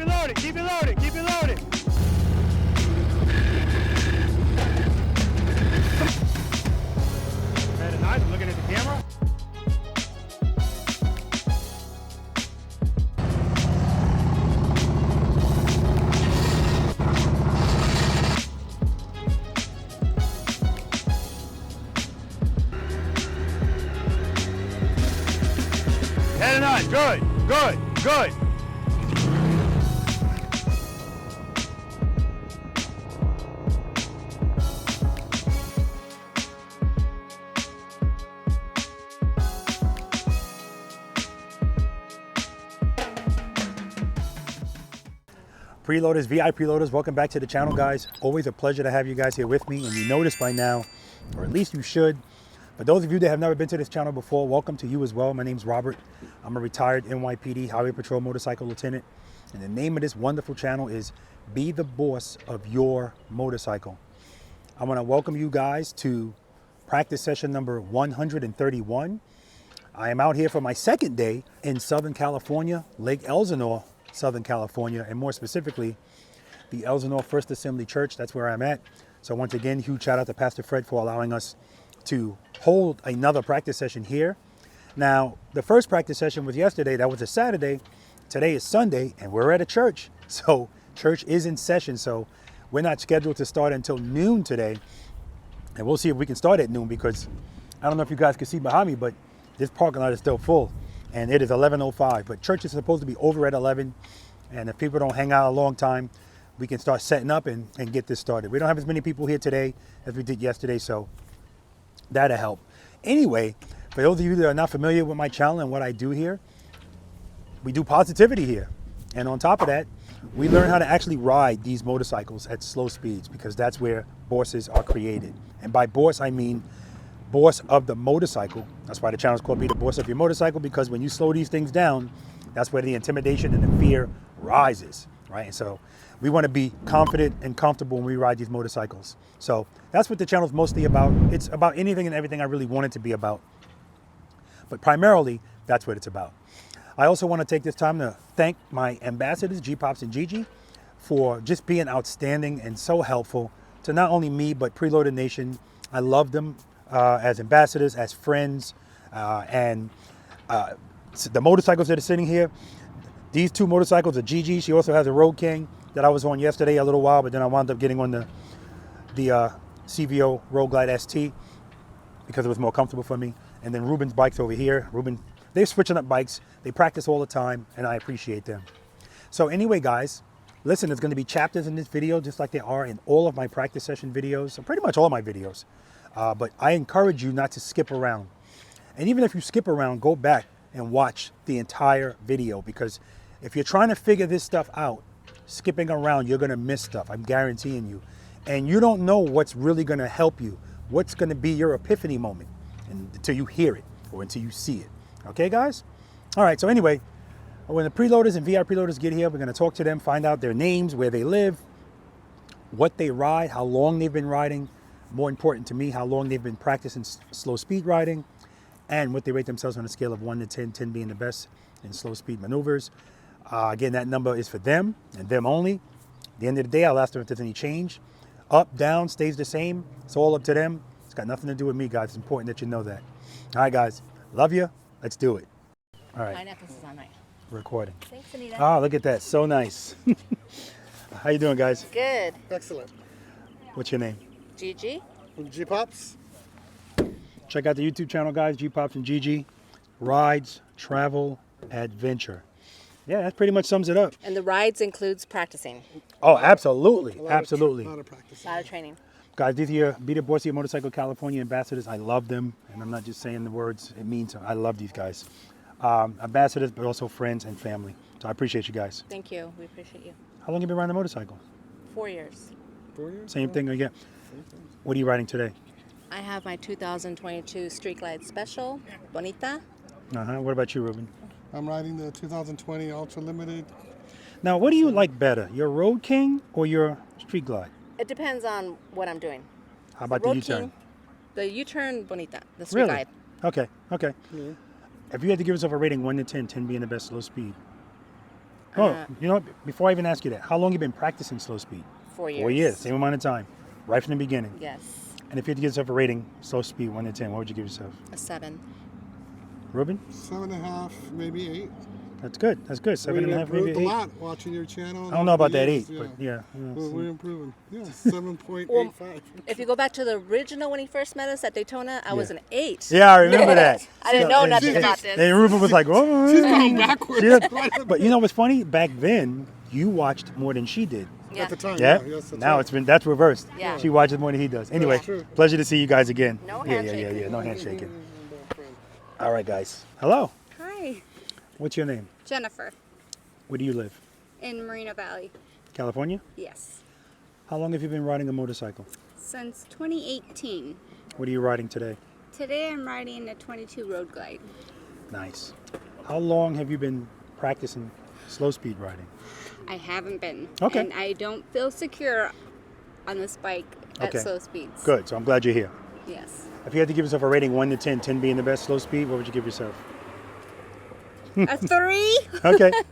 it loaded, keep it loaded, keep it loaded. Better nice, I'm looking at the camera. Head and on, good, good, good. Preloaders, V.I.Preloaders, welcome back to the channel, guys. Always a pleasure to have you guys here with me, and you know this by now, or at least you should. For those of you that have never been to this channel before, welcome to you as well. My name's Robert. I'm a retired NYPD Highway Patrol Motorcycle Lieutenant, and the name of this wonderful channel is Be the Boss of Your Motorcycle. I want to welcome you guys to practice session number 131. I am out here for my second day in Southern California, Lake Elsinore, Southern California, and more specifically, the Elsinore First Assembly Church. That's where I'm at. So once again, huge shout out to Pastor Fred for allowing us to hold another practice session here. Now, the first practice session was yesterday. That was a Saturday. Today is Sunday, and we're at a church. So church is in session. So we're not scheduled to start until noon today. And we'll see if we can start at noon, because I don't know if you guys can see behind me, but this parking lot is still full. And it is 11:05, but church is supposed to be over at 11. And if people don't hang out a long time, we can start setting up and get this started. We don't have as many people here today as we did yesterday, so that'll help. Anyway, for those of you that are not familiar with my channel and what I do here, we do positivity here. And on top of that, we learn how to actually ride these motorcycles at slow speeds, because that's where bosses are created. And by boss, I mean boss of the motorcycle. That's why the channel is called Be the Boss of Your Motorcycle, because when you slow these things down, that's where the intimidation and the fear rises, right? And so we want to be confident and comfortable when we ride these motorcycles. So that's what the channel is mostly about. It's about anything and everything I really want it to be about. But primarily, that's what it's about. I also want to take this time to thank my ambassadors, G-Pops and Gigi, for just being outstanding and so helpful to not only me, but Preloader Nation. I love them as ambassadors, as friends, and the motorcycles that are sitting here. These two motorcycles are Gigi. She also has a Road King that I was on yesterday a little while, but then I wound up getting on the CVO Road Glide ST because it was more comfortable for me. And then Ruben's bikes over here. Ruben, they're switching up bikes. They practice all the time, and I appreciate them. So anyway, guys, listen, there's going to be chapters in this video, just like there are in all of my practice session videos, so pretty much all my videos. But I encourage you not to skip around. And even if you skip around, go back and watch the entire video, because if you're trying to figure this stuff out, skipping around, you're going to miss stuff. I'm guaranteeing you. And you don't know what's really going to help you, what's going to be your epiphany moment until you hear it or until you see it. Okay, guys? All right, so anyway, when the preloaders and V.I.Preloaders get here, we're going to talk to them, find out their names, where they live, what they ride, how long they've been riding, more important to me, how long they've been practicing slow speed riding, and what they rate themselves on a scale of 1 to 10, 10 being the best in slow speed maneuvers. Again, that number is for them and them only. At the end of the day, I'll ask them if there's any change. Up, down, stays the same. It's all up to them. It's got nothing to do with me, guys. It's important that you know that. All right, guys. Love you. Let's do it. All right. Pineapples is on right. Recording. Thanks, Anita. Ah, look at that. So nice. How you doing, guys? Good. Excellent. What's your name? Gigi. G-Pops. Check out the YouTube channel, guys. G-Pops and Gigi. Rides, travel, adventure. Yeah, that pretty much sums it up. And the rides includes practicing. Oh, absolutely. Absolutely. A lot of practice. A lot of training. Guys, these here, Be the Boss of Your Motorcycle California ambassadors. I love them. And I'm not just saying the words. It means I love these guys. Ambassadors, but also friends and family. So I appreciate you guys. Thank you. We appreciate you. How long have you been riding a motorcycle? 4 years. 4 years? Same thing again. What are you riding today? I have my 2022 Street Glide Special, Bonita. What about you, Ruben? I'm riding the 2020 Ultra Limited. Now, what do you like better, your Road King or your Street Glide? It depends on what I'm doing. How about the Road U-turn? King, the U-turn Bonita, the Street Really? Glide. Okay, okay. Yeah. If you had to give yourself a rating 1 to 10, 10 being the best slow speed, Oh, you know what? Before I even ask you that, how long you been practicing slow speed? 4 years. 4 years, same amount of time, right from the beginning. Yes. And if you had to give yourself a rating, slow speed 1 to 10, what would you give yourself? A 7. Ruben? 7.5, maybe 8. That's good. That's good. 7.5, maybe improved 8. a lot watching your channel. I don't know about that years, 8, but yeah. We're improving. Yeah, 7.85. If you go back to the original when he first met us at Daytona, I was an 8. Yeah, I remember that. I didn't know And- nothing and- about this. And Ruben was like, oh. She's going backwards. But you know what's funny? Back then, you watched more than she did. Yeah. At the time, Yeah. yes, that's Now right. that's reversed. Yeah. She watches more than he does. Anyway, true. pleasure to see you guys again. No Yeah. handshaking. No handshaking. All right, guys. Hello. Hi, What's your name? Jennifer Where do you live? in Marina Valley. California? Yes, How long have you been riding a motorcycle? since 2018. What are you riding today? Today I'm riding a 22 Road Glide. Nice. How long have you been practicing slow speed riding? I haven't been. Okay. And I don't feel secure on this bike at Okay. slow speeds. Good. So I'm glad you're here. Yes. If you had to give yourself a rating 1 to 10, 10 being the best slow speed, what would you give yourself? A 3?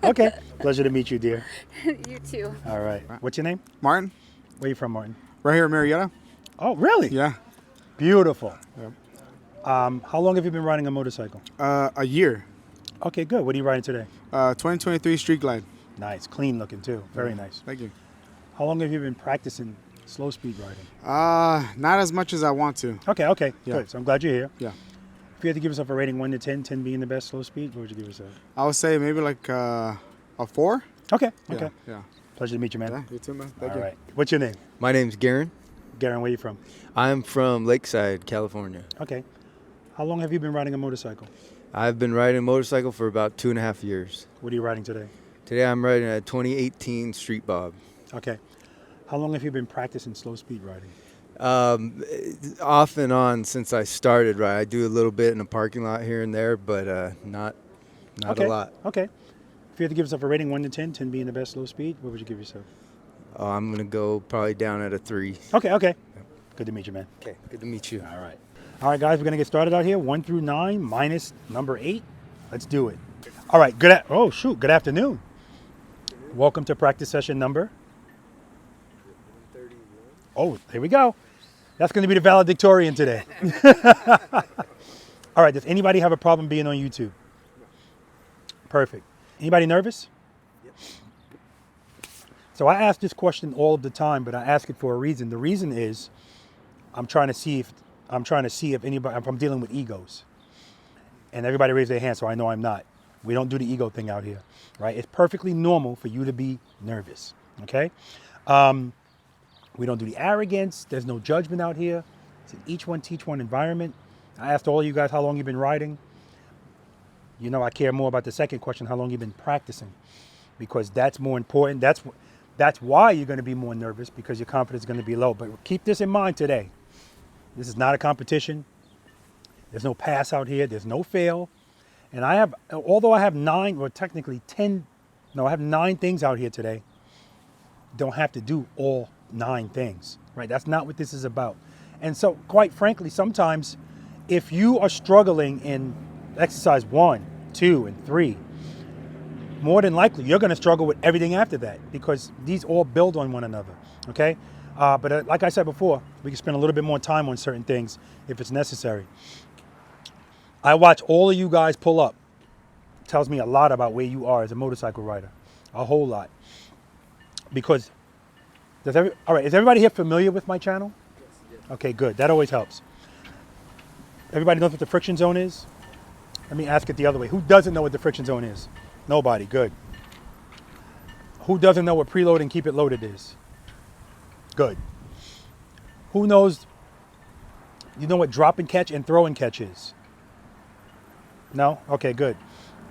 Okay. Pleasure to meet you, dear. You too. All right. What's your name? Martin, Where are you from, Martin? right here in Marietta. Oh, really? Yeah. Beautiful. How long have you been riding a motorcycle? A year. Okay, good. What are you riding today? 2023 Street Glide. Nice. Clean looking, too. Very nice. Thank you. How long have you been practicing slow speed riding? Not as much as I want to. Okay. Yeah. Good. So I'm glad you're here. Yeah. If you had to give yourself a rating 1 to 10, 10 being the best slow speed, what would you give yourself? I would say maybe like a 4. Okay. Yeah. Okay. Yeah. Pleasure to meet you, man. Yeah. You too, man. Thank All you. right. What's your name? My name's Garen. Garen, where are you from? I'm from Lakeside, California. Okay. How long have you been riding a motorcycle? I've been riding a motorcycle for about 2.5 years. What are you riding today? Today I'm riding a 2018 Street Bob. Okay. How long have you been practicing slow speed riding? Off and on since I started, right? I do a little bit in the parking lot here and there, but not Okay. a lot. Okay. If you had to give yourself a rating 1 to 10, 10 being the best slow speed, what would you give yourself? Oh, I'm going to go probably down at a 3. Okay. Good to meet you, man. Okay, good to meet you. All right. All right, guys, we're going to get started out here. 1 through 9 minus number 8. Let's do it. All right. Good afternoon. Welcome to practice session number. Oh, here we go. That's going to be the valedictorian today. All right. Does anybody have a problem being on YouTube? Perfect. Anybody nervous? Yep. So I ask this question all of the time, but I ask it for a reason. The reason is I'm trying to see if I'm dealing with egos. And everybody raised their hand, so I know I'm not. We don't do the ego thing out here, right? It's perfectly normal for you to be nervous, okay? We don't do the arrogance. There's no judgment out here. It's an each one teach one environment. I asked all of you guys how long you've been riding. You know I care more about the second question, how long you've been practicing, because that's more important. That's why you're going to be more nervous, because your confidence is going to be low. But keep this in mind today. This is not a competition. There's no pass out here. There's no fail. And although I have 9 things out here today, don't have to do all 9 things, right? That's not what this is about. And so, quite frankly, sometimes if you are struggling in exercise 1, 2, and 3, more than likely you're going to struggle with everything after that, because these all build on one another, okay? But like I said before, we can spend a little bit more time on certain things if it's necessary. I watch all of you guys pull up. It tells me a lot about where you are as a motorcycle rider, a whole lot. Because, is everybody here familiar with my channel? Yes. Okay, good. That always helps. Everybody knows what the friction zone is? Let me ask it the other way. Who doesn't know what the friction zone is? Nobody. Good. Who doesn't know what preload and keep it loaded is? Good. Who knows, you know what drop and catch and throw and catch is? No? Okay, good.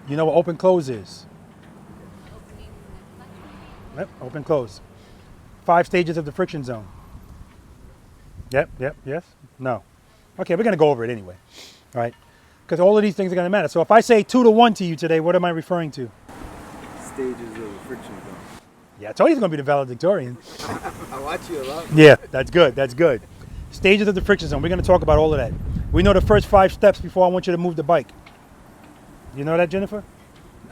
You know what open close is? Yep, open close. 5 stages of the friction zone. Yep, yes, no. Okay, we're going to go over it anyway, all right? Because all of these things are going to matter. So if I say 2 to 1 to you today, what am I referring to? Stages of the friction zone. Yeah, I told you he's going to be the valedictorian. I watch you a lot. Yeah, that's good, that's good. Stages of the friction zone, we're going to talk about all of that. We know the first 5 steps before I want you to move the bike. You know that, Jennifer?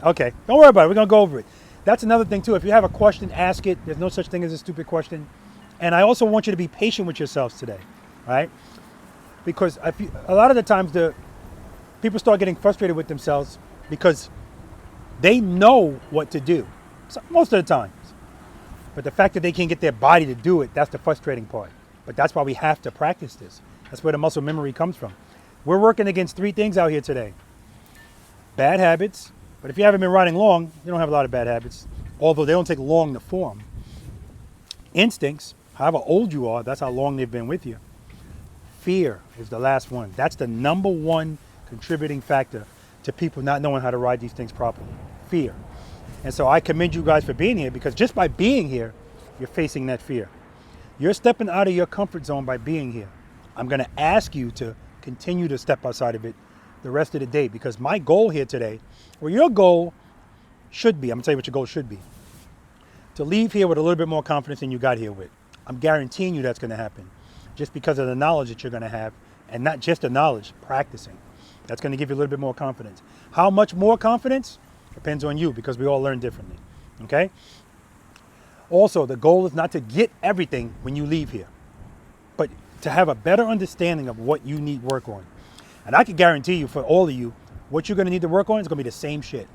Okay, don't worry about it, we're going to go over it. that's another thing too. If you have a question, ask it. There's no such thing as a stupid question. And I also want you to be patient with yourselves today, right? Because a lot of the times the people start getting frustrated with themselves because they know what to do, so most of the times. But the fact that they can't get their body to do it, that's the frustrating part. But that's why we have to practice this. That's where the muscle memory comes from. We're working against 3 things out here today. Bad habits, but if you haven't been riding long, you don't have a lot of bad habits, although they don't take long to form. Instincts, however old you are, that's how long they've been with you. Fear is the last one. That's the number 1 contributing factor to people not knowing how to ride these things properly. Fear. And so I commend you guys for being here, because just by being here, you're facing that fear. You're stepping out of your comfort zone by being here. I'm going to ask you to continue to step outside of it the rest of the day, because my goal here today, or your goal should be, I'm going to tell you what your goal should be, to leave here with a little bit more confidence than you got here with. I'm guaranteeing you that's going to happen, just because of the knowledge that you're going to have, and not just the knowledge, practicing. That's going to give you a little bit more confidence. How much more confidence? Depends on you, because we all learn differently, okay? Also, the goal is not to get everything when you leave here, but to have a better understanding of what you need work on. And I can guarantee you, for all of you, what you're going to need to work on is going to be the same shit,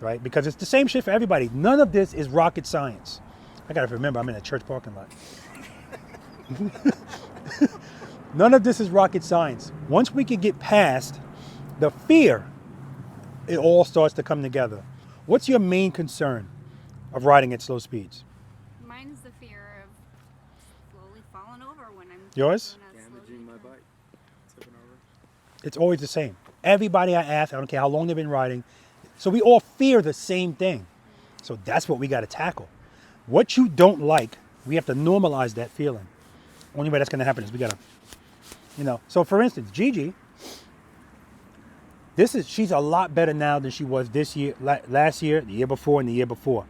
right? Because it's the same shit for everybody. None of this is rocket science. I got to remember, I'm in a church parking lot. None of this is rocket science. Once we can get past the fear, it all starts to come together. What's your main concern of riding at slow speeds? Mine's the fear of slowly falling over when I'm Yours? doing a slow Damaging my U-turn. bike. Tipping over. It's always the same. Everybody I ask, I don't care how long they've been riding. So we all fear the same thing. So that's what we got to tackle. What you don't like, we have to normalize that feeling. Only way that's going to happen is we got to, So for instance, Gigi, she's a lot better now than she was this year, last year, the year before, and the year before.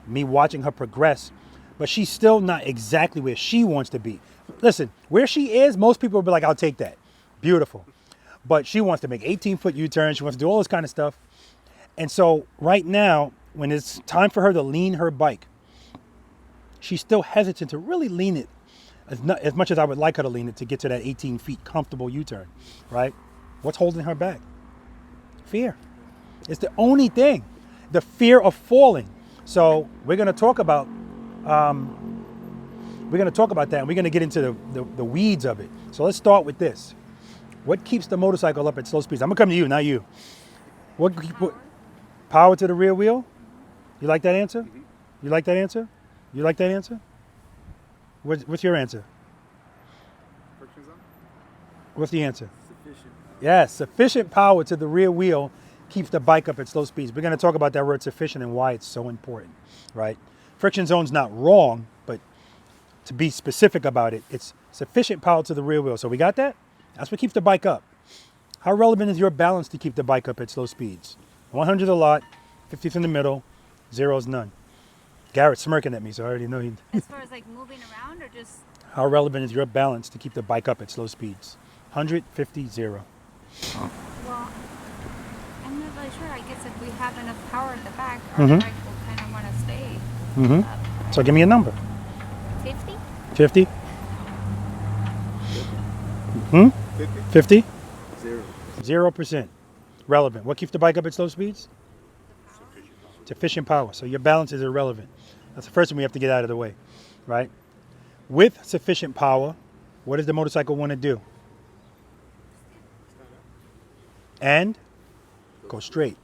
Me watching her progress, but she's still not exactly where she wants to be. Listen, where she is, most people will be like, I'll take that. Beautiful. But she wants to make 18-foot U-turns. She wants to do all this kind of stuff. And so right now, when it's time for her to lean her bike, she's still hesitant to really lean it as much as I would like her to lean it to get to that 18 feet comfortable U-turn, right? What's holding her back? Fear. It's the only thing. The fear of falling. So we're going to talk about that, and we're going to get into the weeds of it. So let's start with this. What keeps the motorcycle up at slow speeds? I'm going to come to you, not you. What power to the rear wheel? You like that answer? Mm-hmm. You like that answer? You like that answer? What's your answer? Friction zone? What's the answer? Sufficient. Yes, sufficient power to the rear wheel keeps the bike up at slow speeds. We're going to talk about that word sufficient and why it's so important, right? Friction zone's not wrong, but to be specific about it, it's sufficient power to the rear wheel. So we got that? That's what keeps the bike up. How relevant is your balance to keep the bike up at slow speeds? 100's a lot, 50's in the middle, 0's none. Garrett's smirking at me, so I already know he... As far as like moving around or just How relevant is your balance to keep the bike up at slow speeds? 100, 50, 0. well, I'm not really sure. I guess if we have enough power at the back, our Mhm. bike will kind of want to stay Mm-hmm. up. So give me a number. 50? 50? Hmm? 50? 0. 0%. Relevant. What keeps the bike up at slow speeds? Sufficient power. So your balance is irrelevant. That's the first thing we have to get out of the way, right? With sufficient power, what does the motorcycle want to do? And go straight.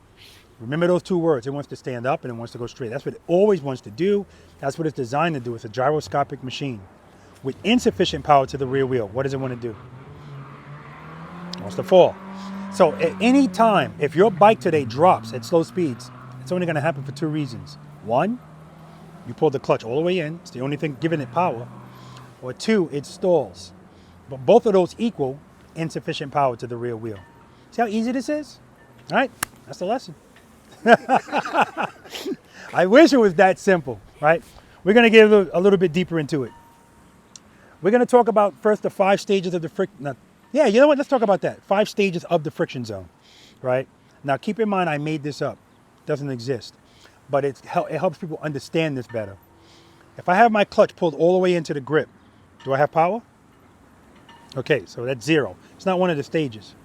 Remember those 2 words. It wants to stand up and it wants to go straight. That's what it always wants to do. That's what it's designed to do. It's a gyroscopic machine. With insufficient power to the rear wheel, what does it want to do? It wants to fall. So at any time, if your bike today drops at slow speeds, it's only going to happen for 2 reasons. 1, you pull the clutch all the way in. It's the only thing giving it power. Or 2, it stalls. But both of those equal insufficient power to the rear wheel. See how easy this is? All right, that's the lesson. I wish it was that simple, right? We're going to get a little bit deeper into it. We're going to talk about first the 5 stages of the friction. Yeah, you know what? Let's talk about that. 5 stages of the friction zone, right? Now, keep in mind, I made this up. It doesn't exist. but it helps people understand this better. If I have my clutch pulled all the way into the grip, do I have power? Okay, so that's 0. It's not one of the stages.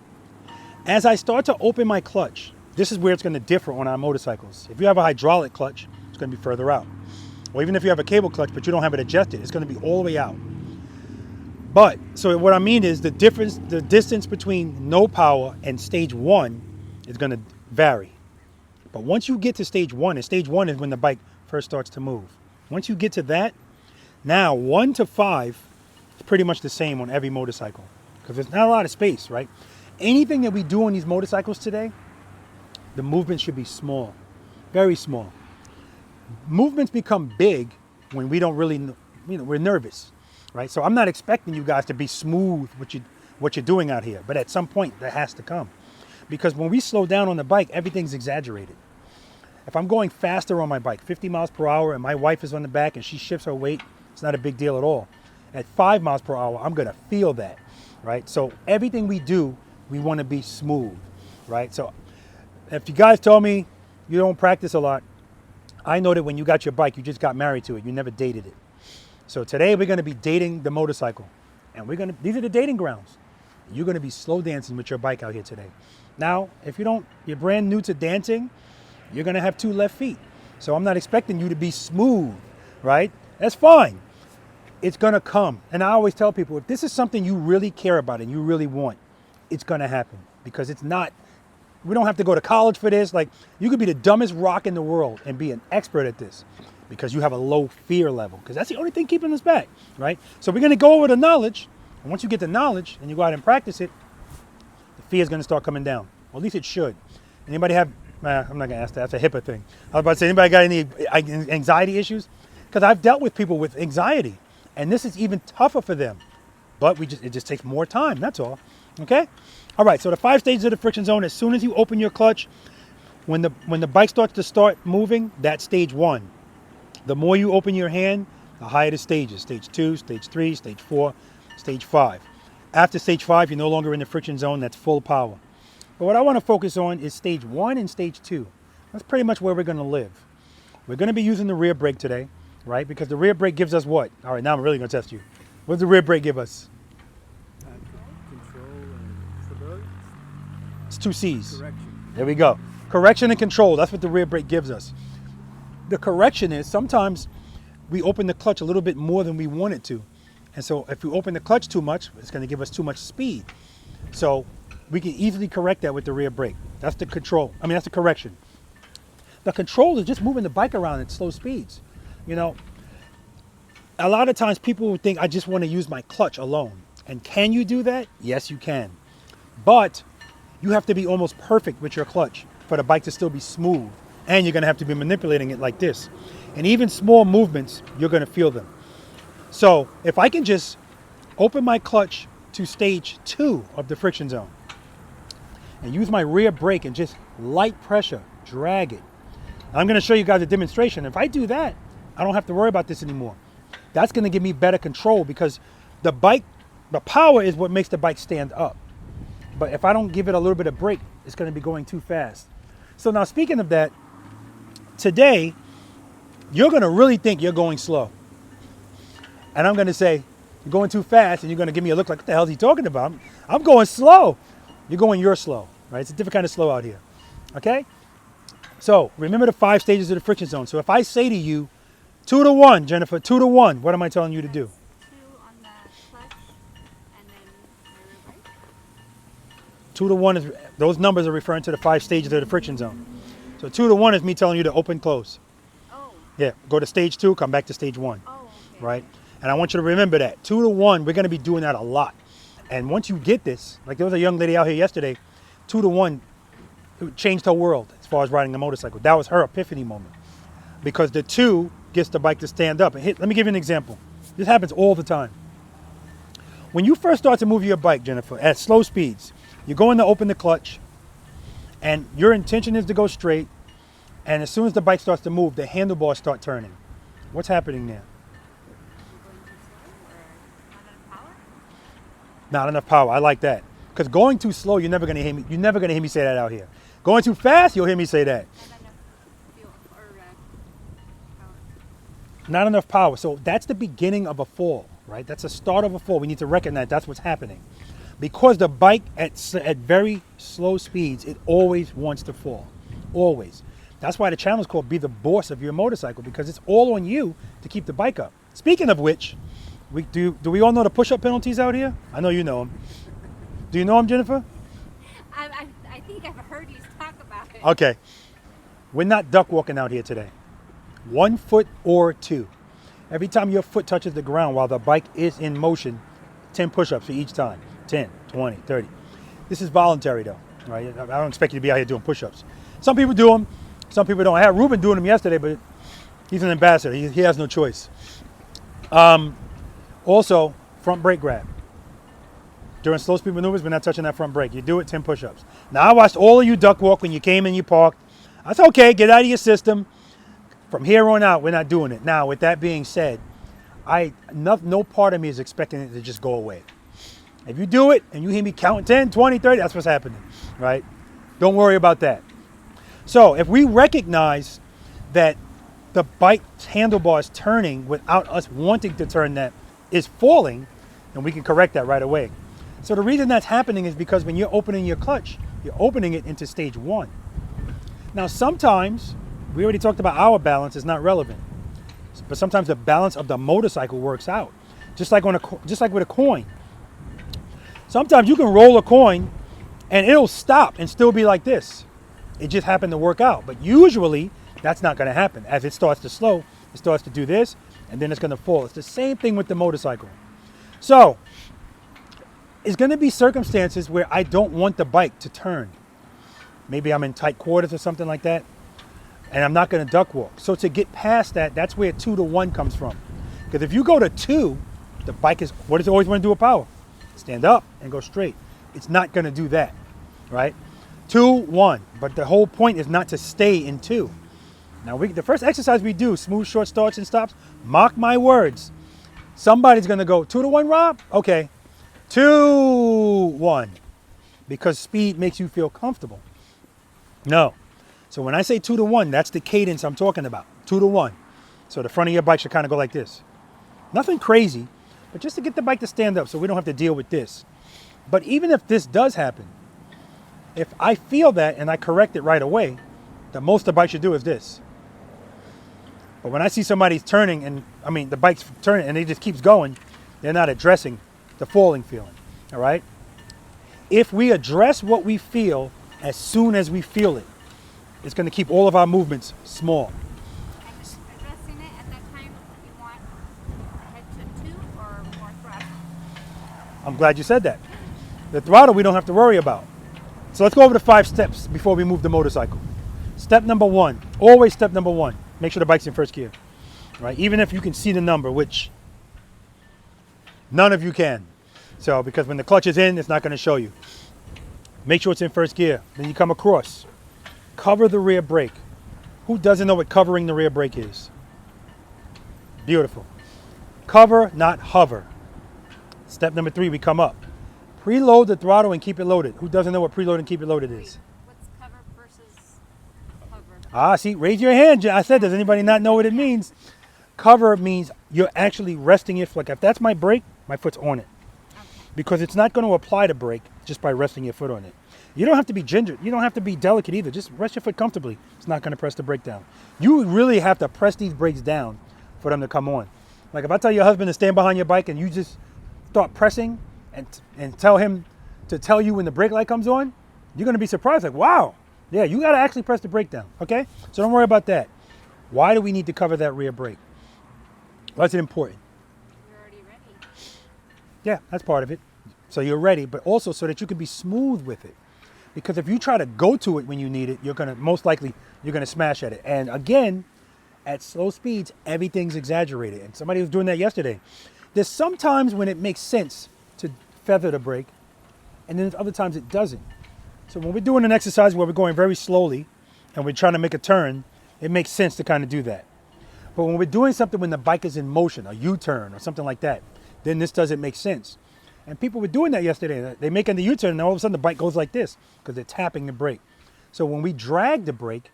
As I start to open my clutch, this is where it's going to differ on our motorcycles. If you have a hydraulic clutch, it's going to be further out. Or even if you have a cable clutch, but you don't have it adjusted, it's going to be all the way out. But, so what I mean is the distance between no power and stage 1 is going to vary. But once you get to stage 1, and stage 1 is when the bike first starts to move. Once you get to that, now 1 to 5 is pretty much the same on every motorcycle because there's not a lot of space, right? Anything that we do on these motorcycles today, the movement should be small, very small. Movements become big when we don't really, we're nervous, right? So I'm not expecting you guys to be smooth what you're doing out here, but at some point that has to come. Because when we slow down on the bike, everything's exaggerated. If I'm going faster on my bike, 50 miles per hour, and my wife is on the back and she shifts her weight, it's not a big deal at all. At 5 miles per hour, I'm gonna feel that, right? So everything we do, we wanna be smooth, right? So if you guys tell me you don't practice a lot, I know that when you got your bike, you just got married to it. You never dated it. So today we're gonna be dating the motorcycle. And these are the dating grounds. You're gonna be slow dancing with your bike out here today. Now, if you're brand new to dancing, you're gonna have 2 left feet. So I'm not expecting you to be smooth, right? That's fine. It's gonna come. And I always tell people, if this is something you really care about and you really want, it's gonna happen. Because we don't have to go to college for this. Like, you could be the dumbest rock in the world and be an expert at this because you have a low fear level. Because that's the only thing keeping us back, right? So we're gonna go over the knowledge. And once you get the knowledge and you go out and practice it, the fear is gonna start coming down. Or at least it should. Anybody have, I'm not gonna ask that, that's a HIPAA thing. I was about to say, anybody got any anxiety issues? Because I've dealt with people with anxiety and this is even tougher for them. But it just takes more time, that's all, okay? All right, so the 5 stages of the friction zone, as soon as you open your clutch, when the bike starts to start moving, that's stage 1. The more you open your hand, the higher the stages, stage 2, stage 3, stage 4, stage 5. After stage 5, you're no longer in the friction zone, that's full power. But what I want to focus on is stage 1 and stage 2. That's pretty much where we're going to live. We're going to be using the rear brake today, right? Because the rear brake gives us what? All right, now I'm really going to test you. What does the rear brake give us? Control and stability. It's 2 C's. Correction. There we go. Correction and control. That's what the rear brake gives us. The correction is sometimes we open the clutch a little bit more than we want it to. And so if we open the clutch too much, it's going to give us too much speed. So we can easily correct that with the rear brake. That's the control. That's the correction. The control is just moving the bike around at slow speeds. A lot of times people would think, I just want to use my clutch alone. And can you do that? Yes, you can. But you have to be almost perfect with your clutch for the bike to still be smooth. And you're going to have to be manipulating it like this. And even small movements, you're going to feel them. So if I can just open my clutch to stage 2 of the friction zone and use my rear brake and just light pressure, drag it. I'm going to show you guys a demonstration. If I do that, I don't have to worry about this anymore. That's going to give me better control because the power is what makes the bike stand up. But if I don't give it a little bit of brake, it's going to be going too fast. So now speaking of that, today, you're going to really think you're going slow. And I'm going to say, you're going too fast, and you're going to give me a look like, what the hell is he talking about? I'm going slow. You're slow, right? It's a different kind of slow out here, okay? So remember the 5 stages of the friction zone. So if I say to you, 2 to 1, Jennifer, 2 to 1, what am I telling you to do? 2 on the clutch and then my rear brake. 2 to 1 those numbers are referring to the 5 stages of the friction zone. So 2 to 1 is me telling you to open, close. Oh. Yeah, go to stage 2, come back to stage 1, Oh, okay. right? And I want you to remember that 2 to 1, we're going to be doing that a lot. And once you get this, like there was a young lady out here yesterday, 2 to 1, it changed her world as far as riding a motorcycle. That was her epiphany moment. Because the 2 gets the bike to stand up. And let me give you an example. This happens all the time. When you first start to move your bike, Jennifer, at slow speeds, you're going to open the clutch, and your intention is to go straight, and as soon as the bike starts to move, the handlebars start turning. What's happening there? Not enough power. I like that. Because going too slow, you're never going to hear me say that out here. Going too fast, you'll hear me say that. Not enough fuel or Not enough power. So that's the beginning of a fall, right? That's the start of a fall. We need to recognize that's what's happening. Because the bike at very slow speeds, it always wants to fall. Always. That's why the channel is called Be the Boss of Your Motorcycle, because it's all on you to keep the bike up. Speaking of which, do we all know the push-up penalties out here? I know you know them. Do you know them, Jennifer? I think I've heard you talk about it. Okay. We're not duck walking out here today. 1 foot or 2. Every time your foot touches the ground while the bike is in motion, 10 push-ups for each time. 10, 20, 30. This is voluntary though, right? I don't expect you to be out here doing push-ups. Some people do them, some people don't. I had Ruben doing them yesterday, but he's an ambassador. He has no choice. Also, front brake grab. During slow speed maneuvers, we're not touching that front brake. You do it, 10 push-ups. Now, I watched all of you duck walk when you came and you parked. I said, okay, get out of your system. From here on out, we're not doing it. Now, with that being said, no part of me is expecting it to just go away. If you do it and you hear me counting 10, 20, 30, that's what's happening, right? Don't worry about that. So if we recognize that the bike handlebar is turning without us wanting to turn that is falling, then we can correct that right away. So the reason that's happening is because when you're opening your clutch, you're opening it into stage 1. Now sometimes, we already talked about our balance is not relevant, but sometimes the balance of the motorcycle works out. Just like with a coin. Sometimes you can roll a coin and it'll stop and still be like this. It just happened to work out. But usually that's not going to happen. As it starts to slow, it starts to do this and then it's going to fall. It's the same thing with the motorcycle. So it's going to be circumstances where I don't want the bike to turn. Maybe I'm in tight quarters or something like that and I'm not going to duck walk. So to get past that, that's where 2 to 1 comes from. Because if you go to 2, the bike is, what does it always want to do with power? Stand up and go straight. It's not going to do that, right? 2, 1. But the whole point is not to stay in 2. Now, the first exercise we do, smooth short starts and stops, mark my words. Somebody's going to go 2 to 1, Rob? Okay. 2, 1. Because speed makes you feel comfortable. No. So when I say 2 to 1, that's the cadence I'm talking about. 2 to 1. So the front of your bike should kind of go like this. Nothing crazy, but just to get the bike to stand up so we don't have to deal with this. But even if this does happen, if I feel that and I correct it right away, the most the bike should do is this. But when I see somebody's turning and, the bike's turning and it just keeps going, they're not addressing the falling feeling, all right? If we address what we feel as soon as we feel it, it's going to keep all of our movements small. And addressing it at that time, you want head to 2 or more throttle? I'm glad you said that. The throttle we don't have to worry about. So let's go over the 5 steps before we move the motorcycle. Step number 1, always step number 1, make sure the bike's in first gear, right? Even if you can see the number, which none of you can. So, because when the clutch is in, it's not going to show you. Make sure it's in first gear. Then you come across. Cover the rear brake. Who doesn't know what covering the rear brake is? Beautiful. Cover, not hover. Step number 3, we come up. Preload the throttle and keep it loaded. Who doesn't know what preload and keep it loaded is? What's cover versus hover? Ah, see, raise your hand. I said, does anybody not know what it means? Cover means you're actually resting your foot. Like if that's my brake, my foot's on it. Because it's not going to apply the brake just by resting your foot on it. You don't have to be gingered. You don't have to be delicate either. Just rest your foot comfortably. It's not going to press the brake down. You really have to press these brakes down for them to come on. Like if I tell your husband to stand behind your bike and you just start pressing and tell him to tell you when the brake light comes on, you're going to be surprised. Like, wow, yeah, you got to actually press the brake down. Okay, so don't worry about that. Why do we need to cover that rear brake? Why is it important? You're already ready. Yeah, that's part of it. So you're ready, but also so that you can be smooth with it. Because if you try to go to it when you need it, you're going to, most likely, you're going to smash at it. And again, at slow speeds, everything's exaggerated. And somebody was doing that yesterday. There's sometimes when it makes sense to feather the brake, and then there's other times it doesn't. So when we're doing an exercise where we're going very slowly and we're trying to make a turn, it makes sense to kind of do that. But when we're doing something when the bike is in motion, a U-turn or something like that, then this doesn't make sense. And people were doing that yesterday. They're making the U-turn and all of a sudden the bike goes like this because they're tapping the brake. So when we drag the brake,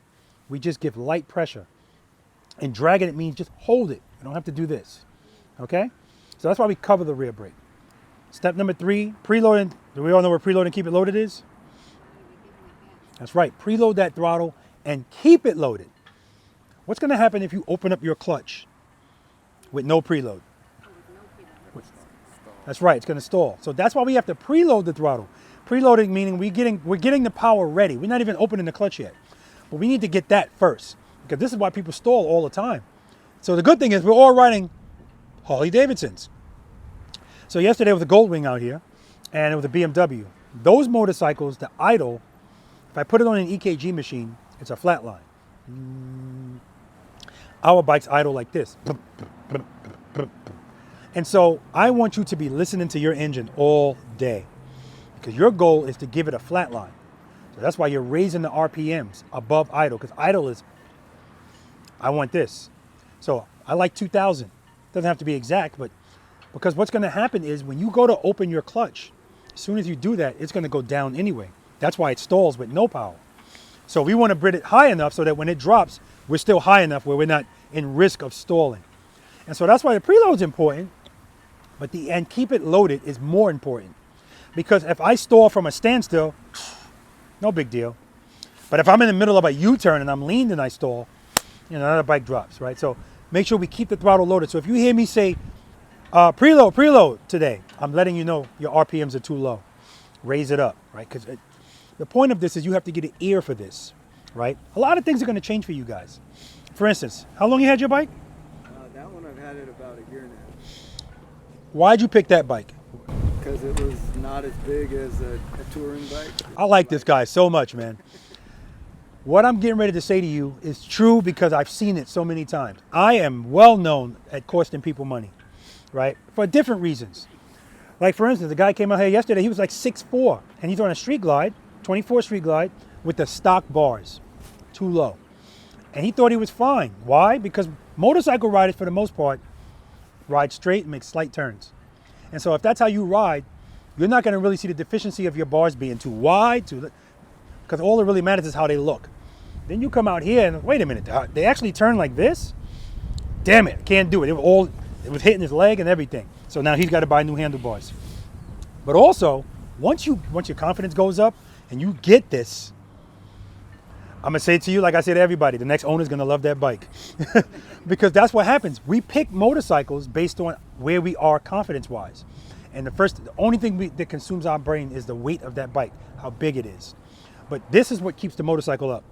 we just give light pressure. And dragging it means just hold it. You don't have to do this. Okay? So that's why we cover the rear brake. Step number 3, preloading. Do we all know where preload and keep it loaded is? That's right. Preload that throttle and keep it loaded. What's going to happen if you open up your clutch with no preload? That's right. It's going to stall. So that's why we have to preload the throttle. Preloading meaning we're getting the power ready. We're not even opening the clutch yet. But we need to get that first, because this is why people stall all the time. So the good thing is we're all riding Harley Davidsons. So yesterday was a Goldwing out here, and it was a BMW. Those motorcycles, the idle, if I put it on an EKG machine, it's a flat line. Our bikes idle like this. And so I want you to be listening to your engine all day, because your goal is to give it a flat line. So that's why you're raising the RPMs above idle, because idle is, I want this. So I like 2,000. Doesn't have to be exact, but because what's going to happen is when you go to open your clutch, as soon as you do that, it's going to go down anyway. That's why it stalls with no power. So we want to bring it high enough so that when it drops, we're still high enough where we're not in risk of stalling. And so that's why the preload is important, but and keep it loaded is more important. Because if I stall from a standstill, no big deal. But if I'm in the middle of a U-turn and I'm leaned and I stall, another bike drops, right? So make sure we keep the throttle loaded. So if you hear me say, preload today, I'm letting you know your RPMs are too low. Raise it up, right? Because the point of this is you have to get an ear for this, right? A lot of things are going to change for you guys. For instance, how long you had your bike? That one I've had it about a year now. Why'd you pick that bike? Because it was not as big as a touring bike. I like this guy so much, man. What I'm getting ready to say to you is true because I've seen it so many times. I am well known at costing people money, right? For different reasons. Like for instance, the guy came out here yesterday, he was like 6'4", and he's on a street glide, 24 street glide, with the stock bars, too low. And he thought he was fine. Why? Because motorcycle riders, for the most part, ride straight and make slight turns. And so if that's how you ride, you're not going to really see the deficiency of your bars being too wide, because all that really matters is how they look. Then you come out here and, wait a minute, they actually turn like this? Damn it, can't do it. It was hitting his leg and everything. So now he's got to buy new handlebars. But also, once your confidence goes up and you get this, I'm going to say it to you like I say to everybody, the next owner's going to love that bike. Because that's what happens. We pick motorcycles based on where we are confidence-wise. And the only thing that consumes our brain is the weight of that bike, how big it is. But this is what keeps the motorcycle up,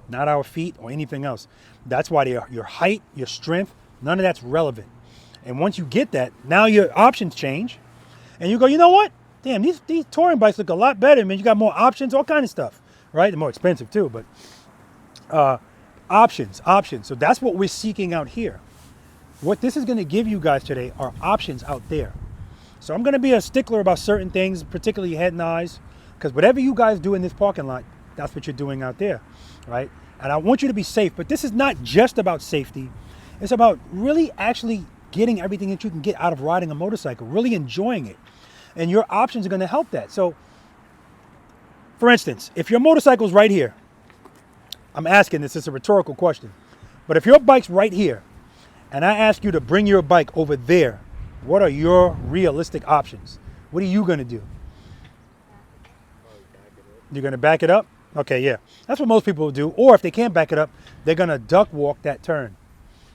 not our feet or anything else. That's why your height, your strength, none of that's relevant. And once you get that, now your options change. And you go, you know what? Damn, these touring bikes look a lot better, man. You got more options, all kind of stuff, right? They're more expensive too, but options. So that's what we're seeking out here. What this is going to give you guys today are options out there. So I'm going to be a stickler about certain things, particularly head and eyes, because whatever you guys do in this parking lot, that's what you're doing out there, right? And I want you to be safe, but this is not just about safety. It's about really actually getting everything that you can get out of riding a motorcycle, really enjoying it. And your options are going to help that. So, for instance, if your motorcycle's right here, I'm asking this, it's a rhetorical question, but if your bike's right here, and I ask you to bring your bike over there, what are your realistic options? What are you going to do? You're going to back it up? Okay, yeah. That's what most people will do. Or if they can't back it up, they're going to duck walk that turn.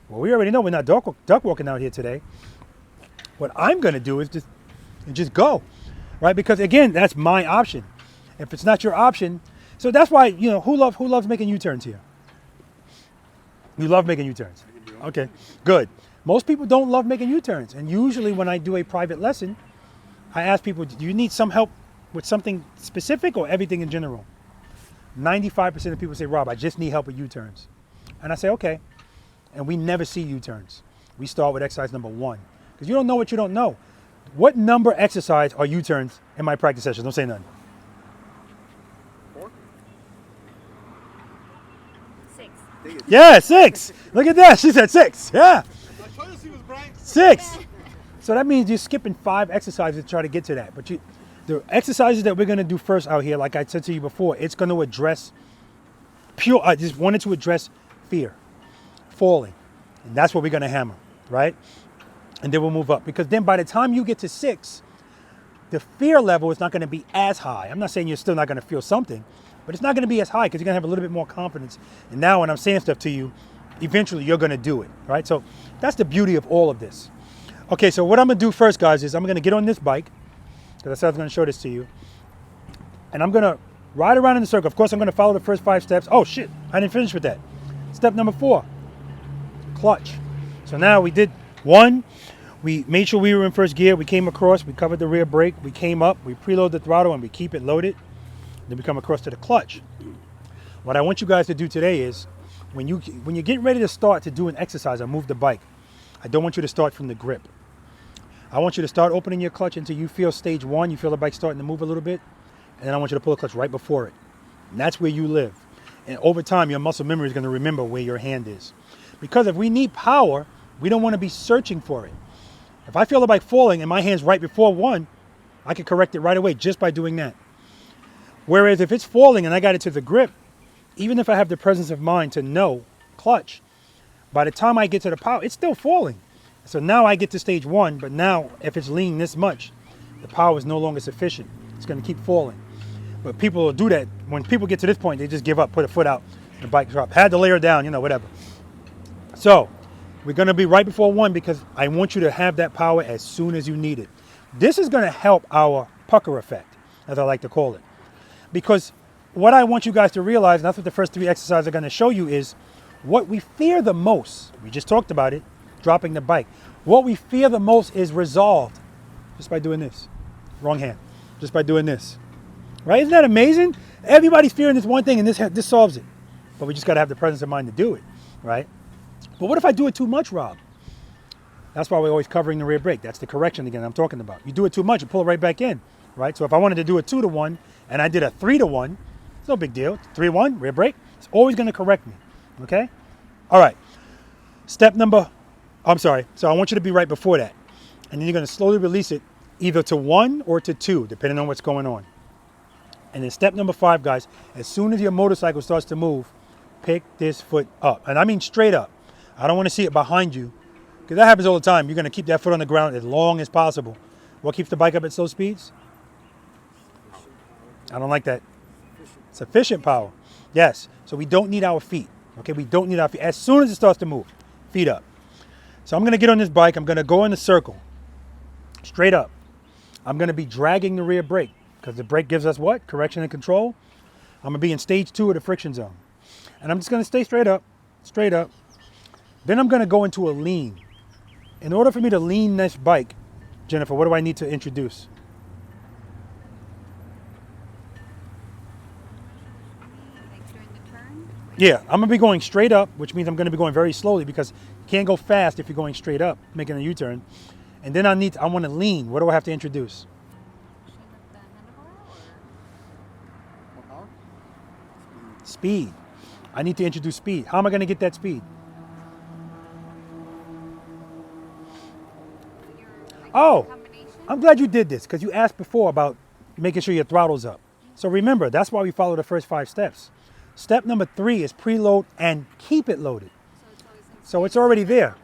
Well, we already know we're not duck walking out here today. What I'm going to do is just go, right? Because again, that's my option. If it's not your option, so that's why, who loves making U-turns here? You love making U-turns. Okay, good. Most people don't love making U-turns. And usually when I do a private lesson, I ask people, do you need some help with something specific or everything in general? 95% of people say, Rob, I just need help with U-turns. And I say, okay. And we never see U-turns. We start with exercise number 1. Because you don't know what you don't know. What number exercise are U-turns in my practice sessions? Don't say none. 4? 6. Yeah, 6. Look at that. She said 6. Yeah. 6. So that means you're skipping 5 exercises to try to get to that. But the exercises that we're going to do first out here, like I said to you before, it's going to address I just wanted to address fear, falling, And that's what we're gonna hammer, right? And then we'll move up. Because then by the time you get to 6, the fear level is not gonna be as high. I'm not saying you're still not gonna feel something, but it's not gonna be as high because you're gonna have a little bit more confidence. And now when I'm saying stuff to you, eventually you're gonna do it, right? So that's the beauty of all of this. Okay, so what I'm gonna do first, guys, is I'm gonna get on this bike, because I said I was gonna show this to you. And I'm gonna ride around in the circle. Of course, I'm gonna follow the first 5 steps. Oh shit, I didn't finish with that. Step number 4, clutch. So now we did 1, we made sure we were in first gear, we came across, we covered the rear brake, we came up, we preload the throttle and we keep it loaded. Then we come across to the clutch. What I want you guys to do today is, when you get ready to start to do an exercise or move the bike, I don't want you to start from the grip. I want you to start opening your clutch until you feel stage 1, you feel the bike starting to move a little bit, and then I want you to pull the clutch right before it. And that's where you live. And over time, your muscle memory is going to remember where your hand is. Because if we need power, we don't want to be searching for it. If I feel the bike falling and my hand's right before 1, I can correct it right away just by doing that. Whereas if it's falling and I got it to the grip, even if I have the presence of mind to know clutch, by the time I get to the power, it's still falling. So now I get to stage 1, but now if it's leaning this much, the power is no longer sufficient. It's going to keep falling. But people will do that. When people get to this point, they just give up, put a foot out, the bike drop. Had to lay her down, you know, whatever. So we're going to be right before 1 because I want you to have that power as soon as you need it. This is going to help our pucker effect, as I like to call it. Because what I want you guys to realize, and that's what the first 3 exercises are going to show you, is what we fear the most. We just talked about it, dropping the bike. What we fear the most is resolved just by doing this. Wrong hand. Just by doing this. Right? Isn't that amazing? Everybody's fearing this one thing and this solves it. But we just got to have the presence of mind to do it. Right? But what if I do it too much, Rob? That's why we're always covering the rear brake. That's the correction again I'm talking about. You do it too much, you pull it right back in. Right? So if I wanted to do a 2-to-1 and I did a 3-to-1, it's no big deal. 3-1, rear brake. It's always going to correct me. Okay? All right. So I want you to be right before that. And then you're going to slowly release it either to 1 or to 2, depending on what's going on. And then step number 5, guys, as soon as your motorcycle starts to move, pick this foot up. And I mean straight up. I don't want to see it behind you, because that happens all the time. You're going to keep that foot on the ground as long as possible. What keeps the bike up at slow speeds? I don't like that. Sufficient power. Yes. So we don't need our feet. Okay, we don't need our feet. As soon as it starts to move, feet up. So I'm going to get on this bike. I'm going to go in a circle, straight up. I'm going to be dragging the rear brake, because the brake gives us what? Correction and control. I'm going to be in stage 2 of the friction zone. And I'm just going to stay straight up, straight up. Then I'm going to go into a lean. In order for me to lean this bike, Jennifer, what do I need to introduce? Like during the turn? Yeah, I'm going to be going straight up, which means I'm going to be going very slowly, because you can't go fast if you're going straight up, making a U-turn. And then I want to lean. What do I have to introduce? Shake up the handlebar or? What power? Speed. I need to introduce speed. How am I going to get that speed? Oh, I'm glad you did this, because you asked before about making sure your throttle's up. So remember, that's why we follow the first 5 steps. Step number 3 is preload and keep it loaded. So it's already there.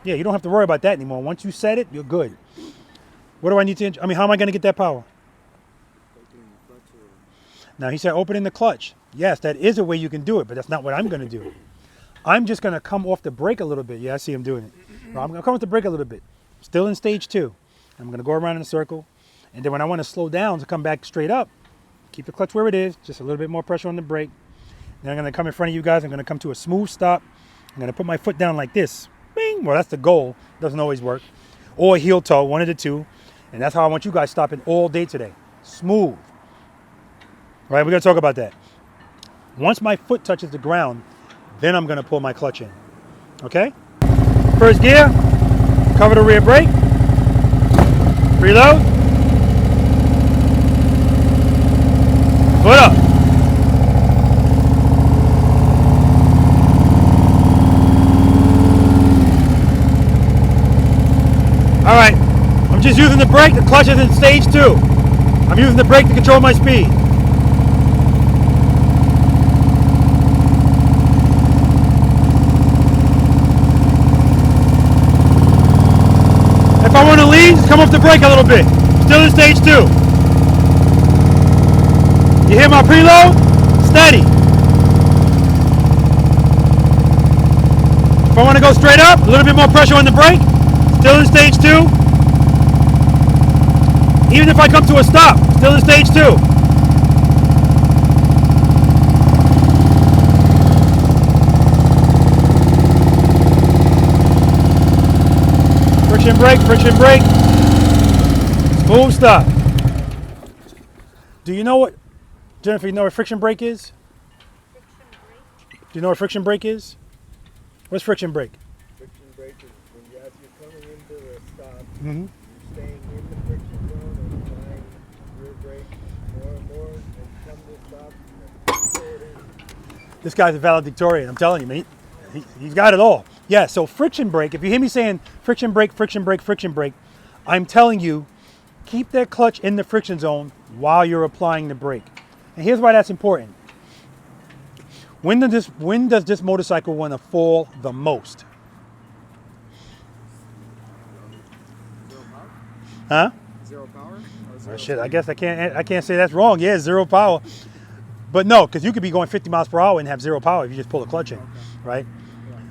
Yeah, you don't have to worry about that anymore. Once you set it, you're good. What do I need to, how am I going to get that power? Now, he said opening the clutch. Yes, that is a way you can do it, but that's not what I'm going to do. I'm just going to come off the brake a little bit. Yeah, I see him doing it. Well, I'm going to come off the brake a little bit. Still in stage 2. I'm going to go around in a circle. And then when I want to slow down to come back straight up, keep the clutch where it is, just a little bit more pressure on the brake. Then I'm going to come in front of you guys. I'm going to come to a smooth stop. I'm going to put my foot down like this. Bing! Well, that's the goal. Doesn't always work. Or heel toe, one of the two. And that's how I want you guys stopping all day today. Smooth. Right? We're going to talk about that. Once my foot touches the ground, then I'm going to pull my clutch in. Okay? First gear. Cover the rear brake. Reload. Foot up. All right. I'm just using the brake. The clutch is in stage 2. I'm using the brake to control my speed. If I want to lean, come off the brake a little bit. Still in stage 2. You hear my preload? Steady. If I want to go straight up, a little bit more pressure on the brake. Still in stage 2. Even if I come to a stop, still in stage 2. Friction brake, friction brake. Smooth stop. Do you know what, Jennifer, you know what friction brake is? Do you know what friction brake is? What's friction brake? Friction brake is when you're coming into the stop, Mm-hmm. you're staying in the friction zone and applying rear brake more and more, and come to a stop, pull it in. This guy's a valedictorian, I'm telling you, mate. He's got it all. Yeah, so friction brake, if you hear me saying friction brake, friction brake, friction brake, I'm telling you, keep that clutch in the friction zone while you're applying the brake. And here's why that's important. When does this motorcycle want to fall the most? Huh? Zero power? Oh, shit, I guess I can't say that's wrong. Yeah, 0 power. But no, because you could be going 50 miles per hour and have 0 power if you just pull the clutch in, right?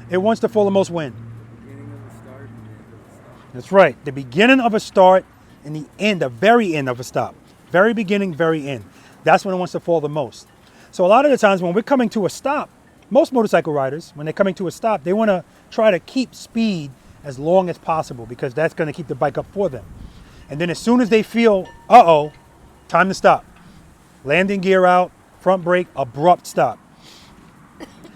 It wants to fall the most when? Beginning of the start and the end of the stop. That's right. The beginning of a start and the end, the very end of a stop. Very beginning, very end. That's when it wants to fall the most. So a lot of the times when we're coming to a stop, most motorcycle riders, when they're coming to a stop, they want to try to keep speed as long as possible because that's going to keep the bike up for them. And then as soon as they feel, uh-oh, time to stop. Landing gear out, front brake, abrupt stop.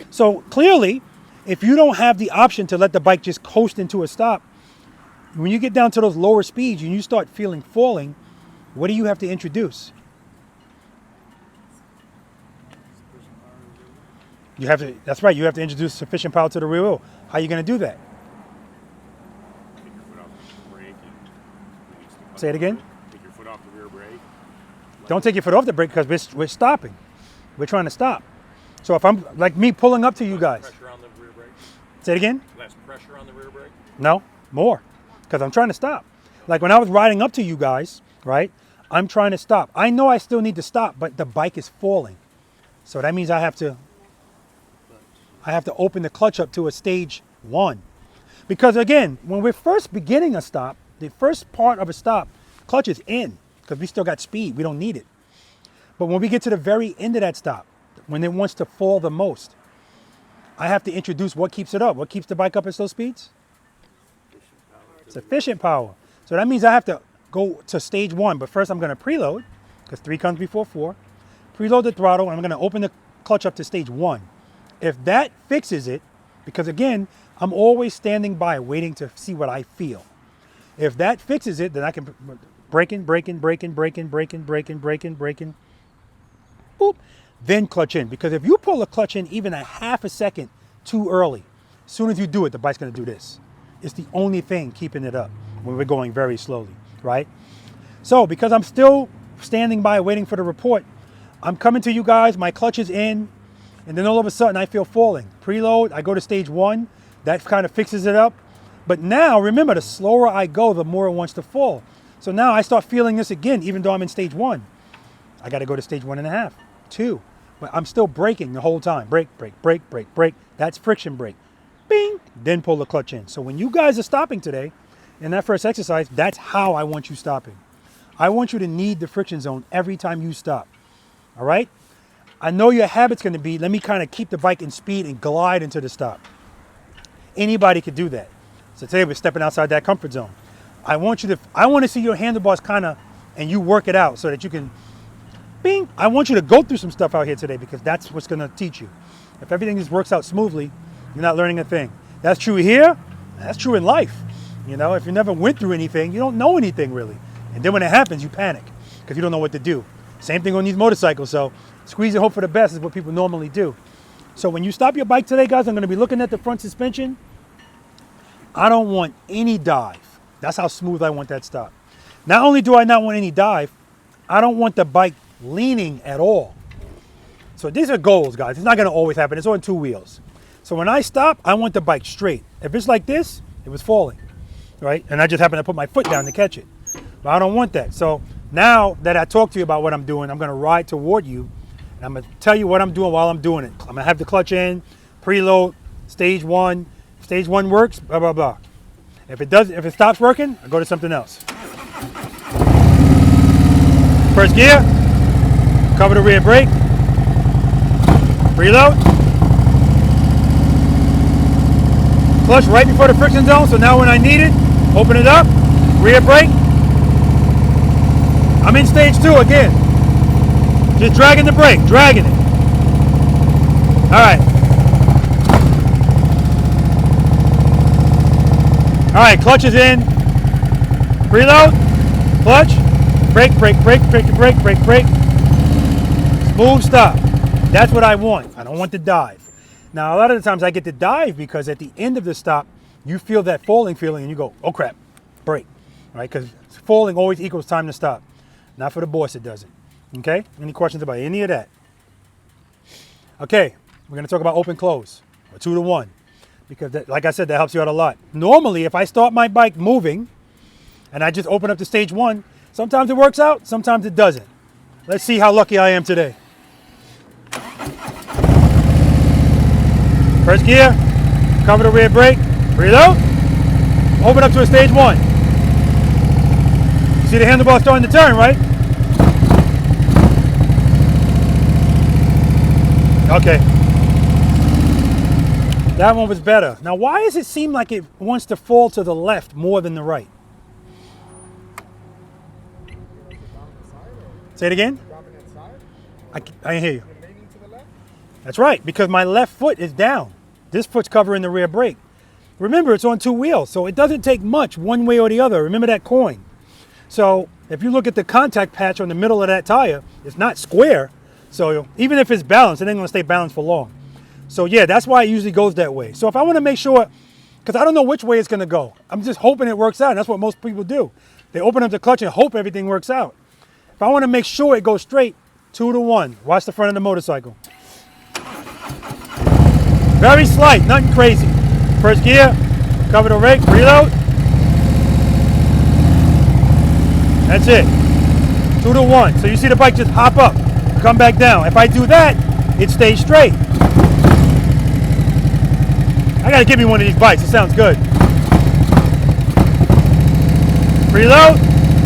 So clearly, if you don't have the option to let the bike just coast into a stop, when you get down to those lower speeds and you start feeling falling, what do you have to introduce? You have to, that's right, you have to introduce sufficient power to the rear wheel. How are you going to do that? Take your foot off the brake and release the clutch. Say it again? Take your foot off the rear brake. Don't take your foot off the brake because we're stopping. We're trying to stop. So if I'm, like me pulling up to you guys. Pressure on the rear brake. Say it again? Less pressure on the rear brake. No, more. Because I'm trying to stop. Like when I was riding up to you guys, right? I'm trying to stop. I know I still need to stop, but the bike is falling. So that means I have to open the clutch up to a stage 1. Because again, when we're first beginning a stop, the first part of a stop, clutch is in because we still got speed. We don't need it. But when we get to the very end of that stop, when it wants to fall the most, I have to introduce what keeps it up. What keeps the bike up at slow speeds? Sufficient power. So that means I have to go to stage 1. But first I'm going to preload because 3 comes before 4. Preload the throttle and I'm going to open the clutch up to stage 1. If that fixes it, because again, I'm always standing by waiting to see what I feel. If that fixes it, then I can braking, boop, then clutch in. Because if you pull a clutch in even a half a second too early, as soon as you do it, the bike's gonna do this. It's the only thing keeping it up when we're going very slowly, right? So because I'm still standing by waiting for the report, I'm coming to you guys, my clutch is in, and then all of a sudden I feel falling. Preload, I go to stage 1, that kind of fixes it up. But now, remember, the slower I go, the more it wants to fall. So now I start feeling this again, even though I'm in stage 1. I gotta go to stage 1.5, 2. But I'm still braking the whole time. Brake, brake, brake, brake, brake. That's friction brake. Bing, then pull the clutch in. So when you guys are stopping today, in that first exercise, that's how I want you stopping. I want you to need the friction zone every time you stop, all right? I know your habit's gonna be, let me kind of keep the bike in speed and glide into the stop. Anybody could do that. So today we're stepping outside that comfort zone. I want to see your handlebars kind of, and you work it out so that you can, bing. I want you to go through some stuff out here today because that's what's gonna teach you. If everything just works out smoothly, you're not learning a thing. That's true here, that's true in life. You know, if you never went through anything, you don't know anything really. And then when it happens, you panic because you don't know what to do. Same thing on these motorcycles. So squeeze and hope for the best is what people normally do. So when you stop your bike today, guys, I'm gonna be looking at the front suspension. I don't want any dive. That's how smooth I want that stop. Not only do I not want any dive, I don't want the bike leaning at all. So these are goals, guys. It's not gonna always happen. It's on 2 wheels. So when I stop, I want the bike straight. If it's like this, it was falling. right? And I just happen to put my foot down to catch it. But I don't want that. So now that I talked to you about what I'm doing, I'm gonna ride toward you, and I'm gonna tell you what I'm doing while I'm doing it. I'm gonna have the clutch in, preload, stage one. Stage one works, blah, blah, blah. If it stops working, I go to something else. First gear, cover the rear brake, preload. Clutch right before the friction zone, so now when I need it, open it up, rear brake. I'm in stage two again. Just dragging the brake, dragging it. All right. All right, clutch is in. Preload, clutch, brake, brake, brake, brake, brake, brake, brake. Smooth stop. That's what I want. I don't want to dive. Now, a lot of the times I get to dive because at the end of the stop, you feel that falling feeling and you go, oh crap, brake, right? Because falling always equals time to stop. Not for the boss, it doesn't. Okay? Any questions about any of that? Okay, we're gonna talk about open close, or 2 to 1. Because that, like I said, that helps you out a lot. Normally, if I start my bike moving and I just open up to stage one, sometimes it works out, sometimes it doesn't. Let's see how lucky I am today. First gear, cover the rear brake, preload, open up to a stage one. See the handlebar starting to turn, right? Okay. That one was better. Now, why does it seem like it wants to fall to the left more than the right? Say it again? I didn't hear you. That's right, because my left foot is down. This foot's covering the rear brake. Remember, it's on 2 wheels, so it doesn't take much one way or the other. Remember that coin. So if you look at the contact patch on the middle of that tire, it's not square. So even if it's balanced, it ain't gonna stay balanced for long. So yeah, that's why it usually goes that way. So if I want to make sure, because I don't know which way it's going to go, I'm just hoping it works out. And that's what most people do. They open up the clutch and hope everything works out. If I want to make sure it goes straight, 2 to 1. Watch the front of the motorcycle. Very slight, nothing crazy. First gear, cover the brake, preload. That's it. 2 to 1. So you see the bike just hop up, come back down. If I do that, it stays straight. I gotta give me one of these bikes, it sounds good. Preload,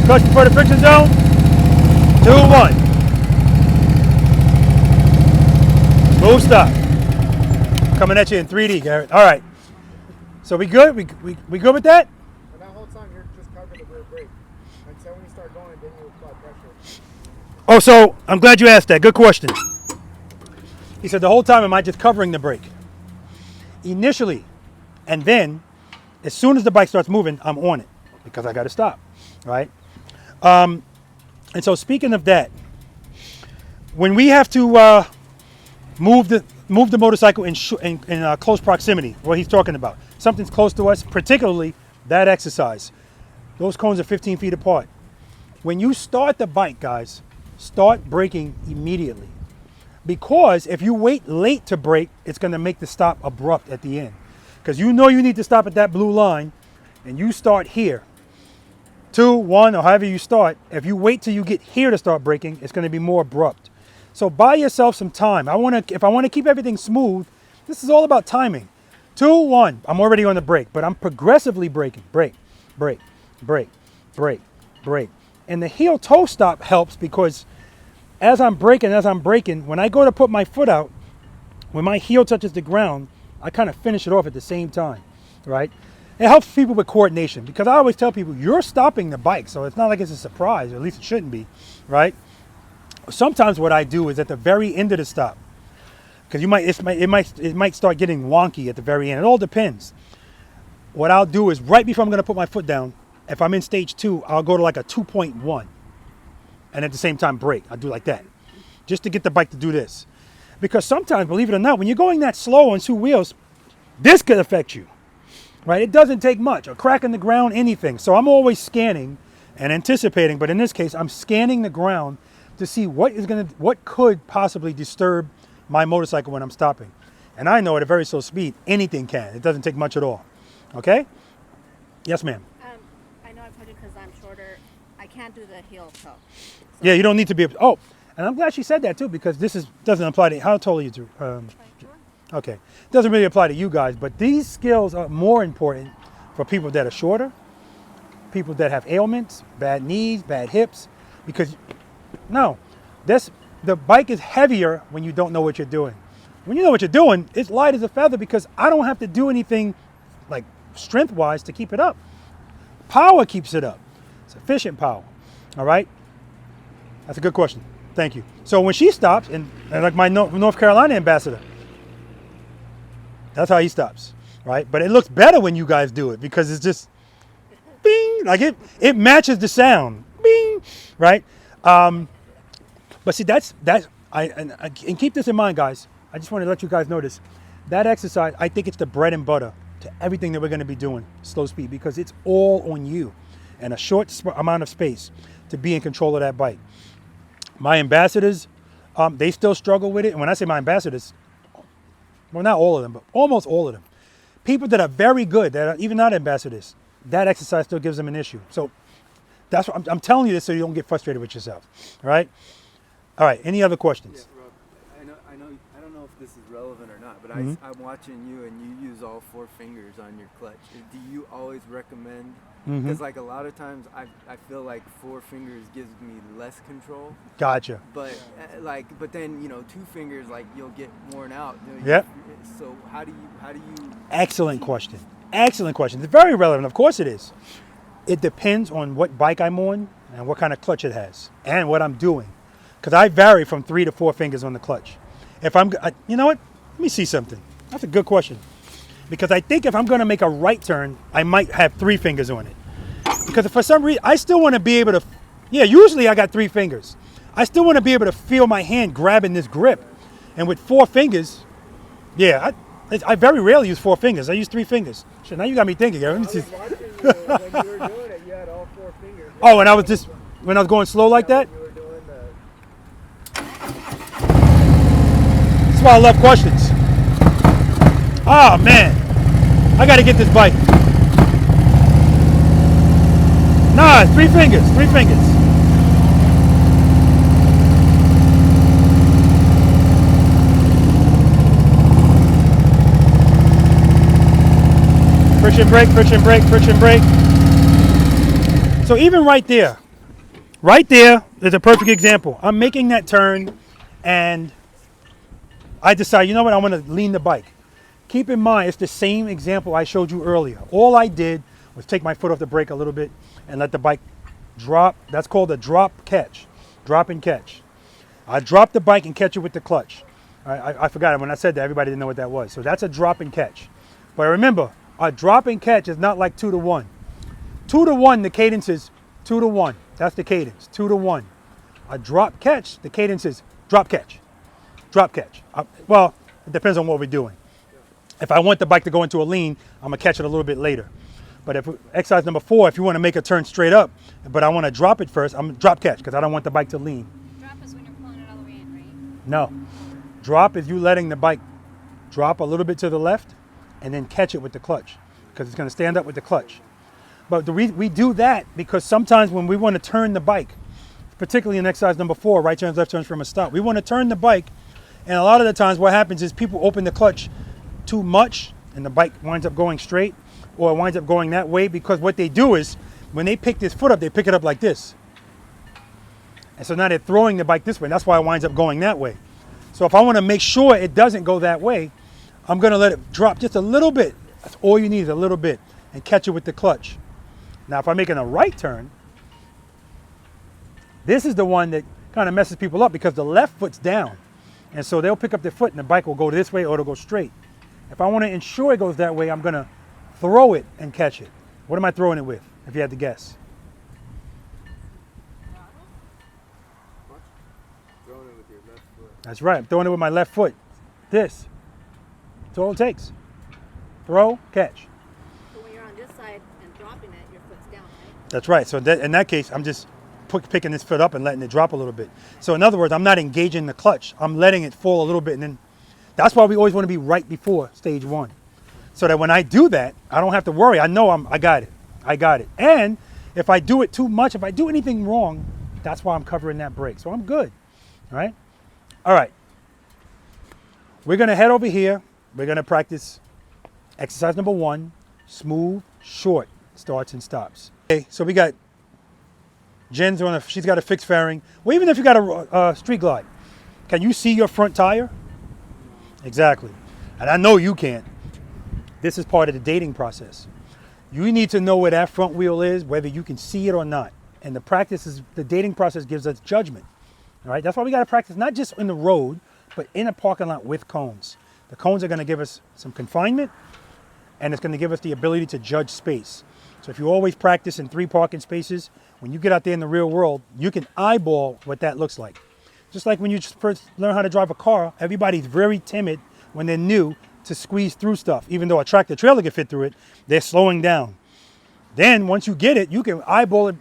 clutch before the friction zone, 2 1. Smooth stop. Coming at you in 3D, Garrett. All right. So we good? We good with that? And that whole time you're just covering the rear brake. Until when you start going, then you apply pressure. Oh, so I'm glad you asked that. Good question. He said the whole time am I just covering the brake? Initially, and then as soon as the bike starts moving, I'm on it because I got to stop, right? And so speaking of that, when we have to move the motorcycle in close proximity, what he's talking about, something's close to us, particularly that exercise. Those cones are 15 feet apart. When you start the bike, guys, start braking immediately. Because if you wait late to brake, it's going to make the stop abrupt at the end. Because you know you need to stop at that blue line, and you start here. 2, 1, or however you start. If you wait till you get here to start braking, it's going to be more abrupt. So buy yourself some time. If I want to keep everything smooth, this is all about timing. 2, 1, I'm already on the brake, but I'm progressively braking. Brake, brake, brake, brake, brake. And the heel toe stop helps because as I'm braking, when I go to put my foot out, when my heel touches the ground, I kind of finish it off at the same time, right? It helps people with coordination because I always tell people, you're stopping the bike, so it's not like it's a surprise, or at least it shouldn't be, right? Sometimes what I do is at the very end of the stop, because it might start getting wonky at the very end. It all depends. What I'll do is right before I'm going to put my foot down, if I'm in stage 2, I'll go to like a 2.1. And at the same time brake. I'll do like that. Just to get the bike to do this. Because sometimes, believe it or not, when you're going that slow on 2 wheels, this could affect you. Right? It doesn't take much. A crack in the ground, anything. So I'm always scanning and anticipating, but in this case, I'm scanning the ground to see what could possibly disturb my motorcycle when I'm stopping. And I know at a very slow speed, anything can. It doesn't take much at all. Okay? Yes, ma'am. told you because I'm shorter, I can't do the heel toe. Yeah, you don't need to be. Oh, and I'm glad she said that too, because this doesn't apply to. How tall are you? Okay, doesn't really apply to you guys, but these skills are more important for people that are shorter, people that have ailments, bad knees, bad hips, because no, the bike is heavier when you don't know what you're doing. When you know what you're doing, it's light as a feather because I don't have to do anything like strength-wise to keep it up. Power keeps it up. It's efficient power. All right? That's a good question. Thank you. So when she stops, and like my North Carolina ambassador, that's how he stops, right? But it looks better when you guys do it because it's just bing, like it matches the sound, bing, right? But see, and keep this in mind, guys. I just want to let you guys know this. That exercise, I think it's the bread and butter to everything that we're going to be doing, slow speed, because it's all on you and a short amount of space to be in control of that bike. My ambassadors, they still struggle with it. And when I say my ambassadors, well, not all of them, but almost all of them. People that are very good, that are even not ambassadors, that exercise still gives them an issue. So that's what I'm telling you this so you don't get frustrated with yourself. All right? All right, any other questions? Yeah, Rob, I don't know if this is relevant or not, but Mhm. I'm watching you and you use all 4 fingers on your clutch. Do you always recommend? Mhm. Because like a lot of times I feel like 4 fingers gives me less control. Gotcha. But but then 2 fingers, like you'll get worn out. Yep. So how do you? Excellent question. Excellent question. It's very relevant. Of course it is. It depends on what bike I'm on and what kind of clutch it has and what I'm doing. Because I vary from 3 to 4 fingers on the clutch. If you know what? Let me see something. That's a good question. Because I think if I'm going to make a right turn, I might have 3 fingers on it. Because for some reason, I still want to be able to, usually I got 3 fingers. I still want to be able to feel my hand grabbing this grip. And with 4 fingers, I very rarely use 4 fingers. I use 3 fingers. Shit, now you got me thinking. I was watching you when you were doing it. You had all 4 fingers. Oh, and when I was going slow like that? You were doing That's why I love questions. Oh man, I gotta get this bike. Nah, 3 fingers, 3 fingers. Friction brake, friction brake, friction brake. So even right there is a perfect example. I'm making that turn and I decide, you know what, I want to lean the bike. Keep in mind, it's the same example I showed you earlier. All I did was take my foot off the brake a little bit and let the bike drop. That's called a drop catch, drop and catch. I drop the bike and catch it with the clutch. I forgot it when I said that, everybody didn't know what that was. So that's a drop and catch. But remember, a drop and catch is not like 2 to 1. 2 to 1, the cadence is 2 to 1. That's the cadence, 2 to 1. A drop catch, the cadence is drop catch, drop catch. Well, it depends on what we're doing. If I want the bike to go into a lean, I'm gonna catch it a little bit later. But if exercise number 4, if you want to make a turn straight up, but I want to drop it first, I'm drop catch because I don't want the bike to lean. Drop is when you're pulling it all the way in, right? No, drop is you letting the bike drop a little bit to the left and then catch it with the clutch because it's gonna stand up with the clutch. But we do that because sometimes when we want to turn the bike, particularly in exercise number 4, right turns, left turns from a stop, we want to turn the bike, and a lot of the times what happens is people open the clutch too much and the bike winds up going straight or it winds up going that way because what they do is when they pick this foot up, they pick it up like this. And so now they're throwing the bike this way. That's why it winds up going that way. So if I want to make sure it doesn't go that way, I'm going to let it drop just a little bit. That's all you need is a little bit and catch it with the clutch. Now, if I'm making a right turn, this is the one that kind of messes people up because the left foot's down. And so they'll pick up their foot and the bike will go this way or it'll go straight. If I want to ensure it goes that way, I'm going to throw it and catch it. What am I throwing it with, if you had to guess? throwing it with your left foot. That's right, I'm throwing it with my left foot. This. That's all it takes. Throw, catch. So when you're on this side and dropping it, your foot's down, right? That's right. So in that case, I'm just picking this foot up and letting it drop a little bit. So in other words, I'm not engaging the clutch. I'm letting it fall a little bit. And then that's why we always want to be right before stage 1. So that when I do that, I don't have to worry. I know I got it. I got it. And if I do it too much, if I do anything wrong, that's why I'm covering that brake. So I'm good, all right? All right. We're gonna head over here. We're gonna practice exercise number 1, smooth, short starts and stops. Okay, so we got Jen's on she's got a fixed fairing. Well, even if you got a street glide, can you see your front tire? Exactly. And I know you can't. This is part of the dating process. You need to know where that front wheel is, whether you can see it or not. And the dating process gives us judgment. All right, that's why we got to practice not just in the road, but in a parking lot with cones. The cones are going to give us some confinement, and it's going to give us the ability to judge space. So if you always practice in 3 parking spaces, when you get out there in the real world, you can eyeball what that looks like. Just like when you first learn how to drive a car, everybody's very timid when they're new to squeeze through stuff. Even though a tractor trailer can fit through it, they're slowing down. Then once you get it, you can eyeball it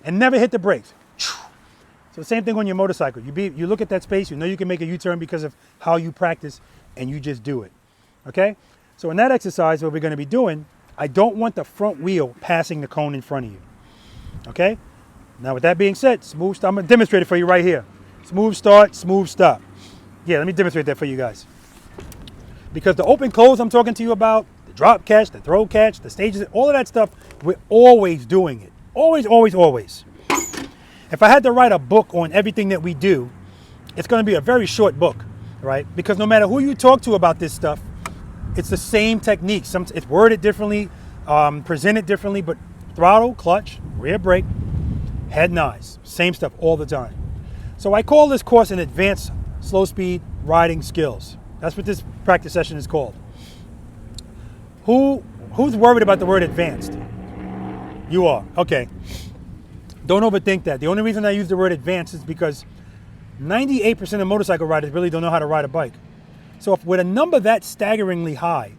and never hit the brakes. So the same thing on your motorcycle. You look at that space, you know you can make a U-turn because of how you practice, and you just do it, okay? So in that exercise, what we're gonna be doing, I don't want the front wheel passing the cone in front of you, okay? Now with that being said, smooth stop. I'm gonna demonstrate it for you right here. Smooth start, smooth stop. Yeah, let me demonstrate that for you guys. Because the open close I'm talking to you about, the drop catch, the throw catch, the stages, all of that stuff, we're always doing it. Always, always, always. If I had to write a book on everything that we do, it's going to be a very short book, right? Because no matter who you talk to about this stuff, it's the same technique. It's worded differently, presented differently, but throttle, clutch, rear brake, head and eyes, same stuff all the time. So I call this course an advanced slow speed riding skills. That's what this practice session is called. Who's worried about the word advanced? You are, okay. Don't overthink that. The only reason I use the word advanced is because 98% of motorcycle riders really don't know how to ride a bike. So with a number that staggeringly high,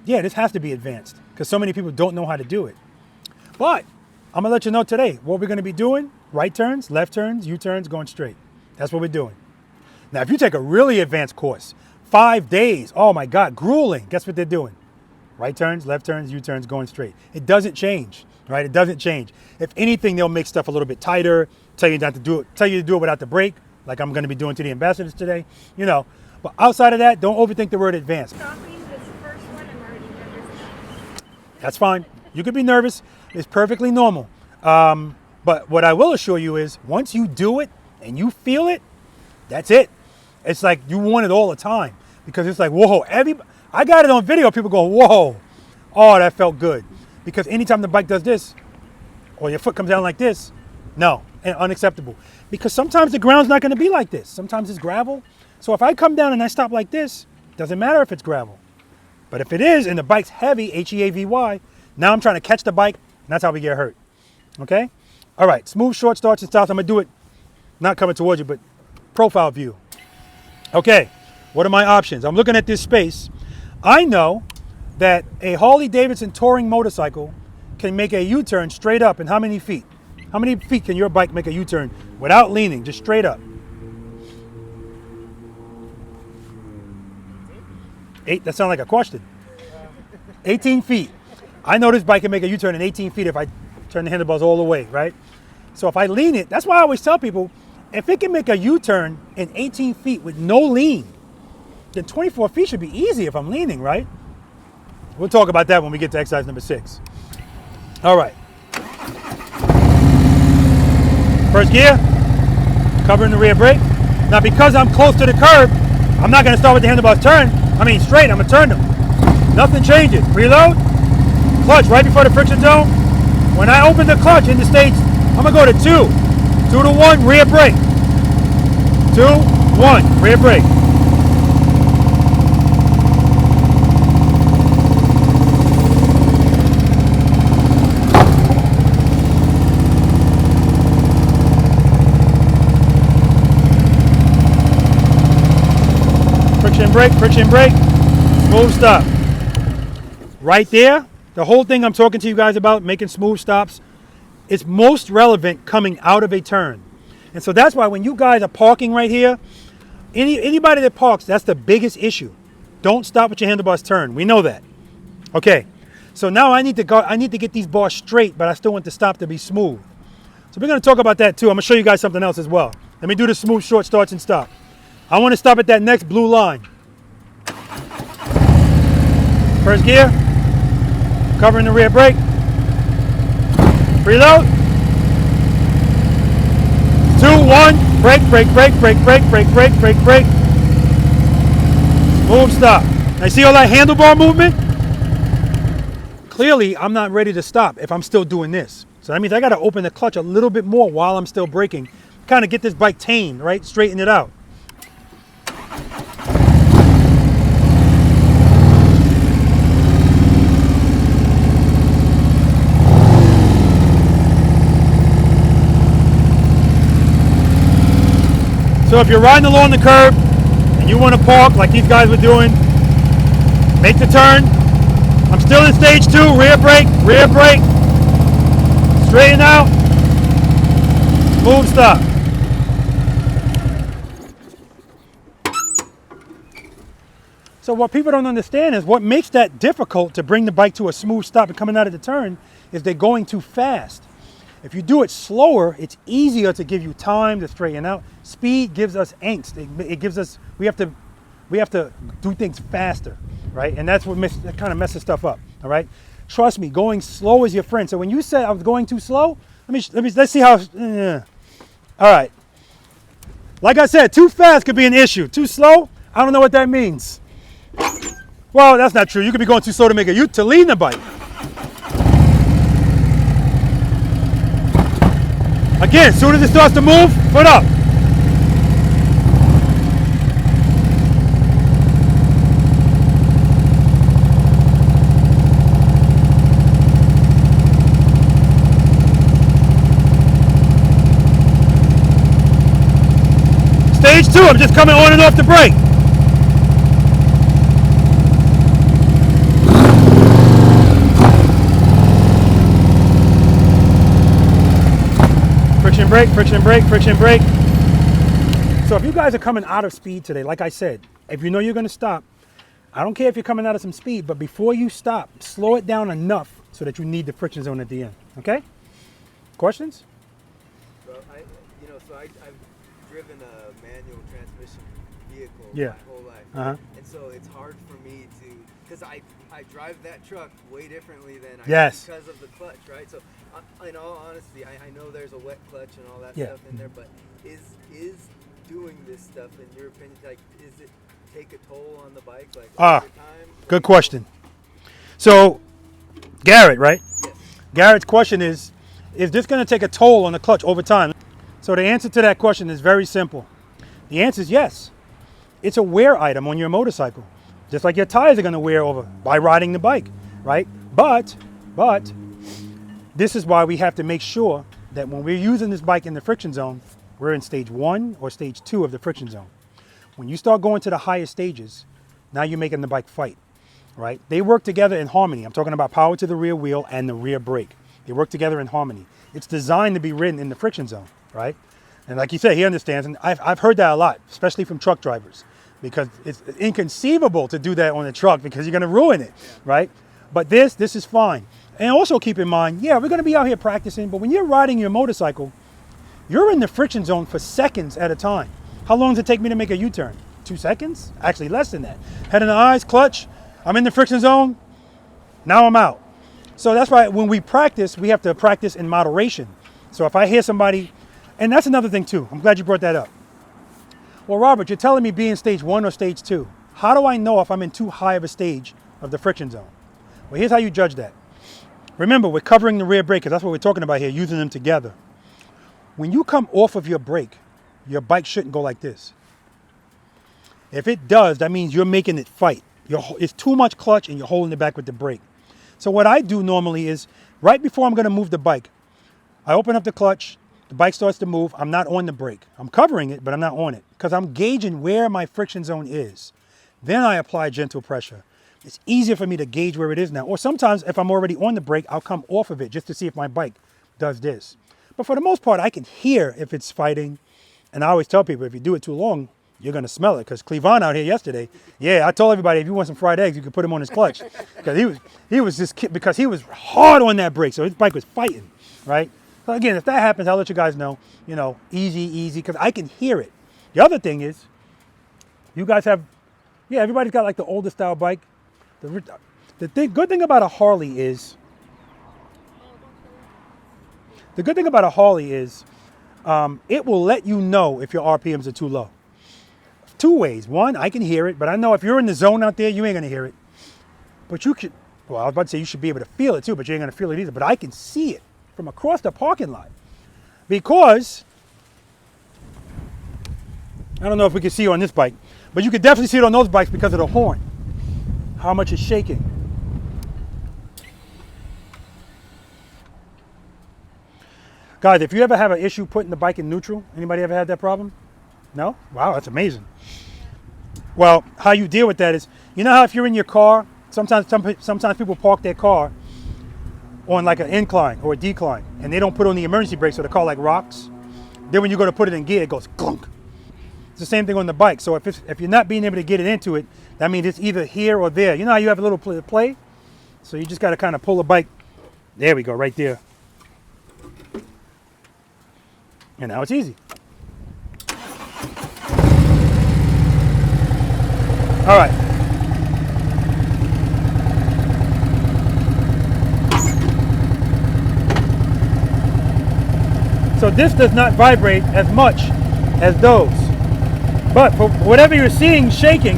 yeah, this has to be advanced because so many people don't know how to do it. But I'm gonna let you know today what we're gonna be doing: right turns, left turns, U-turns, going straight. That's what we're doing. Now, if you take a really advanced course, 5 days, oh my God, grueling, guess what they're doing? Right turns, left turns, U-turns, going straight. It doesn't change, right? It doesn't change. If anything, they'll make stuff a little bit tighter, tell you not to do it, tell you to do it without the brake, like I'm gonna be doing to the ambassadors today, you know. But outside of that, don't overthink the word advanced. Stopping this first one, I'm already nervous. That's fine. You could be nervous. It's perfectly normal. But what I will assure you is once you do it and you feel it, that's it. It's like you want it all the time because it's like, whoa, I got it on video. People go, whoa, oh, that felt good. Because anytime the bike does this or your foot comes down like this, no, and unacceptable. Because sometimes the ground's not going to be like this. Sometimes it's gravel. So if I come down and I stop like this, doesn't matter if it's gravel. But if it is and the bike's heavy, H-E-A-V-Y, now I'm trying to catch the bike, and that's how we get hurt. Okay? All right, smooth short starts and stops. I'm going to do it, not coming towards you, but profile view. Okay, what are my options? I'm looking at this space. I know that a Harley-Davidson touring motorcycle can make a U-turn straight up in how many feet? How many feet can your bike make a U-turn without leaning, just straight up? 8, that sounds like a question. 18 feet. I know this bike can make a U-turn in 18 feet if I turn the handlebars all the way, right? So if I lean it, that's why I always tell people, if it can make a U-turn in 18 feet with no lean, then 24 feet should be easy if I'm leaning, right? We'll talk about that when we get to exercise number 6. All right. First gear, covering the rear brake. Now because I'm close to the curb, I'm not gonna start with the handlebars straight, I'm gonna turn them. Nothing changes. Preload, clutch right before the friction zone. When I open the clutch in the States, I'm gonna go to 2. 2 to 1, rear brake. 2, 1, rear brake. Friction brake, smooth stop. Right there, the whole thing I'm talking to you guys about, making smooth stops, is most relevant coming out of a turn. And so that's why when you guys are parking right here, anybody that parks, that's the biggest issue. Don't stop with your handlebars turn. We know that. Okay, So now I need to get these bars straight, but I still want the stop to be smooth. So we're gonna talk about that too. I'm gonna show you guys something else as well. Let me do the smooth short starts and stop. I wanna stop at that next blue line. First gear, covering the rear brake. Preload. 2, 1, brake, brake, brake, brake, brake, brake, brake, brake, brake. Smooth stop. Now see all that handlebar movement? Clearly, I'm not ready to stop if I'm still doing this. So that means I gotta open the clutch a little bit more while I'm still braking. Kind of get this bike tamed, right? Straighten it out. So if you're riding along the curb and you want to park like these guys were doing, make the turn. I'm still in stage 2, rear brake, straighten out, smooth stop. So what people don't understand is what makes that difficult to bring the bike to a smooth stop and coming out of the turn is they're going too fast. If you do it slower, it's easier to give you time to straighten out. Speed gives us angst. It gives us, we have to do things faster, right? And that's what that kind of messes stuff up, all right? Trust me, going slow is your friend. So when you said I was going too slow, let's see how, all right. Like I said, too fast could be an issue. Too slow, I don't know what that means. Well, that's not true. You could be going too slow to lean the bike. Again, as soon as it starts to move, foot up. Stage 2, I'm just coming on and off the brake. Friction brake, friction brake, friction brake. So if you guys are coming out of speed today, like I said, if you know you're gonna stop, I don't care if you're coming out of some speed, but before you stop, slow it down enough so that you need the friction zone at the end, okay? Questions? So I've driven a manual transmission vehicle Yeah. my whole life. Uh-huh. And so it's hard for me to, because I drive that truck way differently than I Yes. do because of the clutch, right? So in all honesty, I know there's a wet clutch and all that Yeah. stuff in there, but is doing this stuff, in your opinion, like, is it take a toll on the bike? Like, over time? Good question. So, Garrett, right? Yes. Garrett's question is this going to take a toll on the clutch over time? So the answer to that question is very simple. The answer is yes. It's a wear item on your motorcycle, just like your tires are going to wear over by riding the bike, right? But this is why we have to make sure that when we're using this bike in the friction zone, we're in stage 1 or stage 2 of the friction zone. When you start going to the higher stages, now you're making the bike fight, right? They work together in harmony. I'm talking about power to the rear wheel and the rear brake. They work together in harmony. It's designed to be ridden in the friction zone, right? And like you said, he understands, and I've heard that a lot, especially from truck drivers, because it's inconceivable to do that on a truck because you're gonna ruin it, right? But this is fine. And also keep in mind, yeah, we're gonna be out here practicing, but when you're riding your motorcycle, you're in the friction zone for seconds at a time. How long does it take me to make a U-turn? 2 seconds? Actually less than that. Head in the eyes, clutch, I'm in the friction zone, now I'm out. So that's why when we practice, we have to practice in moderation. So if I hear somebody, and that's another thing too, I'm glad you brought that up. Well, Robert, you're telling me be in stage 1 or stage 2. How do I know if I'm in too high of a stage of the friction zone? Well, here's how you judge that. Remember, we're covering the rear brake, because that's what we're talking about here, using them together. When you come off of your brake, your bike shouldn't go like this. If it does, that means you're making it fight. It's too much clutch and you're holding it back with the brake. So what I do normally is, right before I'm gonna move the bike, I open up the clutch, the bike starts to move, I'm not on the brake. I'm covering it, but I'm not on it, because I'm gauging where my friction zone is. Then I apply gentle pressure. It's easier for me to gauge where it is now. Or sometimes if I'm already on the brake, I'll come off of it just to see if my bike does this. But for the most part, I can hear if it's fighting. And I always tell people, if you do it too long, you're gonna smell it. Because Cleavon out here yesterday, yeah, I told everybody if you want some fried eggs, you could put him on his clutch. Because he was just because he was hard on that brake, so his bike was fighting, right? So again, if that happens, I'll let you guys know. You know, easy, because I can hear it. The other thing is, you guys have, yeah, everybody's got like the older style bike. Good thing about a Harley is, it will let you know if your RPMs are too low. Two ways. One, I can hear it, but I know if you're in the zone out there, you ain't gonna hear it. But you could, well, I was about to say you should be able to feel it too, but you ain't gonna feel it either. But I can see it from across the parking lot because, I don't know if we can see you on this bike, but you could definitely see it on those bikes because of the horn, how much it's shaking. Guys, if you ever have an issue putting the bike in neutral, anybody ever had that problem? No? Wow, that's amazing. Well, how you deal with that is, you know how if you're in your car, sometimes people park their car on like an incline or a decline, and they don't put on the emergency brakes, so they're called like rocks. Then when you go to put it in gear, it goes clunk. It's the same thing on the bike. So if you're not being able to get it into it, that means it's either here or there. You know how you have a little play? So you just got to kind of pull the bike. There we go, right there. And now it's easy. All right. So this does not vibrate as much as those. But for whatever you're seeing shaking,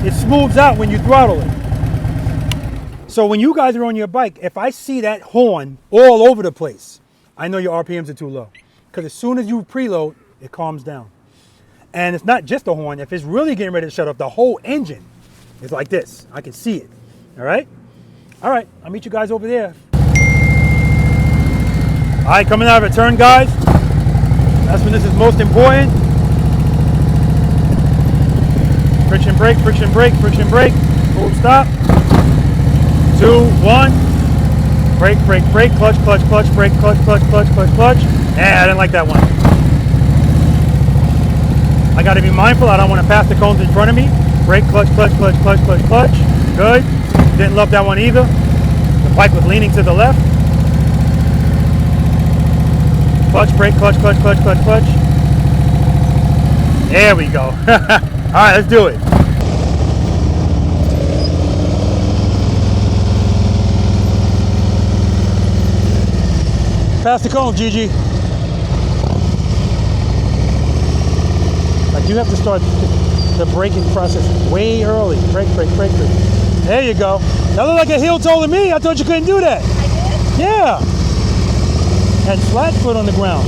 it smooths out when you throttle it. So when you guys are on your bike, if I see that horn all over the place, I know your RPMs are too low. Because as soon as you preload, it calms down. And it's not just the horn. If it's really getting ready to shut off, the whole engine is like this. I can see it. All right? All right, I'll meet you guys over there. All right, coming out of a turn, guys. That's when this is most important. Friction brake, friction brake, friction brake. Full stop. 2, 1. Brake, brake, brake, clutch, clutch, clutch, brake, clutch, clutch, clutch, clutch, clutch. Yeah, I didn't like that one. I got to be mindful. I don't want to pass the cones in front of me. Brake, clutch, clutch, clutch, clutch, clutch, clutch. Good. Didn't love that one either. The bike was leaning to the left. Clutch, brake, clutch, clutch, clutch, clutch, clutch. There we go. All right, let's do it. Pass the cone, Gigi. Like you have to start the braking process way early. Brake, brake, brake, brake. There you go. That looked like a heel toe to me. I thought you couldn't do that. I did? Yeah. And flat foot on the ground.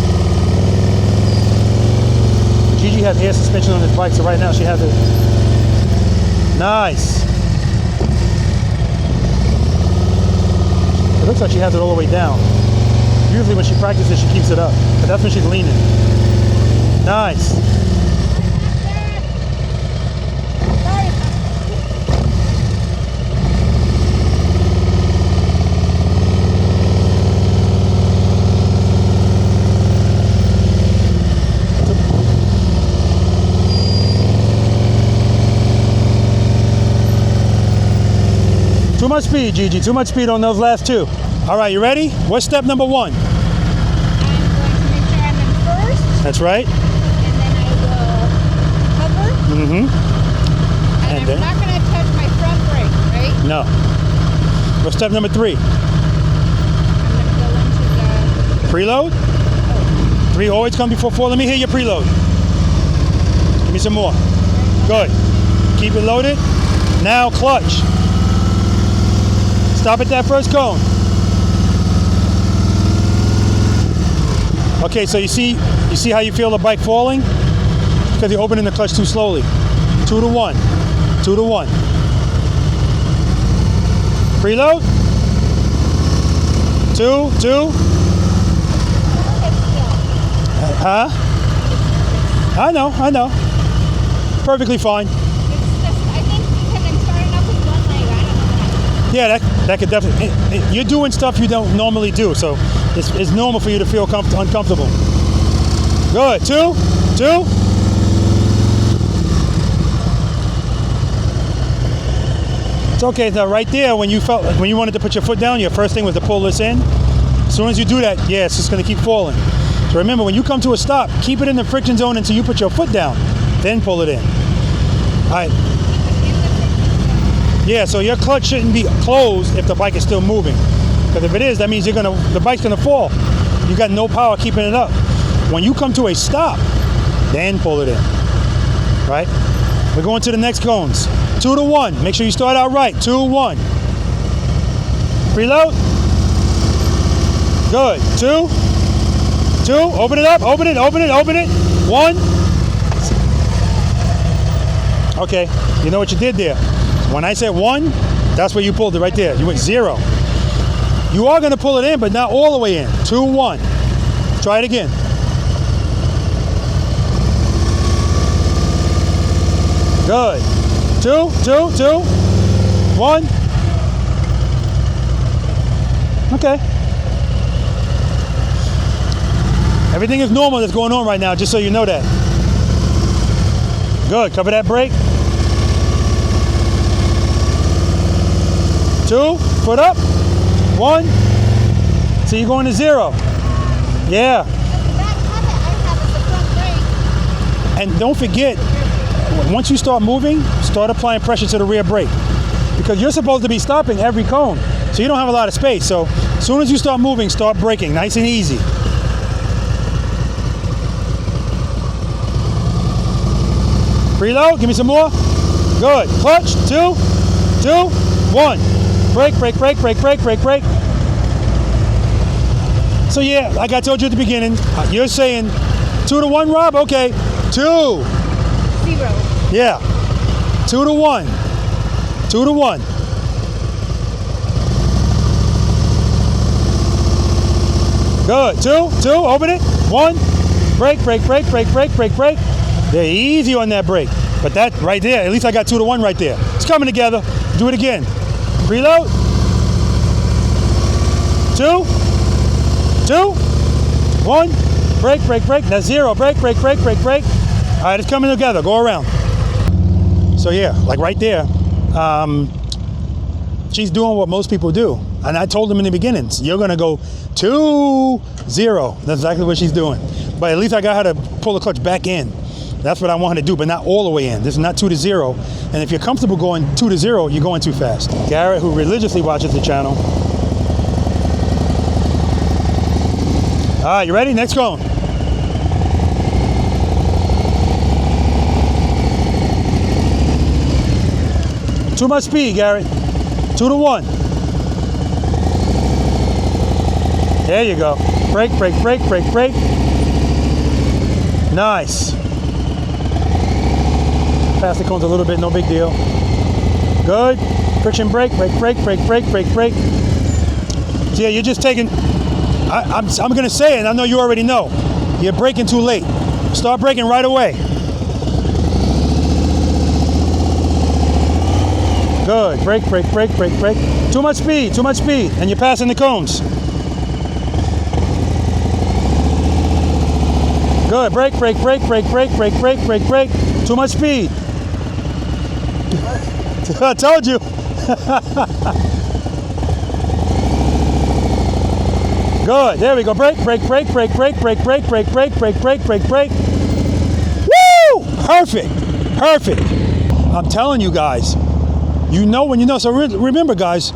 Gigi has air suspension on his bike, so right now she has it. Nice. It looks like she has it all the way down. Usually when she practices, she keeps it up, but that's when she's leaning. Nice. Too much speed, Gigi. Too much speed on those last two. All right, you ready? What's step number 1? I'm going to make sure I'm in first, That's right. and then I will hover. Mm-hmm. And I'm then? not going to touch my front brake, right? No. What's step number 3? I'm going to go into the... Preload? 3 always come before 4. Let me hear your preload. Give me some more. Good. Keep it loaded. Now clutch. Stop at that first cone. Okay, so you see how you feel the bike falling? Because you're opening the clutch too slowly. 2 to 1. 2 to 1. Preload. 2, 2. Huh? I know. Perfectly fine. It's just, I think because I'm starting off with one leg, I don't know. Yeah, that could definitely. You're doing stuff you don't normally do, so it's normal for you to feel uncomfortable. Good. 2, 2. It's okay. Now, right there, when you wanted to put your foot down, your first thing was to pull this in. As soon as you do that, yeah, it's just going to keep falling. So remember, when you come to a stop, keep it in the friction zone until you put your foot down. Then pull it in. All right. Yeah, so your clutch shouldn't be closed if the bike is still moving. Because if it is, that means the bike's gonna fall. You got no power keeping it up. When you come to a stop, then pull it in. Right? We're going to the next cones. 2 to 1. Make sure you start out right. 2, 1. Preload. Good. 2. 2. Open it up. Open it. Open it. Open it. 1. Okay. You know what you did there. When I said 1, that's where you pulled it right there. You went 0. You are going to pull it in, but not all the way in. 2, 1. Try it again. Good. 2, 2, 2. 1. Okay. Everything is normal that's going on right now, just so you know that. Good. Cover that brake. 2, foot up. 1. So you're going to 0. Yeah. And don't forget, once you start moving, start applying pressure to the rear brake. Because you're supposed to be stopping every cone. So you don't have a lot of space. So as soon as you start moving, start braking. Nice and easy. Preload. Give me some more. Good. Clutch. 2, 2, 1. Brake, brake, brake, brake, brake, brake, brake. So yeah, like I told you at the beginning, you're saying 2 to 1, Rob? Okay. 2. 0. Yeah. 2 to 1. 2 to 1. Good. 2, 2. Open it. 1. Brake, brake, brake, brake, brake, brake, brake. They're easy on that brake. But that right there, at least I got 2 to 1 right there. It's coming together. Do it again. Preload. 2, 2, 1. Brake, brake, brake. That's 0. Brake, brake, brake, brake, brake. All right, it's coming together. Go around. So yeah, like right there, she's doing what most people do. And I told them in the beginning, you're gonna go 2, 0. That's exactly what she's doing. But at least I got her to pull the clutch back in. That's what I want her to do, but not all the way in. This is not 2 to 0. And if you're comfortable going 2 to 0, you're going too fast. Garrett, who religiously watches the channel. All right, you ready? Next cone. Too much speed, Garrett. 2 to 1. There you go. Brake, brake, brake, brake, brake. Nice. Pass the cones a little bit, no big deal. Good. Friction brake, brake, brake, brake, brake, brake, brake. So yeah, you're just taking, I'm gonna say it, and I know you already know. You're braking too late. Start braking right away. Good. Brake, brake, brake, brake, brake. Too much speed, and you're passing the cones. Good. Brake, brake, brake, brake, brake, brake, brake, brake, brake. Too much speed. I told you. Good. There we go. Brake, brake, brake, brake, brake, brake, brake, brake, brake, brake, brake, brake, brake. Woo! Perfect. Perfect. I'm telling you guys. You know when you know. So remember, guys,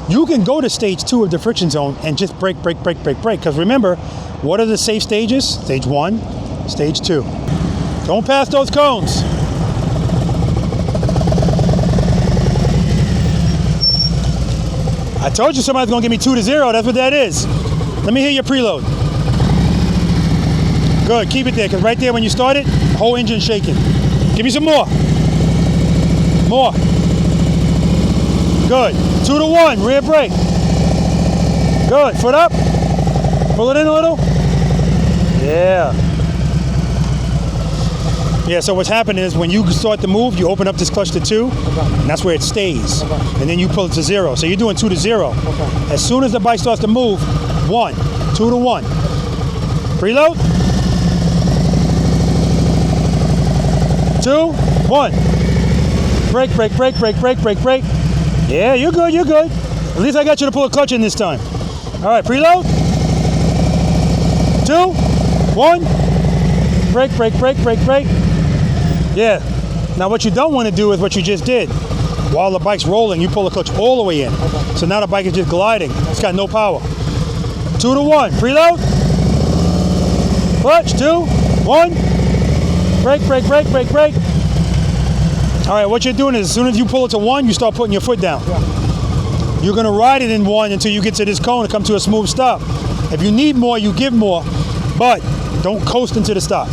you can go to stage 2 of the friction zone and just brake, brake, brake, brake, brake. Because remember, what are the safe stages? Stage 1, stage 2. Don't pass those cones. I told you somebody's gonna give me 2 to 0. That's what that is. Let me hear your preload. Good. Keep it there, because right there when you start it, whole engine shaking. Give me some more. More. Good. 2 to 1. Rear brake. Good. Foot up. Pull it in a little. Yeah. Yeah, so what's happening is when you start to move, you open up this clutch to 2, and that's where it stays. And then you pull it to 0. So you're doing 2 to 0. As soon as the bike starts to move, 1, 2 to 1. Preload. 2, 1. Brake, brake, brake, brake, brake, brake, brake. Yeah, you're good, you're good. At least I got you to pull a clutch in this time. All right, preload. 2, 1. Brake, brake, brake, brake, brake. Yeah. Now what you don't want to do is what you just did. While the bike's rolling, you pull the clutch all the way in. So now the bike is just gliding. It's got no power. 2 to 1. Preload. Clutch. 2, 1. Brake, brake, brake, brake, brake. All right, what you're doing is as soon as you pull it to 1, you start putting your foot down. You're going to ride it in 1 until you get to this cone and come to a smooth stop. If you need more, you give more, but don't coast into the stop.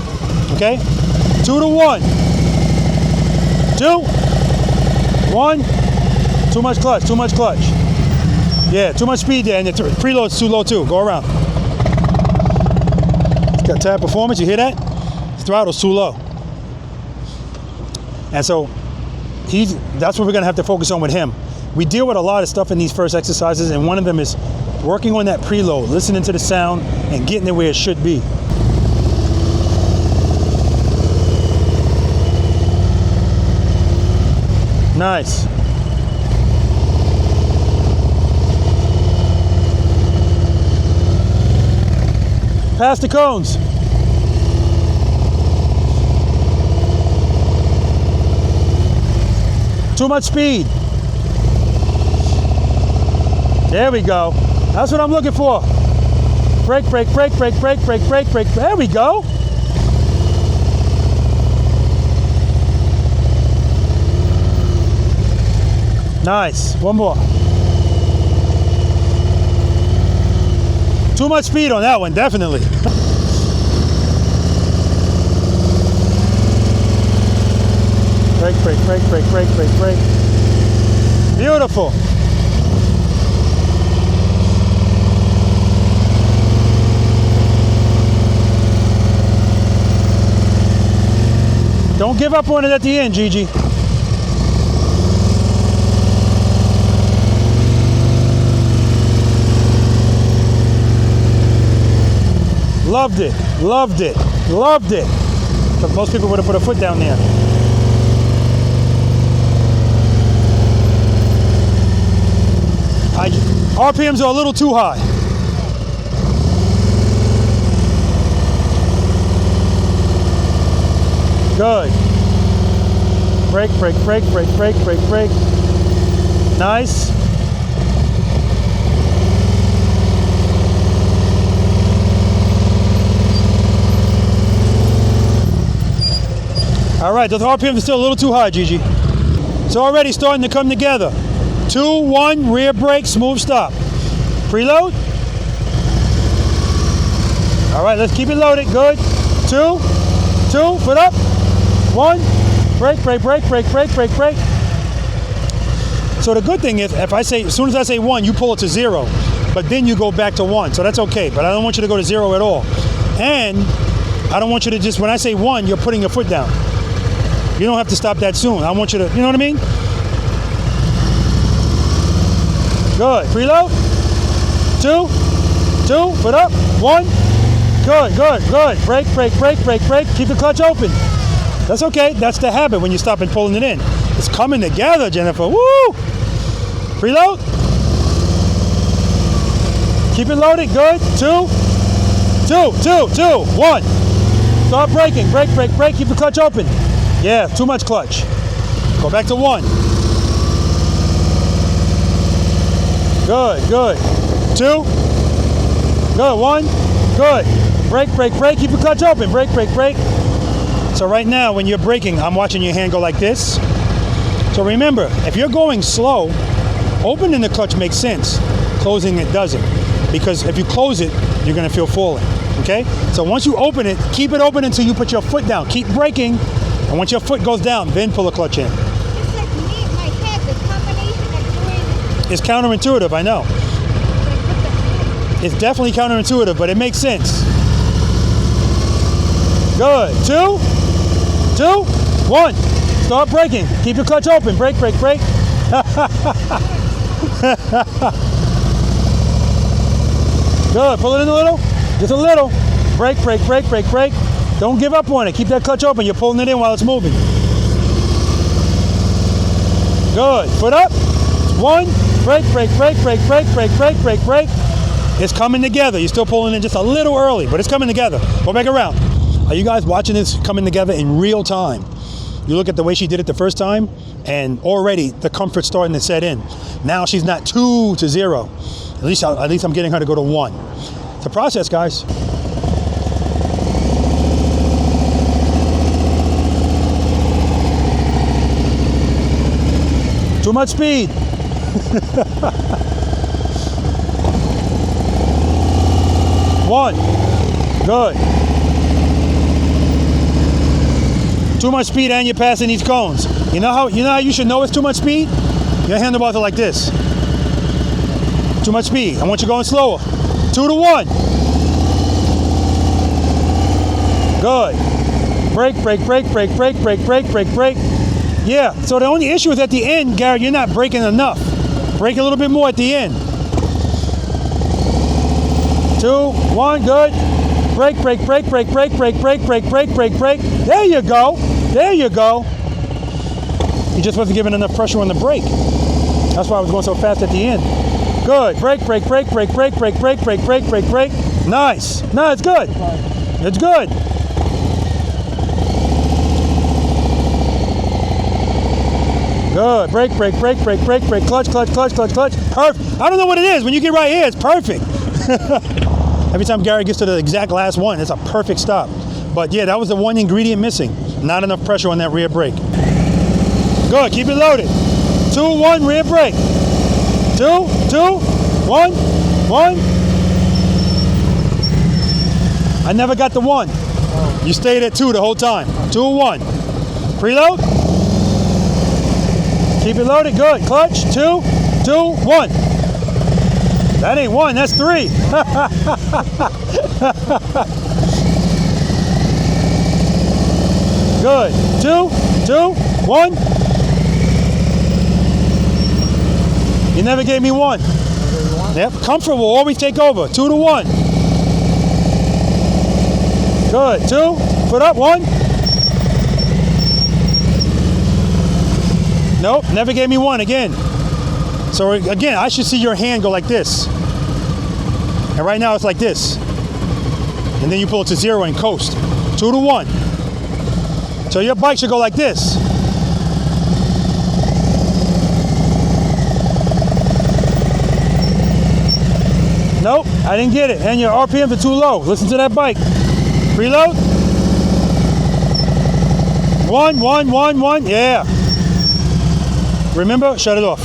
Okay? 2 to 1. 2, 1. Too much clutch, too much clutch. Yeah, too much speed there, and the preload's too low too. Go around. It's got tab performance, you hear that? The throttle's too low. And so that's what we're gonna have to focus on with him. We deal with a lot of stuff in these first exercises, and one of them is working on that preload, listening to the sound and getting it where it should be. Nice. Pass the cones. Too much speed. There we go. That's what I'm looking for. Brake, brake, brake, brake, brake, brake, brake, brake. There we go. Nice. One more. Too much speed on that one, definitely. Brake, brake, brake, brake, brake, brake, brake. Beautiful. Don't give up on it at the end, Gigi. Loved it, loved it, loved it. But most people would have put a foot down there. RPMs are a little too high. Good. Brake, brake, brake, brake, brake, brake, brake. Nice. All right, those RPMs are still a little too high, Gigi. It's already starting to come together. 2, 1, rear brake, smooth stop. Preload. All right, let's keep it loaded. Good. 2, 2, foot up. 1, brake, brake, brake, brake, brake, brake, brake. So the good thing is, if I say, as soon as I say 1, you pull it to 0, but then you go back to 1. So that's okay, but I don't want you to go to 0 at all. And I don't want you to just, when I say 1, you're putting your foot down. You don't have to stop that soon. I want you to, you know what I mean? Good. Preload. 2, 2, foot up. 1. Good, good, good. Brake, brake, brake, brake, brake. Keep the clutch open. That's okay. That's the habit when you stop and pulling it in. It's coming together, Jennifer. Woo! Preload. Keep it loaded. Good. 2, 2, 2, 2, 1. Start braking. Brake, brake, brake. Keep the clutch open. Yeah, too much clutch. Go back to 1. Good, good. 2. Good, 1. Good. Brake, brake, brake. Keep the clutch open. Brake, brake, brake. So right now, when you're braking, I'm watching your hand go like this. So remember, if you're going slow, opening the clutch makes sense. Closing it doesn't. Because if you close it, you're going to feel falling. Okay? So once you open it, keep it open until you put your foot down. Keep braking. And once your foot goes down, then pull the clutch in. It's like me in my head, the combination of doing It's counterintuitive, I know. It's definitely counterintuitive, but it makes sense. Good. 2, 2, 1. Start braking. Keep your clutch open. Brake, brake, brake. Good. Pull it in a little. Just a little. Brake, brake, brake, brake, brake. Don't give up on it. Keep that clutch open. You're pulling it in while it's moving. Good. Foot up. 1. Brake, brake, brake, brake, brake, brake, brake, brake, brake. It's coming together. You're still pulling in just a little early, but it's coming together. Go back around. Are you guys watching this coming together in real time? You look at the way she did it the first time, and already the comfort's starting to set in. Now she's not 2 to 0. At least I'm getting her to go to 1. It's a process, guys. Too much speed. One. Good. Too much speed and you're passing these cones. You know how you should know it's too much speed? Your handlebars are like this. Too much speed. I want you going slower. 2 to 1. Good. Brake, brake, brake, brake, brake, brake, brake, brake, brake. Yeah, so the only issue is at the end, Garrett, you're not braking enough. Brake a little bit more at the end. 2, 1, good. Brake, brake, brake, brake, brake, brake, brake, brake, brake, brake, brake. There you go. There you go. You just wasn't giving enough pressure on the brake. That's why I was going so fast at the end. Good. Brake, brake, brake, brake, brake, brake, brake, brake, brake, brake, brake. Nice. No, it's good. It's good. Good. Brake, brake, brake, brake, brake, brake, clutch, clutch, clutch, clutch, clutch. Perfect. I don't know what it is. When you get right here, it's perfect. Every time Gary gets to the exact last one, it's a perfect stop. But yeah, that was the one ingredient missing. Not enough pressure on that rear brake. Good. Keep it loaded. 2, 1, rear brake. 2, 2, 1, 1. I never got the 1. You stayed at 2 the whole time. 2, 1. Preload. Keep it loaded. Good. Clutch. 2, 2, 1. That ain't 1. That's 3. Good. 2, 2, 1. You never gave me 1. Yep. Comfort will always take over. 2 to 1. Good. 2. Foot up. 1. Nope. Never gave me 1 again. So again, I should see your hand go like this. And right now it's like this. And then you pull it to 0 and coast. 2 to 1. So your bike should go like this. Nope, I didn't get it. And your RPMs are too low. Listen to that bike. Preload. 1, 1, 1, 1. Yeah. Remember, shut it off.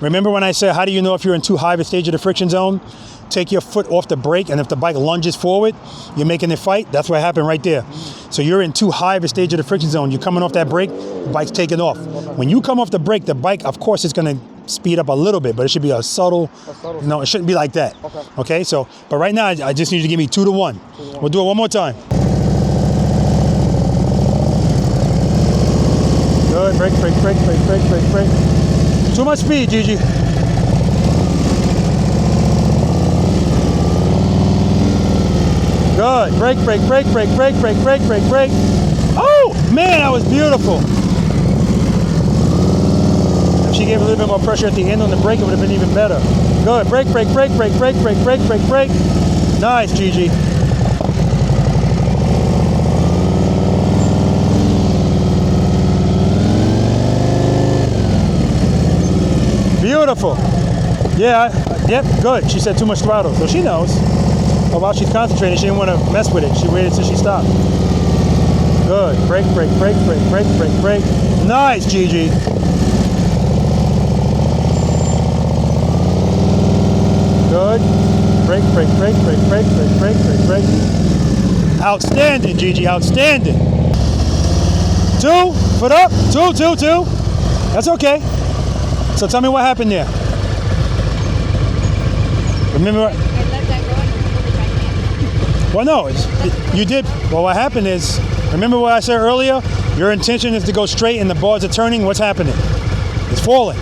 Remember when I said, how do you know if you're in too high of a stage of the friction zone? Take your foot off the brake, and if the bike lunges forward, you're making it fight. That's what happened right there. So you're in too high of a stage of the friction zone. You're coming off that brake, the bike's taking off. When you come off the brake, the bike, of course, is going to speed up a little bit, but it should be a subtle. No, it shouldn't be like that. Okay, so, but right now, I just need you to give me 2 to 1. We'll do it one more time. Good, brake, brake, brake, brake, brake, brake, brake. Too much speed, Gigi. Good. Brake, brake, brake, brake, brake, brake, brake, brake, brake. Oh, man, that was beautiful. If she gave a little bit more pressure at the end on the brake, it would have been even better. Good. Brake, brake, brake, brake, brake, brake, brake, brake, brake. Nice, Gigi. Beautiful. Yeah, yep, good. She said too much throttle, so she knows. But while she's concentrating, she didn't want to mess with it. She waited till she stopped. Good. Brake, brake, brake, brake, brake, brake, brake. Nice, Gigi. Good. Brake, brake, brake, brake, brake, brake, brake, brake, brake. Outstanding, Gigi, outstanding. 2, foot up. 2, 2, 2. That's okay. So tell me what happened there. Remember? I let that go and pulled it back in. Well, no, you did. Well, what happened is, remember what I said earlier? Your intention is to go straight and the bars are turning. What's happening? It's falling.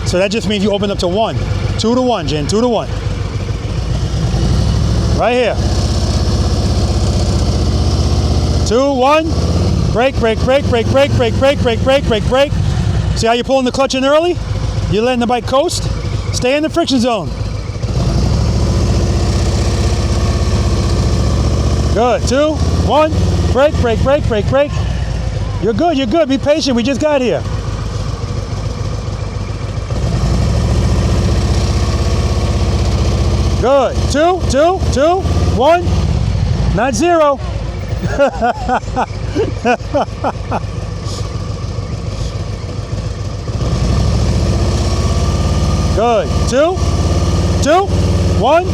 So that just means you open up to 1. 2 to 1, Jen. 2 to 1. Right here. 2, 1. Brake, brake, brake, brake, brake, brake, brake, brake, brake, brake, brake. See how you're pulling the clutch in early? You're letting the bike coast. Stay in the friction zone. Good. 2, 1. Brake, brake, brake, brake, brake. You're good, you're good. Be patient. We just got here. Good. 2, 2, 2, 1. Not 0. Good. 2, 2, 1.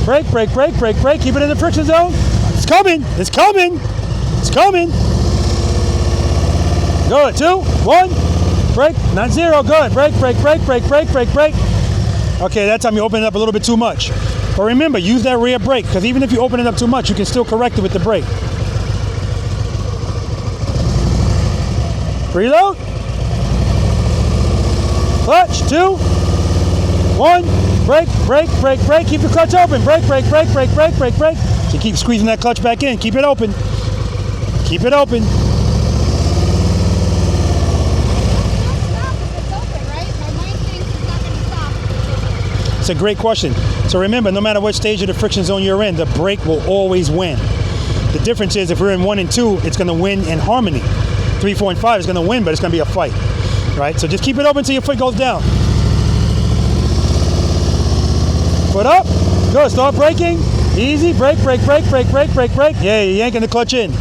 Brake, brake, brake, brake, brake. Keep it in the friction zone. It's coming. It's coming. It's coming. Good. 2, 1. Brake. Not 0. Good. Brake, brake, brake, brake, brake, brake, brake. Okay, that time you open it up a little bit too much. But remember, use that rear brake, because even if you open it up too much, you can still correct it with the brake. Preload. Clutch. 2, 1. Brake, brake, brake, brake. Keep the clutch open. Brake, brake, brake, brake, brake, brake, brake. So you keep squeezing that clutch back in. Keep it open. Keep it open. Stop if it's open, right? My mind thinks it's not going to stop. It's a great question. So remember, no matter what stage of the friction zone you're in, the brake will always win. The difference is if we're in 1 and 2, it's going to win in harmony. 3, 4, and 5 is going to win, but it's going to be a fight. Right? So just keep it open until your foot goes down. Foot up. Good. Start braking. Easy. Brake, brake, brake, brake, brake, brake, brake. Yeah, you're yanking the clutch in.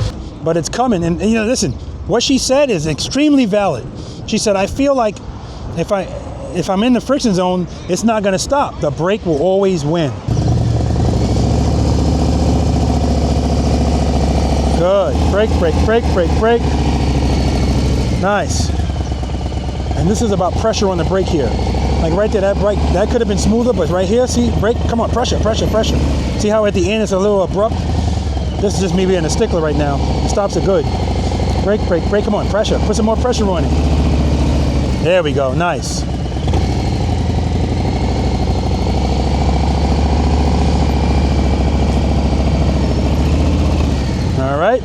But it's coming. And you know, listen, what she said is extremely valid. She said, I feel like if I'm in the friction zone, it's not going to stop. The brake will always win. Good. Brake, brake, brake, brake, brake. Nice. And this is about pressure on the brake here. Like right there, that brake, that could have been smoother, but right here, see, brake, come on, pressure, pressure, pressure. See how at the end it's a little abrupt? This is just me being a stickler right now. The stops are good. Brake, brake, brake, come on, pressure. Put some more pressure on it. There we go, nice. All right.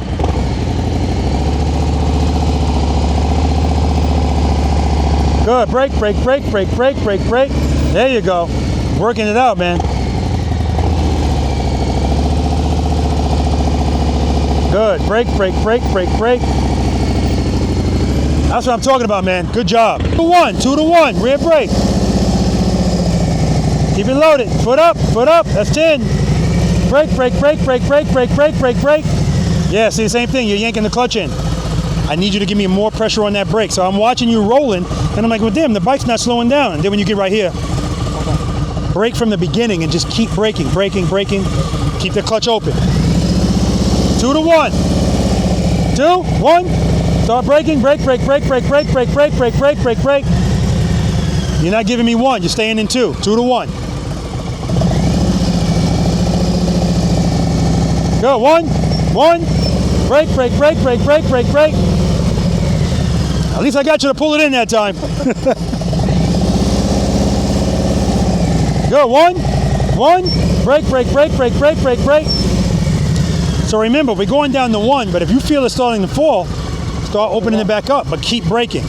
Good. Brake, brake, brake, brake, brake, brake, brake. There you go. Working it out, man. Good. Brake, brake, brake, brake, brake. That's what I'm talking about, man. Good job. 2 to 1, 2 to 1. Rear brake. Keep it loaded. Foot up, foot up. That's 10. Brake, brake, brake, brake, brake, brake, brake, brake, brake. Yeah, see the same thing. You're yanking the clutch in. I need you to give me more pressure on that brake. So I'm watching you rolling, and I'm like, well, damn, the bike's not slowing down. And then when you get right here, brake from the beginning and just keep braking, braking, braking. Keep the clutch open. 2 to 1. 2, 1. Start braking, brake, brake, brake, brake, brake, brake, brake, brake, brake, brake, brake. You're not giving me 1. You're staying in 2. 2 to 1. Go. 1, 1. Brake, brake, brake, brake, brake, brake, brake. At least I got you to pull it in that time. Go. 1, 1. Brake, brake, brake, brake, brake, brake, brake. So remember, we're going down to 1, but if you feel it starting to fall, start opening it back up, but keep braking.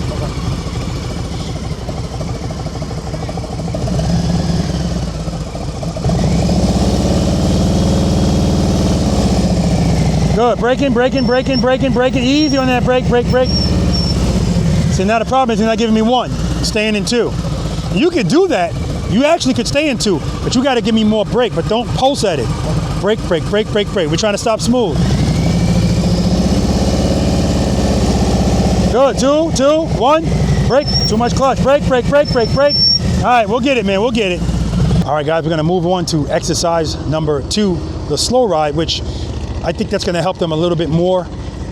Good. Braking, braking, braking, braking, braking. Easy on that brake, brake, brake. See, now the problem is you're not giving me 1. Staying in 2. You could do that. You actually could stay in 2, but you got to give me more brake, but don't pulse at it. Brake, brake, brake, brake, brake. We're trying to stop smooth. Good. 2, 2, 1. Brake. Too much clutch. Brake, brake, brake, brake, brake. All right, we'll get it, man. We'll get it. All right, guys, we're going to move on to exercise number 2, the slow ride, which I think that's going to help them a little bit more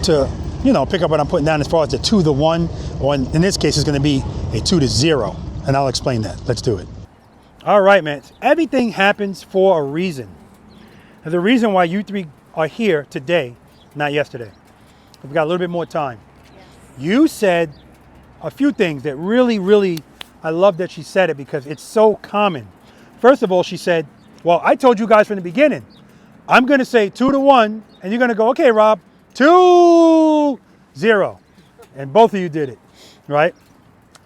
to, you know, pick up what I'm putting down as far as the 2 to 1, or in this case, it's going to be a 2 to 0, and I'll explain that. Let's do it. All right, man. Everything happens for a reason. And the reason why you 3 are here today, not yesterday, we've got a little bit more time. You said a few things that really, I love that she said it because it's so common. First of all, she said, well, I told you guys from the beginning, I'm going to say 2 to 1, and you're going to go, okay, Rob, 2 0. And both of you did it, right?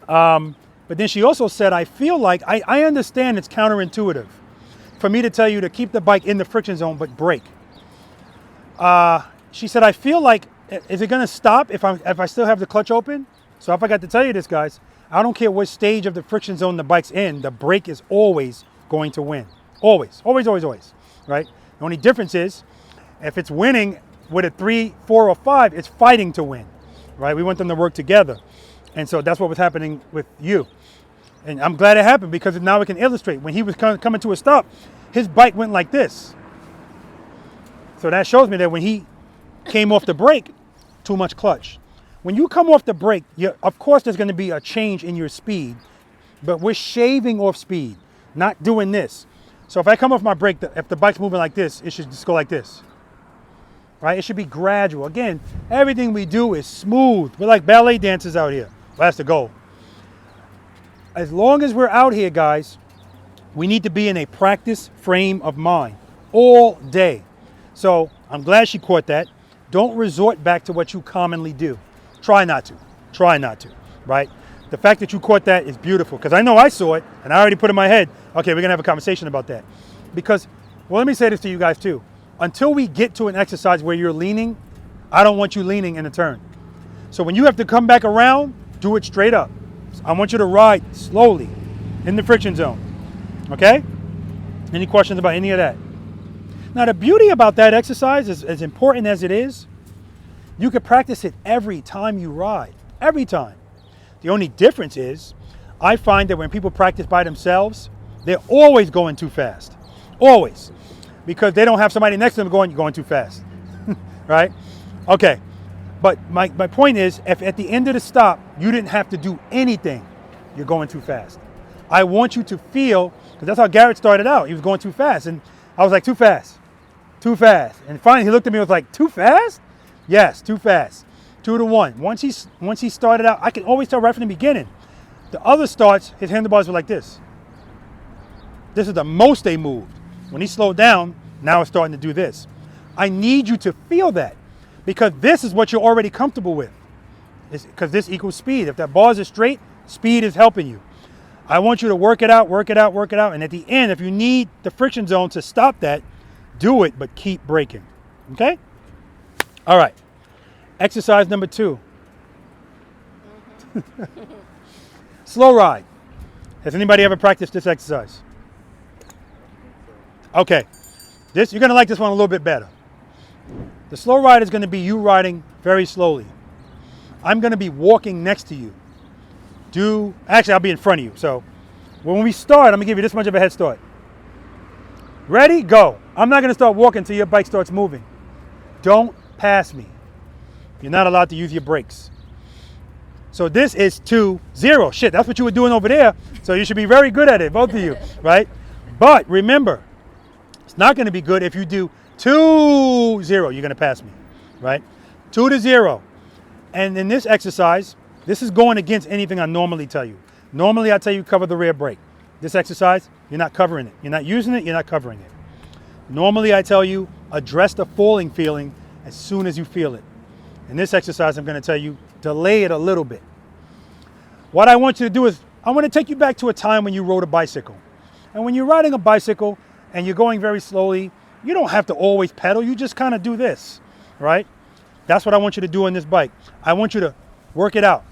But then she also said, I feel like, I understand it's counterintuitive for me to tell you to keep the bike in the friction zone, but brake. She said, I feel like, is it gonna stop if I still have the clutch open? So if I got to tell you this, guys, I don't care what stage of the friction zone the bike's in, the brake is always going to win. Always, always, always, always, right? The only difference is, if it's winning with a 3, 4, or 5, it's fighting to win, right? We want them to work together. And so that's what was happening with you. And I'm glad it happened because now we can illustrate. When he was coming to a stop, his bike went like this. So that shows me that when he came off the brake, too much clutch. When you come off the brake, of course there's going to be a change in your speed, but we're shaving off speed, not doing this. So if I come off my brake, if the bike's moving like this, it should just go like this. Right? It should be gradual. Again, everything we do is smooth. We're like ballet dancers out here. Well, that's the goal. As long as we're out here, guys, we need to be in a practice frame of mind all day. So I'm glad she caught that. Don't resort back to what you commonly do. Try not to. Try not to, right? The fact that you caught that is beautiful because I know I saw it and I already put in my head, okay, we're going to have a conversation about that. Because, well, let me say this to you guys too. Until we get to an exercise where you're leaning, I don't want you leaning in a turn. So when you have to come back around, do it straight up. I want you to ride slowly in the friction zone, okay? Any questions about any of that? Now, the beauty about that exercise is, as important as it is, you can practice it every time you ride, every time. The only difference is, I find that when people practice by themselves, they're always going too fast, always, because they don't have somebody next to them going, you're going too fast, right? Okay, but my point is, if at the end of the stop, you didn't have to do anything, you're going too fast. I want you to feel, because that's how Garrett started out, he was going too fast, and I was like, too fast, too fast. And finally he looked at me and was like, too fast? Yes, too fast. 2 to 1. Once he started out, I can always tell right from the beginning. The other starts, his handlebars were like this. This is the most they moved. When he slowed down, now it's starting to do this. I need you to feel that because this is what you're already comfortable with. Because this equals speed. If that bars is straight, speed is helping you. I want you to work it out, work it out, work it out. And at the end, if you need the friction zone to stop that, do it, but keep braking. Okay? All right. Exercise number 2. Slow ride. Has anybody ever practiced this exercise? Okay. You're going to like this one a little bit better. The slow ride is going to be you riding very slowly. I'm going to be walking next to you. Actually, I'll be in front of you. So when we start, I'm going to give you this much of a head start. Ready? Go. I'm not going to start walking until your bike starts moving. Don't pass me. You're not allowed to use your brakes. So this is 2-0. Shit, that's what you were doing over there. So you should be very good at it, both of you, right? But remember, it's not going to be good if you do 2-0. You're going to pass me, right? 2-0. And in this exercise, this is going against anything I normally tell you. Normally, I tell you cover the rear brake. This exercise, you're not covering it. You're not using it, you're not covering it. Normally, I tell you address the falling feeling as soon as you feel it. In this exercise, I'm going to tell you delay it a little bit. What I want you to do is I want to take you back to a time when you rode a bicycle. And when you're riding a bicycle and you're going very slowly, you don't have to always pedal. You just kind of do this, right? That's what I want you to do on this bike. I want you to work it out.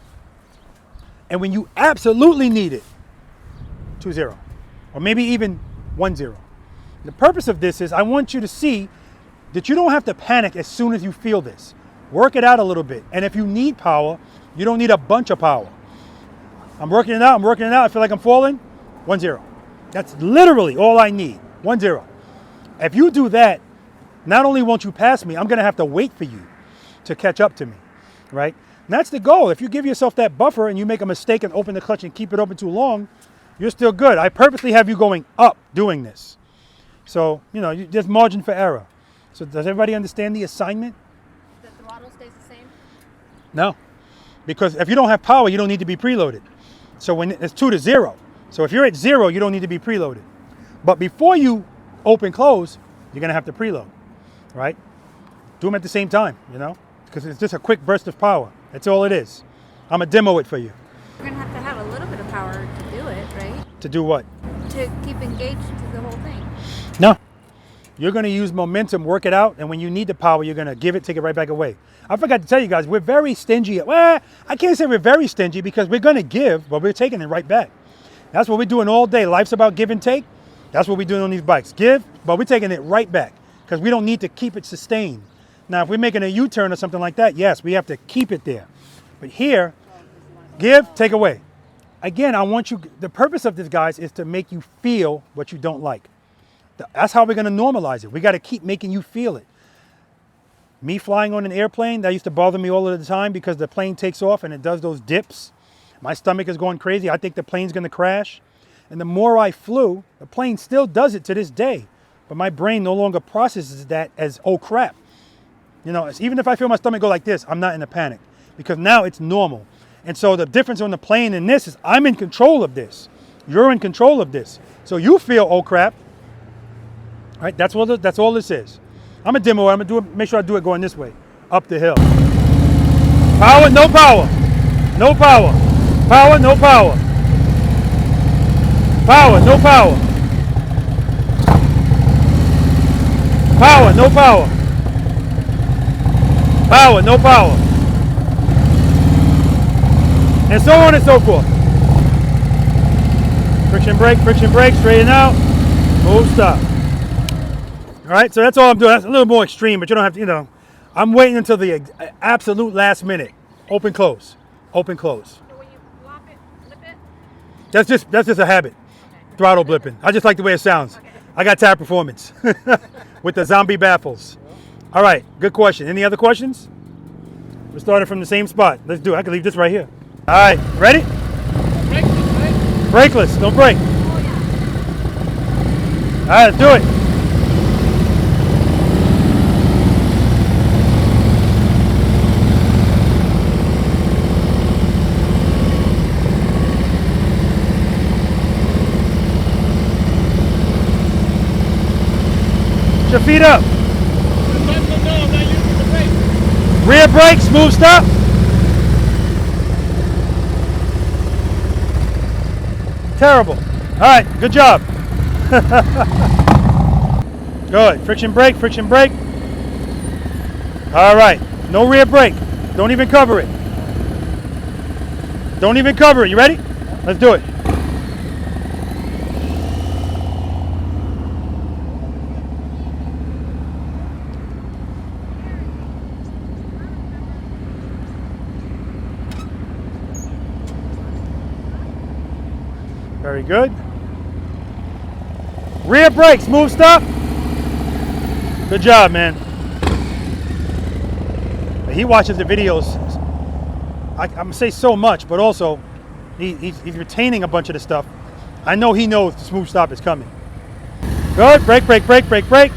And when you absolutely need it, 2-0, or maybe even 1-0. The purpose of this is I want you to see that you don't have to panic as soon as you feel this. Work it out a little bit. And if you need power, you don't need a bunch of power. I'm working it out, I feel like I'm falling, 1-0. That's literally all I need, 1-0. If you do that, not only won't you pass me, I'm gonna have to wait for you to catch up to me, right? And that's the goal. If you give yourself that buffer and you make a mistake and open the clutch and keep it open too long, you're still good. I purposely have you going up doing this. So, there's margin for error. So does everybody understand the assignment? The throttle stays the same? No, because if you don't have power, you don't need to be preloaded. So when it's 2-0, so if you're at 0, you don't need to be preloaded. But before you open close, you're gonna have to preload, right? Do them at the same time, because it's just a quick burst of power. That's all it is. I'm going to demo it for you. You're gonna have to have a little bit of power to do it, right? To do what? To keep engaged to the whole thing. No. You're going to use momentum, work it out, and when you need the power, you're going to give it, take it right back away. I forgot to tell you guys, we're very stingy. Well, I can't say we're very stingy because we're going to give, but we're taking it right back. That's what we're doing all day. Life's about give and take. That's what we're doing on these bikes. Give, but we're taking it right back because we don't need to keep it sustained. Now, if we're making a U-turn or something like that, yes, we have to keep it there. But here, give, take away. Again, I want you, the purpose of this, guys, is to make you feel what you don't like. That's how we're going to normalize it. We got to keep making you feel it. Me flying on an airplane, that used to bother me all of the time because the plane takes off and it does those dips. My stomach is going crazy. I think the plane's going to crash. And the more I flew, the plane still does it to this day. But my brain no longer processes that as, oh crap. You know, even if I feel my stomach go like this, I'm not in a panic because now it's normal. And so the difference on the plane and this is I'm in control of this. You're in control of this. So you feel, oh crap. All right, that's all this is. I'm a demo. I'm gonna do it. Make sure I do it going this way, up the hill. Power, no power, no power. Power, no power. Power, no power. Power, no power. Power, no power. And so on and so forth. Friction brake, straighten out, move, stop. All right, so that's all I'm doing. That's a little more extreme, but you don't have to, you know. I'm waiting until the absolute last minute. Open, close, open, close. So when you flop it, flip it? That's just a habit. Okay. Throttle blipping. I just like the way it sounds. Okay. I got tap performance with the zombie baffles. All right, good question. Any other questions? We're starting from the same spot. Let's do it. I can leave this right here. All right, ready? Brakeless, right? Brakeless, don't brake. Oh yeah. All right, let's do it. Your feet up. Rear brake, smooth stop. Terrible. All right, good job. Good. Friction brake, friction brake. All right, no rear brake. Don't even cover it. Don't even cover it. You ready? Let's do it. Very good. Rear brake, smooth stop. Good job, man. He watches the videos. I'm gonna say so much, but also he's retaining a bunch of the stuff. I know he knows the smooth stop is coming. Good. Brake, brake, brake, brake, brake.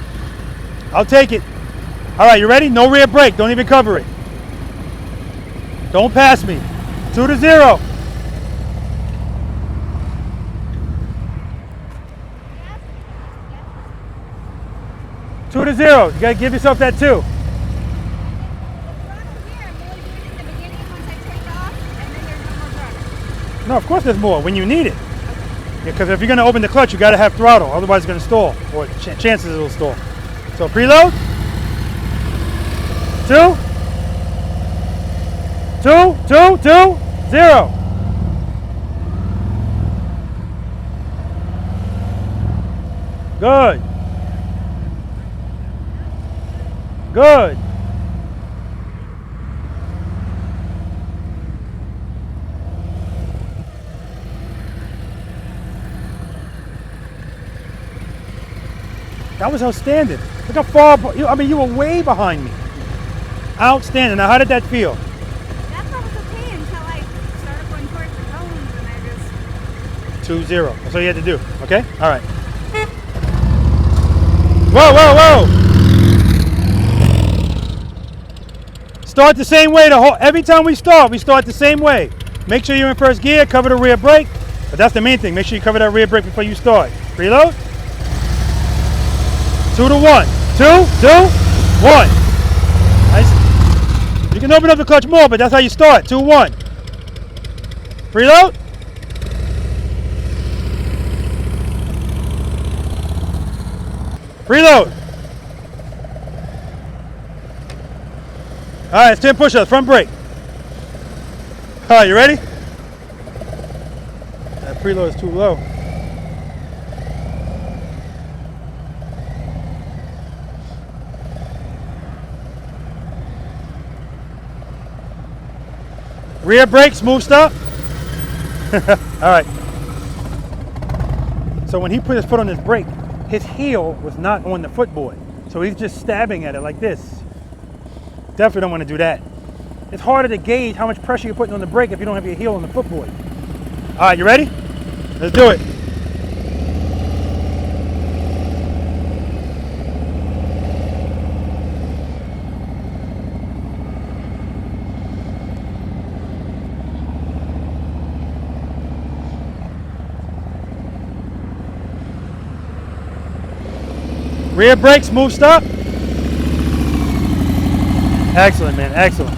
I'll take it. All right, you ready? No rear brake. Don't even cover it. Don't pass me. 2 to 0. Two to 0. You gotta give yourself that 2. No, of course there's more when you need it. Because if you're gonna open the clutch, you gotta have throttle. Otherwise, it's gonna stall, or chances it'll stall. So preload. 2, 2, 2, 2, 0. Good. Good. That was outstanding. Look how far, I mean, you were way behind me. Outstanding. Now, how did that feel? That felt okay until I started going towards the cones and I just... 2-0. That's all you had to do. Okay? All right. Whoa, whoa, whoa. Start the same way. Every time we start the same way. Make sure you're in first gear. Cover the rear brake. But that's the main thing. Make sure you cover that rear brake before you start. Preload. 2 to 1. 2, 2, 1. Nice. You can open up the clutch more, but that's how you start. 2, 1. Preload. Preload. All right, it's 10 push-ups, front brake. All right, you ready? That preload is too low. Rear brake, smooth stop. All right. So when he put his foot on this brake, his heel was not on the footboard. So he's just stabbing at it like this. Definitely don't want to do that. It's harder to gauge how much pressure you're putting on the brake if you don't have your heel on the footboard. All right, you ready? Let's do it. Rear brake, smooth stop. Excellent, man, excellent.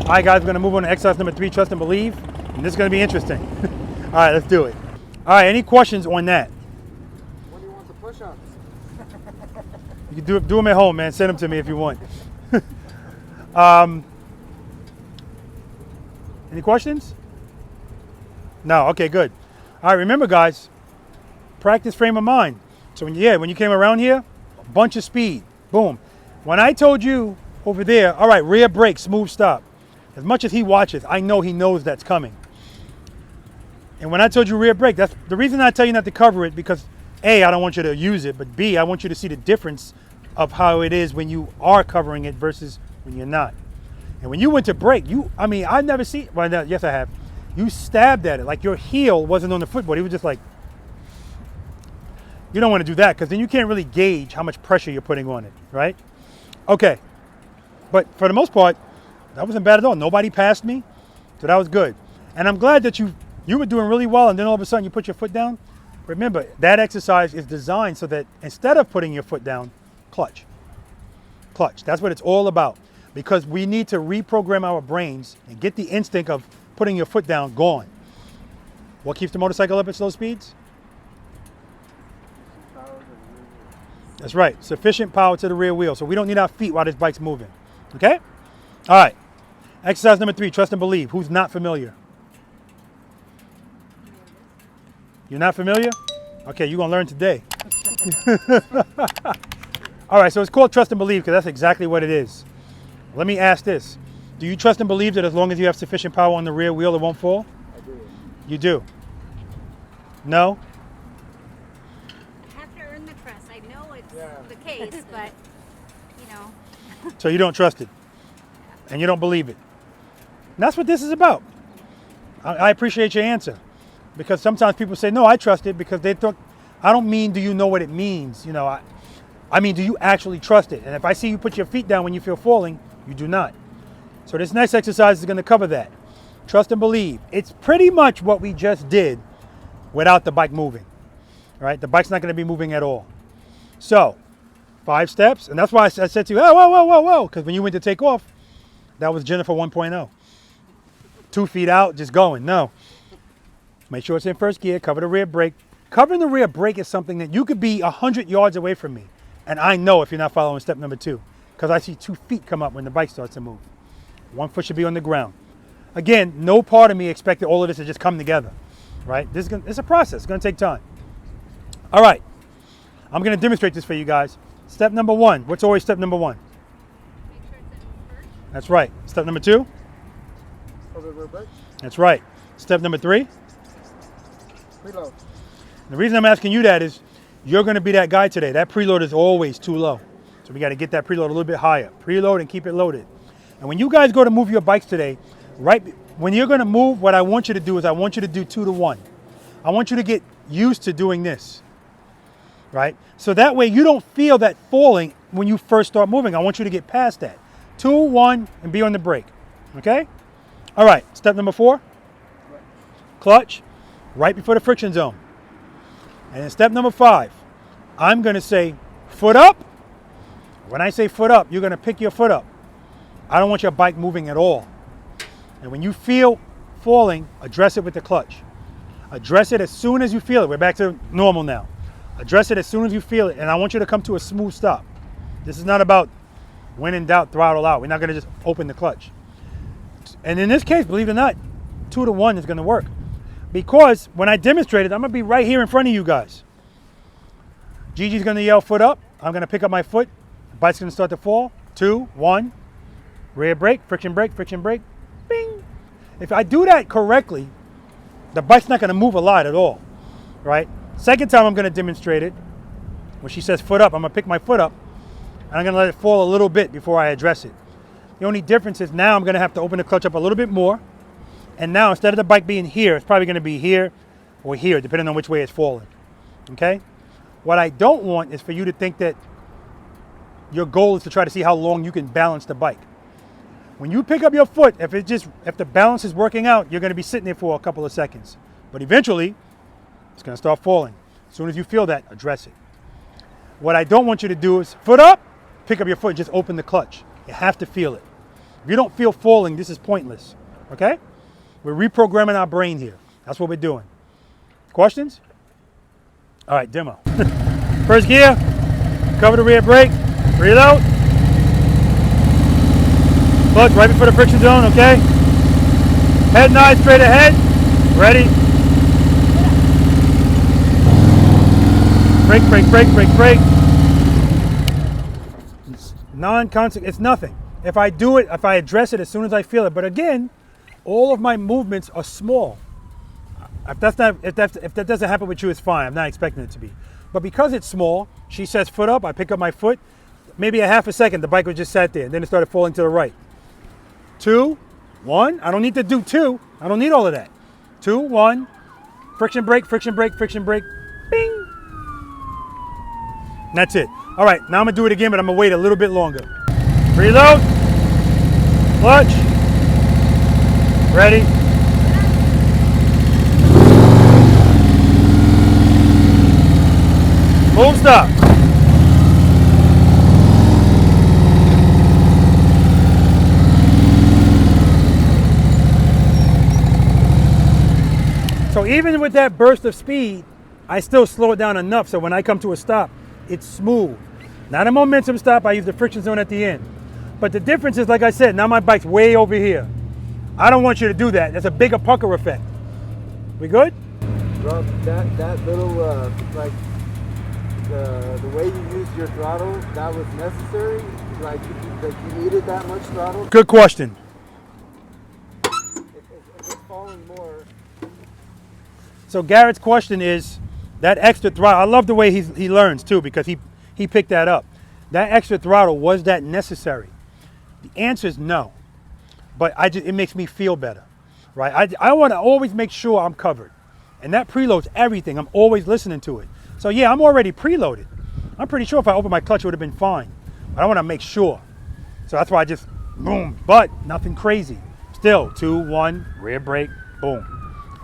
All right, guys, we're gonna move on to exercise number 3, trust and believe. And this is gonna be interesting. All right, let's do it. All right, any questions on that? What do you want the push-ups? You can do them at home, man. Send them to me if you want. Any questions? No, okay, good. All right, remember guys, practice frame of mind. So when you came around here, a bunch of speed, boom. When I told you over there, all right, rear brake, smooth stop. As much as he watches, I know he knows that's coming. And when I told you rear brake, that's the reason I tell you not to cover it, because A, I don't want you to use it, but B, I want you to see the difference of how it is when you are covering it versus when you're not. And when you went to brake, I've never seen, well, yes I have. You stabbed at it, like your heel wasn't on the footboard. It was just like, you don't want to do that because then you can't really gauge how much pressure you're putting on it, right? Okay, but for the most part, that wasn't bad at all. Nobody passed me, so that was good. And I'm glad that you were doing really well and then all of a sudden you put your foot down. Remember, that exercise is designed so that instead of putting your foot down, clutch. Clutch, that's what it's all about. Because we need to reprogram our brains and get the instinct of putting your foot down gone. What keeps the motorcycle up at slow speeds? That's right, sufficient power to the rear wheel. So we don't need our feet while this bike's moving, okay? All right, exercise number 3, trust and believe. Who's not familiar? You're not familiar? Okay, you're gonna learn today. All right, so it's called trust and believe because that's exactly what it is. Let me ask this. Do you trust and believe that as long as you have sufficient power on the rear wheel, it won't fall? I do. You do? No? I have to earn the trust. I know it's the case, but, you know. So you don't trust it? And you don't believe it? And that's what this is about. I appreciate your answer. Because sometimes people say, no, I trust it because they thought, I don't mean do you know what it means? You know, I mean, do you actually trust it? And if I see you put your feet down when you feel falling, you do not. So this next exercise is going to cover that. Trust and believe. It's pretty much what we just did without the bike moving. All right? The bike's not going to be moving at all. So 5 steps. And that's why I said to you, oh, whoa, whoa, whoa, whoa. Because when you went to take off, that was Jennifer 1.0. 2 feet out, just going. No. Make sure it's in first gear. Cover the rear brake. Covering the rear brake is something that you could be 100 yards away from me. And I know if you're not following step number 2. Because I see 2 feet come up when the bike starts to move. 1 foot should be on the ground. Again, no part of me expected all of this to just come together, right? It's a process. It's going to take time. All right. I'm going to demonstrate this for you guys. Step number 1. What's always step number 1? Make sure it's in first. That's right. Step number 2? Cover the rear brake. That's right. Step number 3? Preload. The reason I'm asking you that is you're going to be that guy today. That preload is always too low. So we got to get that preload a little bit higher. Preload and keep it loaded. And when you guys go to move your bikes today, right when you're going to move, what I want you to do is I want you to do 2 to 1. I want you to get used to doing this, right? So that way you don't feel that falling when you first start moving. I want you to get past that. 2, 1, and be on the brake, okay? All right, step number 4, clutch, right before the friction zone. And then step number 5, I'm going to say foot up, When I say foot up, you're gonna pick your foot up. I don't want your bike moving at all. And when you feel falling, address it with the clutch. Address it as soon as you feel it. We're back to normal now. Address it as soon as you feel it, and I want you to come to a smooth stop. This is not about when in doubt, throttle out. We're not gonna just open the clutch. And in this case, believe it or not, 2 to 1 is gonna work. Because when I demonstrate it, I'm gonna be right here in front of you guys. Gigi's gonna yell foot up. I'm gonna pick up my foot. The bike's gonna start to fall. 2, 1, rear brake, friction brake, bing. If I do that correctly, the bike's not gonna move a lot at all, right? Second time I'm gonna demonstrate it, when she says foot up, I'm gonna pick my foot up, and I'm gonna let it fall a little bit before I address it. The only difference is now I'm gonna have to open the clutch up a little bit more, and now instead of the bike being here, it's probably gonna be here or here, depending on which way it's falling, okay? What I don't want is for you to think that your goal is to try to see how long you can balance the bike. When you pick up your foot, if the balance is working out, you're gonna be sitting there for a couple of seconds. But eventually, it's gonna start falling. As soon as you feel that, address it. What I don't want you to do is foot up, pick up your foot, just open the clutch. You have to feel it. If you don't feel falling, this is pointless, okay? We're reprogramming our brain here. That's what we're doing. Questions? All right, demo. First gear, cover the rear brake, reload. Clutch right before the friction zone, okay? Head and eyes straight ahead. Ready? Brake, brake, brake, brake, brake. It's non-consequent, it's nothing. If I do it, if I address it as soon as I feel it, but again, all of my movements are small. If that doesn't happen with you, it's fine. I'm not expecting it to be. But because it's small, she says foot up, I pick up my foot, maybe a half a second, the bike was just sat there, and then it started falling to the right. 2, 1, I don't need to do 2. I don't need all of that. 2, 1, friction brake, friction brake, friction brake, bing. And that's it. All right, now I'm gonna do it again, but I'm gonna wait a little bit longer. Reload, clutch, ready. Full stop. So even with that burst of speed, I still slow it down enough so when I come to a stop, it's smooth. Not a momentum stop, I use the friction zone at the end. But the difference is, like I said, now my bike's way over here. I don't want you to do that. That's a bigger pucker effect. We good? Rob, that little, like, the way you use your throttle, that was necessary? Like you needed that much throttle? Good question. If it's falling more. So Garrett's question is, that extra throttle, I love the way he learns too, because he picked that up. That extra throttle, was that necessary? The answer is no, but it makes me feel better, right? I want to always make sure I'm covered, and that preloads everything. I'm always listening to it. So yeah, I'm already preloaded. I'm pretty sure if I opened my clutch, it would have been fine. But I want to make sure. So that's why I just, boom, but nothing crazy. Still, 2, 1, rear brake, boom.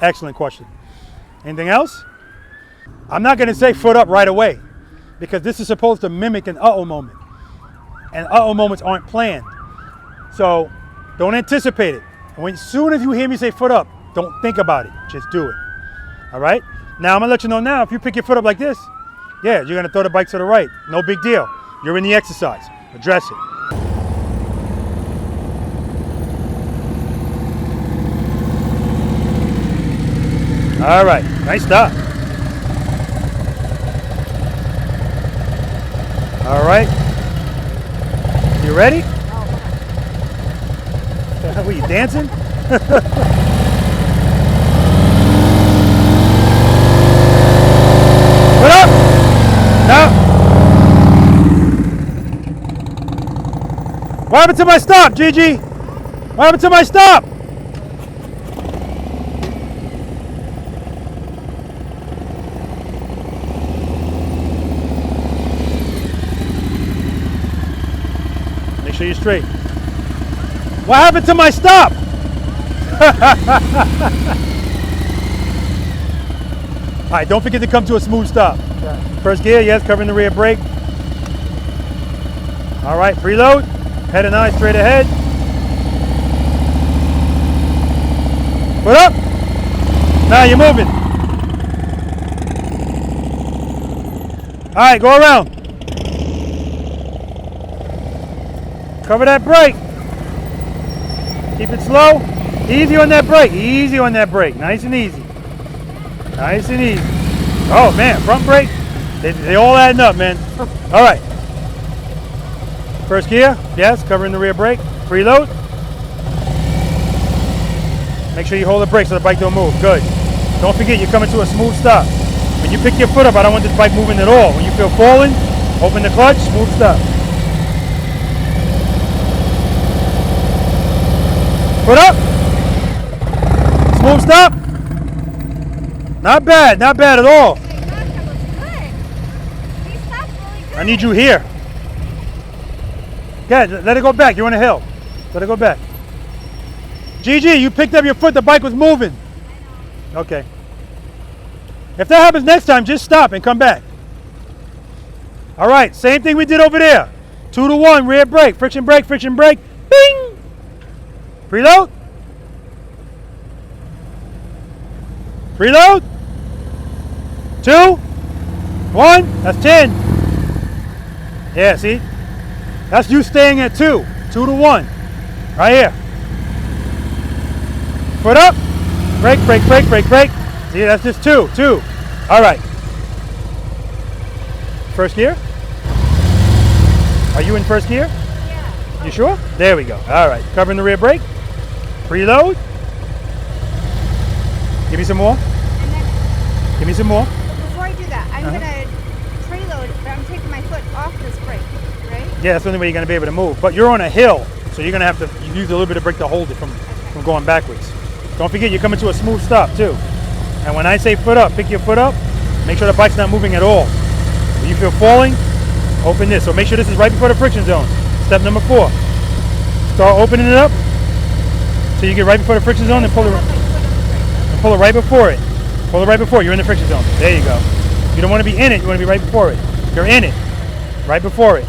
Excellent question. Anything else? I'm not going to say foot up right away, because this is supposed to mimic an uh-oh moment. And uh-oh moments aren't planned. So don't anticipate it. And as soon as you hear me say foot up, don't think about it. Just do it. All right? Now, I'm going to let you know now, if you pick your foot up like this, yeah, you're going to throw the bike to the right. No big deal. You're in the exercise. Address it. All right. Nice stop. All right. You ready? Were you dancing? Put up! No! What happened to my stop, Gigi? What happened to my stop? Make sure you're straight. What happened to my stop? All right, don't forget to come to a smooth stop. First gear, yes, covering the rear brake. All right, preload. Head and eye straight ahead. Put up. Now you're moving. All right, go around. Cover that brake. Keep it slow. Easy on that brake. Easy on that brake. Nice and easy. Nice and easy. Oh man, front brake. They all adding up, man. All right. First gear. Yes, covering the rear brake. Preload. Make sure you hold the brake so the bike don't move. Good. Don't forget you're coming to a smooth stop. When you pick your foot up, I don't want this bike moving at all. When you feel falling, open the clutch, smooth stop. Foot up. Smooth stop. Not bad, not bad at all. I need you here. Good, let it go back. You're on a hill. Let it go back. Gigi, you picked up your foot, the bike was moving. Okay. If that happens next time, just stop and come back. All right, same thing we did over there. 2 to 1, rear brake, friction brake, bing! Preload. Preload. 2, 1, that's 10. Yeah, see? That's you staying at 2. 2 to 1. Right here. Foot up. Brake. See, that's just 2. All right. First gear? Are you in first gear? Yeah. You sure? There we go. All right. Covering the rear brake. Preload. Give me some more. And then, Give me some more. before I do that, I'm gonna preload, but I'm taking my foot off this brake, right? Yeah, that's the only way you're going to be able to move. But you're on a hill, so you're going to have to use a little bit of brake to hold it from going backwards. Don't forget, you're coming to a smooth stop, too. And when I say foot up, pick your foot up. Make sure the bike's not moving at all. When you feel falling, open this. So make sure this is right before the friction zone. Step number 4. Start opening it up so you get right before the friction zone and pull it right before it. Pull it right before you're in the friction zone. There you go. You don't want to be in it, you want to be right before it. You're in it. Right before it.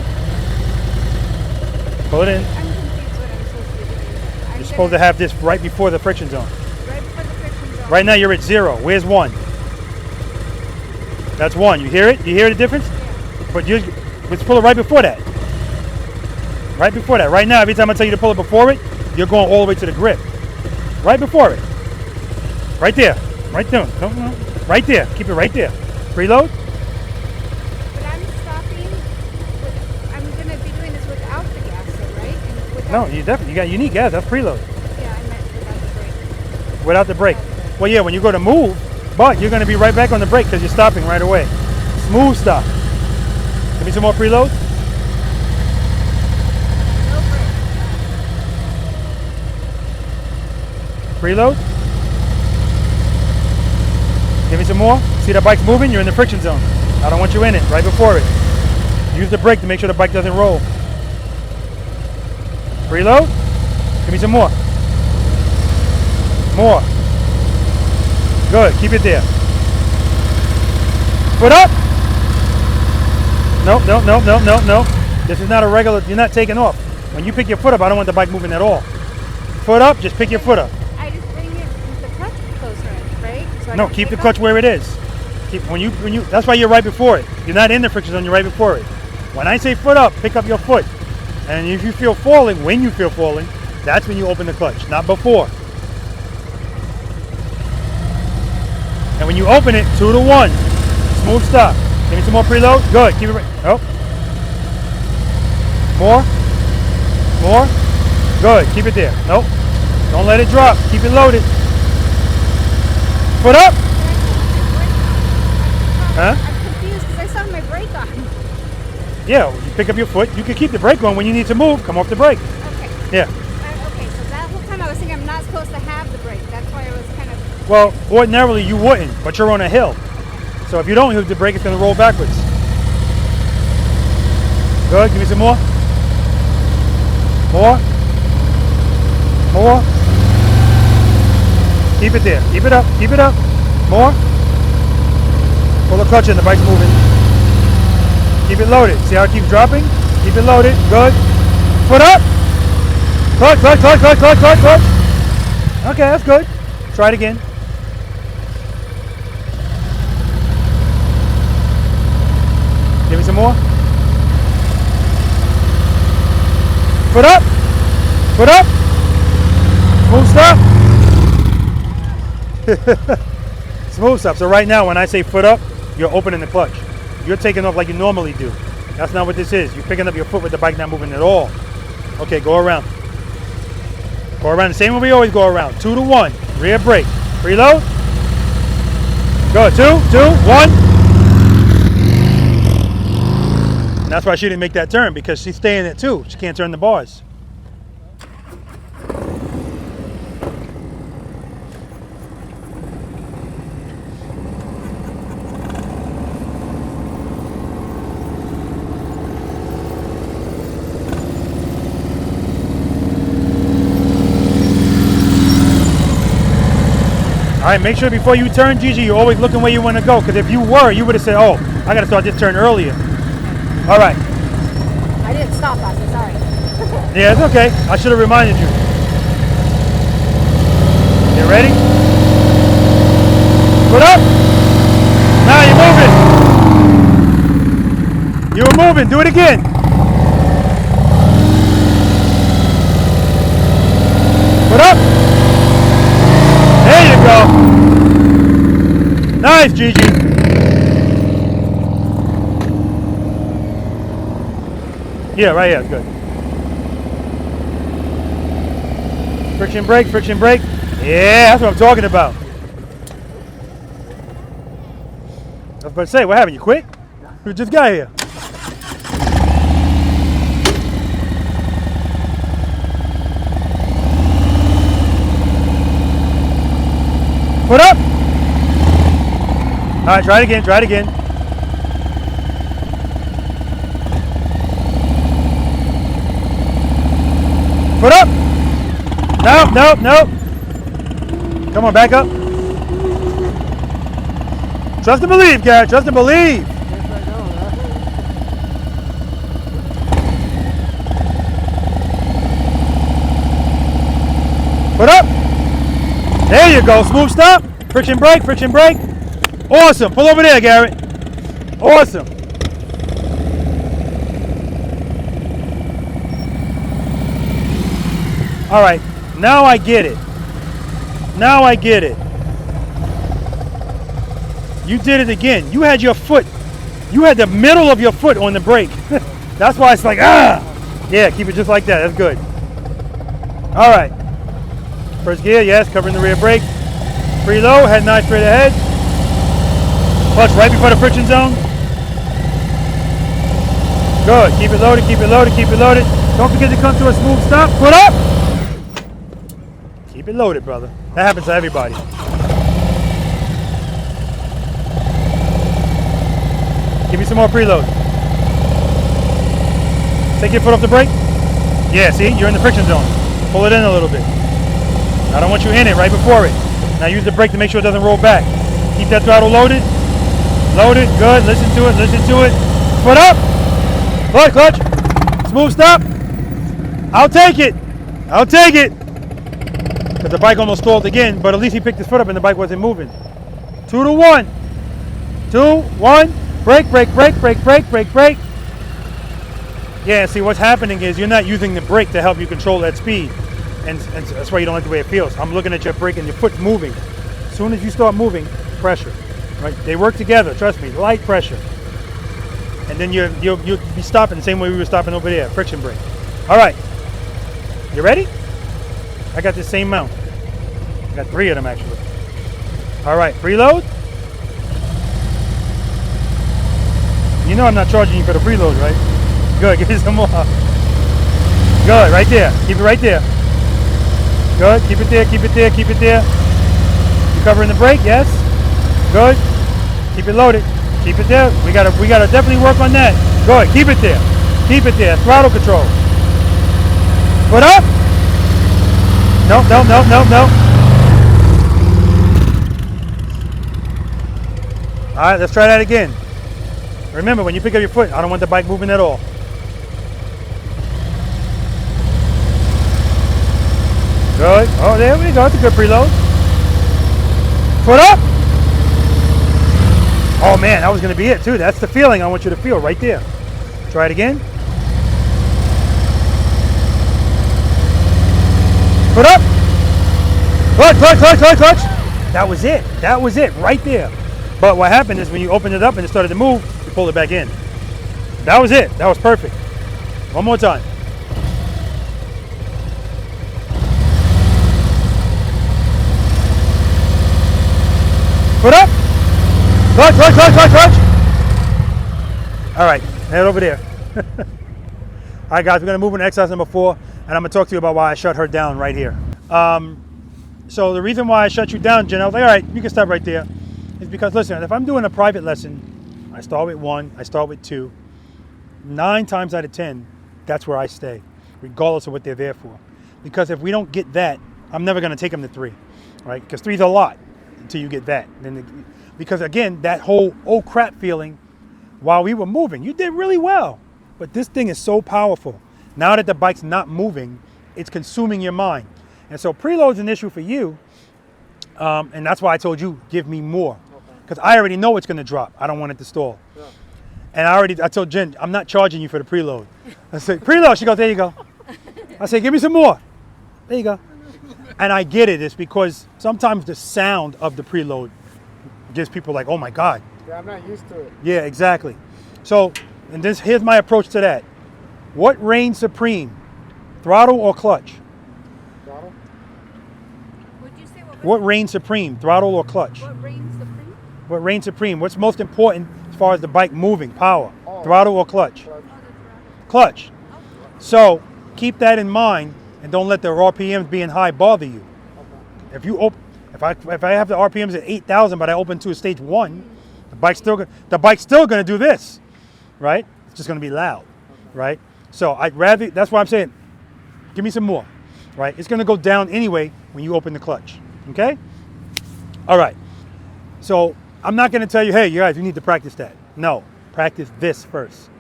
Pull it in. I'm confused what I'm supposed to be doing. You're supposed to have this right before the friction zone. Right before the friction zone. Right now you're at 0. Where's 1? That's 1. You hear it? You hear the difference? Yeah. But let's pull it right before that. Right before that. Right now, every time I tell you to pull it before it, you're going all the way to the grip. Right before it. Right there. Right there. No. Right there. Keep it right there. Preload. But I'm stopping with, I'm going to be doing this without the gas, though, right? And without, No, you need gas. That's preload. Yeah, I meant without the brake. Without the brake. Well, yeah, when you go to move, but you're going to be right back on the brake because you're stopping right away. Smooth stop. Give me some more preload. No brake. Preload. Give me some more. See the bike's moving? You're in the friction zone. I don't want you in it. Right before it. Use the brake to make sure the bike doesn't roll. Preload. Give me some more. More. Good. Keep it there. Foot up. No. This is not a regular. You're not taking off. When you pick your foot up, I don't want the bike moving at all. Foot up. Just pick your foot up. I just bring it the clutch closer in, right? So I No, don't keep the take clutch off? where it is. Keep when you. That's why you're right before it. You're not in the friction zone. You're right before it. When I say foot up, pick up your foot. And if you feel falling, when you feel falling, that's when you open the clutch, not before. And when you open it, 2 to 1, smooth stop. Give me some more preload. Good. Keep it right. Oh. More. Good. Keep it there. Nope. Don't let it drop. Keep it loaded. Foot up. Huh? I'm confused because I saw my brake on. Yeah, you pick up your foot. You can keep the brake on when you need to move. Come off the brake. Okay. Yeah. Okay, so that whole time I was thinking I'm not supposed to have the brake. That's why I was kind of... Well, ordinarily you wouldn't, but you're on a hill. So if you don't use the brake, it's going to roll backwards. Good. Give me some more. More. Keep it there. Keep it up. Keep it up. More. Pull the clutch in. The bike's moving. Keep it loaded. See how it keeps dropping? Keep it loaded. Good. Foot up. Clutch, clutch, clutch, clutch, clutch, clutch, clutch. Okay, that's good. Try it again. Give me some more. Foot up. Foot up. Smooth stop. Smooth stop. So right now when I say foot up, you're opening the clutch. You're taking off like you normally do. That's not what this is. You're picking up your foot with the bike not moving at all. Okay, go around. Go around the same way we always go around. 2 to 1. Rear brake. Preload. Go. 2, 2, 1. And that's why she didn't make that turn, because she's staying at 2. She can't turn the bars. All right, make sure before you turn, Gigi, you're always looking where you want to go. Because if you were, you would have said, oh, I got to start this turn earlier. All right. I didn't stop us, I'm sorry. Yeah, it's okay. I should have reminded you. You ready? Put up. Now you're moving. You were moving. Do it again. Put up. There you go. Nice, Gigi. Yeah, right here. Good. Friction brake, friction brake. Yeah, that's what I'm talking about. I was about to say, what happened? You quit? You just got here. Put up. All right, try it again, try it again. Put up. No, no, no. Come on, back up. Trust and believe, Garrett, trust and believe. Put up. There you go, smooth stop. Friction brake, friction brake. Awesome, pull over there, Garrett. Awesome. All right, now I get it. Now I get it. You did it again. You had your foot, you had the middle of your foot on the brake. That's why it's like, ah! Yeah, keep it just like that, that's good. All right. First gear, yes, covering the rear brake. Preload, head nice straight ahead. Clutch right before the friction zone. Good, keep it loaded, keep it loaded, keep it loaded. Don't forget to come to a smooth stop. Put up. Keep it loaded, brother. That happens to everybody. Give me some more preload. Take your foot off the brake. Yeah, see, you're in the friction zone. Pull it in a little bit. I don't want you in it right before it. Now use the brake to make sure it doesn't roll back. Keep that throttle loaded. Loaded, good, listen to it, listen to it. Foot up. Clutch, clutch. Smooth stop. I'll take it. I'll take it. Because the bike almost stalled again, but at least he picked his foot up and the bike wasn't moving. 2 to 1. 2, 1. Brake, brake, brake, brake, brake, brake, brake. Yeah, see what's happening is you're not using the brake to help you control that speed. And that's why you don't like the way it feels. I'm looking at your brake and your foot's moving. As soon as you start moving, pressure. Right? They work together, trust me, light pressure. And then you'll be stopping the same way we were stopping over there, friction brake. All right, you ready? I got the same mount. I got 3 of them actually. All right, preload. You know I'm not charging you for the preload, right? Good, give me some more. Good, right there, keep it right there. Good, keep it there, keep it there, keep it there. You covering the brake, yes? Good. Keep it loaded. Keep it there. We gotta definitely work on that. Good, keep it there. Keep it there. Throttle control. Put up. No, no, no, no, no. All right, let's try that again. Remember, when you pick up your foot, I don't want the bike moving at all. Good. Oh, there we go. It's a good preload. Foot up. Oh man, that was going to be it too. That's the feeling I want you to feel right there. Try it again. Foot up. Clutch, clutch, clutch, clutch, clutch. That was it. That was it right there. But what happened is when you opened it up and it started to move, you pulled it back in. That was it. That was perfect. One more time. Foot up. Clutch, clutch, clutch, clutch, clutch. All right, head over there. All right, guys, we're going to move on to exercise number 4, and I'm going to talk to you about why I shut her down right here. So the reason why I shut you down, Jen, I was like, all right, you can stop right there, is because, listen, if I'm doing a private lesson, I start with 1, I start with 2. 9 times out of 10, that's where I stay, regardless of what they're there for. Because if we don't get that, I'm never going to take them to 3, right? Because 3's a lot until you get that. Because, again, that whole, oh, crap feeling while we were moving, you did really well. But this thing is so powerful. Now that the bike's not moving, it's consuming your mind. And so preload's an issue for you, and that's why I told you, give me more. Because I already know it's going to drop. I don't want it to stall. Yeah. And I told Jen, I'm not charging you for the preload. I said, preload. She goes, there you go. I say, give me some more. There you go. And I get it. It's because sometimes the sound of the preload gives people like, oh my God. Yeah, I'm not used to it. Yeah, exactly. So, and here's my approach to that. What reigns supreme, throttle or clutch? Throttle? Would you say What reigns supreme, throttle or clutch? What reigns supreme? What reigns supreme? What's most important as far as the bike moving, power? Throttle or clutch? Clutch. So keep that in mind and don't let the RPMs being high bother you. If you if I have the RPMs at 8,000 but I open to a stage 1, the bike's still going to do this, right? It's just going to be loud, right? So I'd rather, that's why I'm saying, give me some more, right? It's going to go down anyway when you open the clutch, okay? All right. So I'm not going to tell you, hey, you guys, you need to practice that. No, practice this first,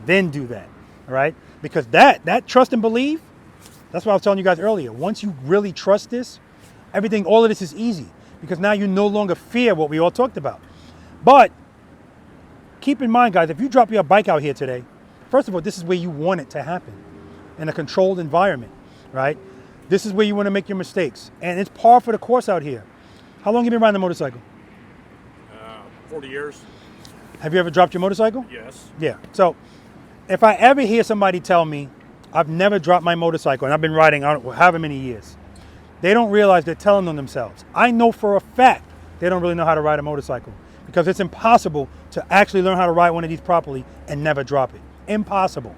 then do that, all right? Because that trust and believe, that's what I was telling you guys earlier. Once you really trust this, everything, all of this is easy because now you no longer fear what we all talked about. But keep in mind, guys, if you drop your bike out here today, first of all, this is where you want it to happen, in a controlled environment, right? This is where you want to make your mistakes. And it's par for the course out here. How long have you been riding a motorcycle? 40 years. Have you ever dropped your motorcycle? Yes. Yeah. So if I ever hear somebody tell me, I've never dropped my motorcycle, and I've been riding however many years, they don't realize they're telling on themselves. I know for a fact they don't really know how to ride a motorcycle because it's impossible to actually learn how to ride one of these properly and never drop it. Impossible.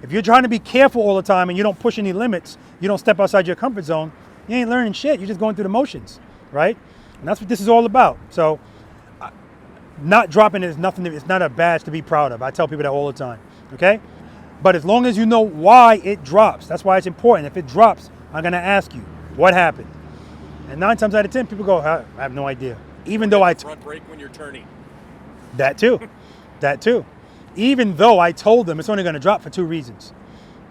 If you're trying to be careful all the time and you don't push any limits, you don't step outside your comfort zone, you ain't learning shit. You're just going through the motions, right? And that's what this is all about. So not dropping it is nothing. It's not a badge to be proud of. I tell people that all the time, okay? But as long as you know why it drops, that's why it's important. If it drops, I'm going to ask you, what happened? And 9 times out of 10, people go, I have no idea. Even though front brake when you're turning. That too. That too. Even though I told them it's only going to drop for 2 reasons.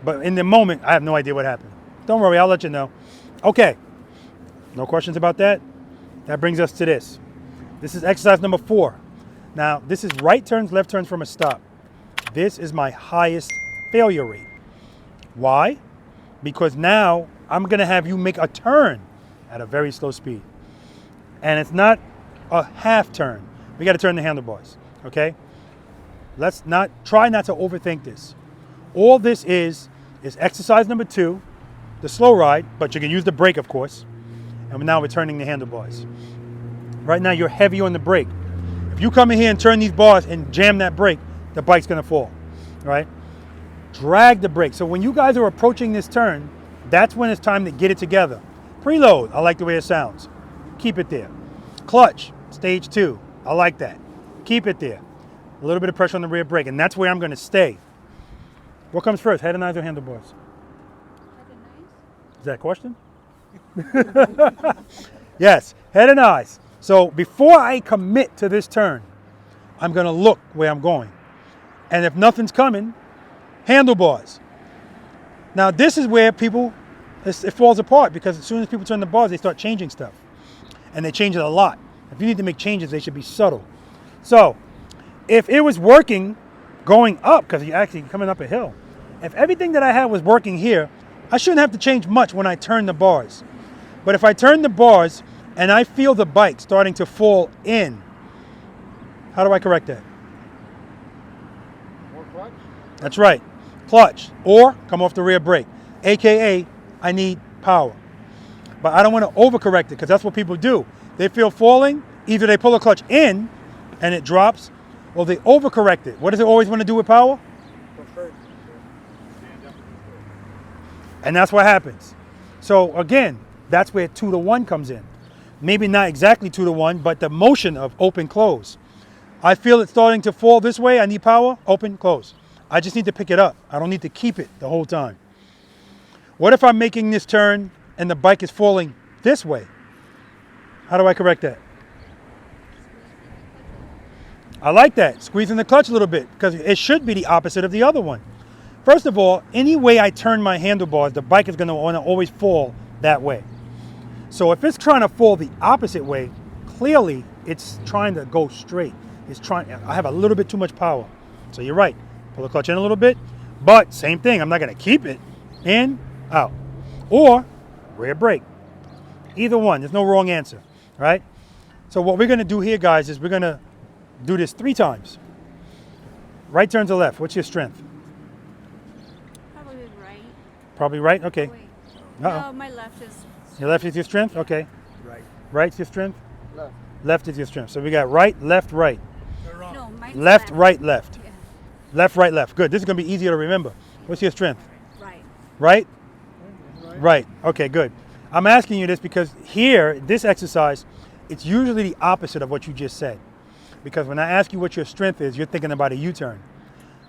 But in the moment, I have no idea what happened. Don't worry, I'll let you know. Okay. No questions about that? That brings us to this. This is exercise number 4. Now, this is right turns, left turns from a stop. This is my highest failure rate. Why? Because now I'm going to have you make a turn at a very slow speed. And it's not a half turn. We got to turn the handlebars, okay? Let's try not to overthink this. All this is exercise number 2, the slow ride, but you can use the brake, of course. And now we're turning the handlebars. Right now you're heavy on the brake. If you come in here and turn these bars and jam that brake, the bike's going to fall, right? Drag the brake. So when you guys are approaching this turn, that's when it's time to get it together. Preload, I like the way it sounds. Keep it there. Clutch, stage 2, I like that. Keep it there. A little bit of pressure on the rear brake, and that's where I'm going to stay. What comes first, head and eyes or handlebars? Head and eyes? Is that a question? Yes, head and eyes. So before I commit to this turn, I'm going to look where I'm going. And if nothing's coming, handlebars. Now this is where people it falls apart because as soon as people turn the bars, they start changing stuff. And they change it a lot. If you need to make changes, they should be subtle. So if it was working going up, because you're actually coming up a hill, if everything that I had was working here, I shouldn't have to change much when I turn the bars. But if I turn the bars and I feel the bike starting to fall in, how do I correct that? More clutch? That's right, clutch, or come off the rear brake, AKA I need power. But I don't want to overcorrect it because that's what people do. They feel falling, either they pull a clutch in and it drops, or they overcorrect it. What does it always want to do with power? And that's what happens. So again, that's where 2 to 1 comes in. Maybe not exactly 2 to 1, but the motion of open, close. I feel it starting to fall this way. I need power, open, close. I just need to pick it up. I don't need to keep it the whole time. What if I'm making this turn and the bike is falling this way? How do I correct that? I like that, squeezing the clutch a little bit, because it should be the opposite of the other one. First of all, any way I turn my handlebars, the bike is going to want to always fall that way. So if it's trying to fall the opposite way, clearly it's trying to go straight. I have a little bit too much power. So you're right, pull the clutch in a little bit, but same thing, I'm not going to keep it in, out, or rear brake. Either one, there's no wrong answer, right? So what we're going to do here, guys, is we're going to do this 3 times. Right turn to left. What's your strength? Probably right. Probably right? Okay. Wait. Uh-oh. No, my left is. Your left is your strength? Okay. Right. Right's your strength? Left. Left is your strength. So we got right, left, right. No, mine's Left, right, left. Yeah. Left, right, left. Good. This is going to be easier to remember. What's your strength? Right. Right? Right. Okay, good. I'm asking you this because here, this exercise, it's usually the opposite of what you just said. Because when I ask you what your strength is, you're thinking about a U-turn.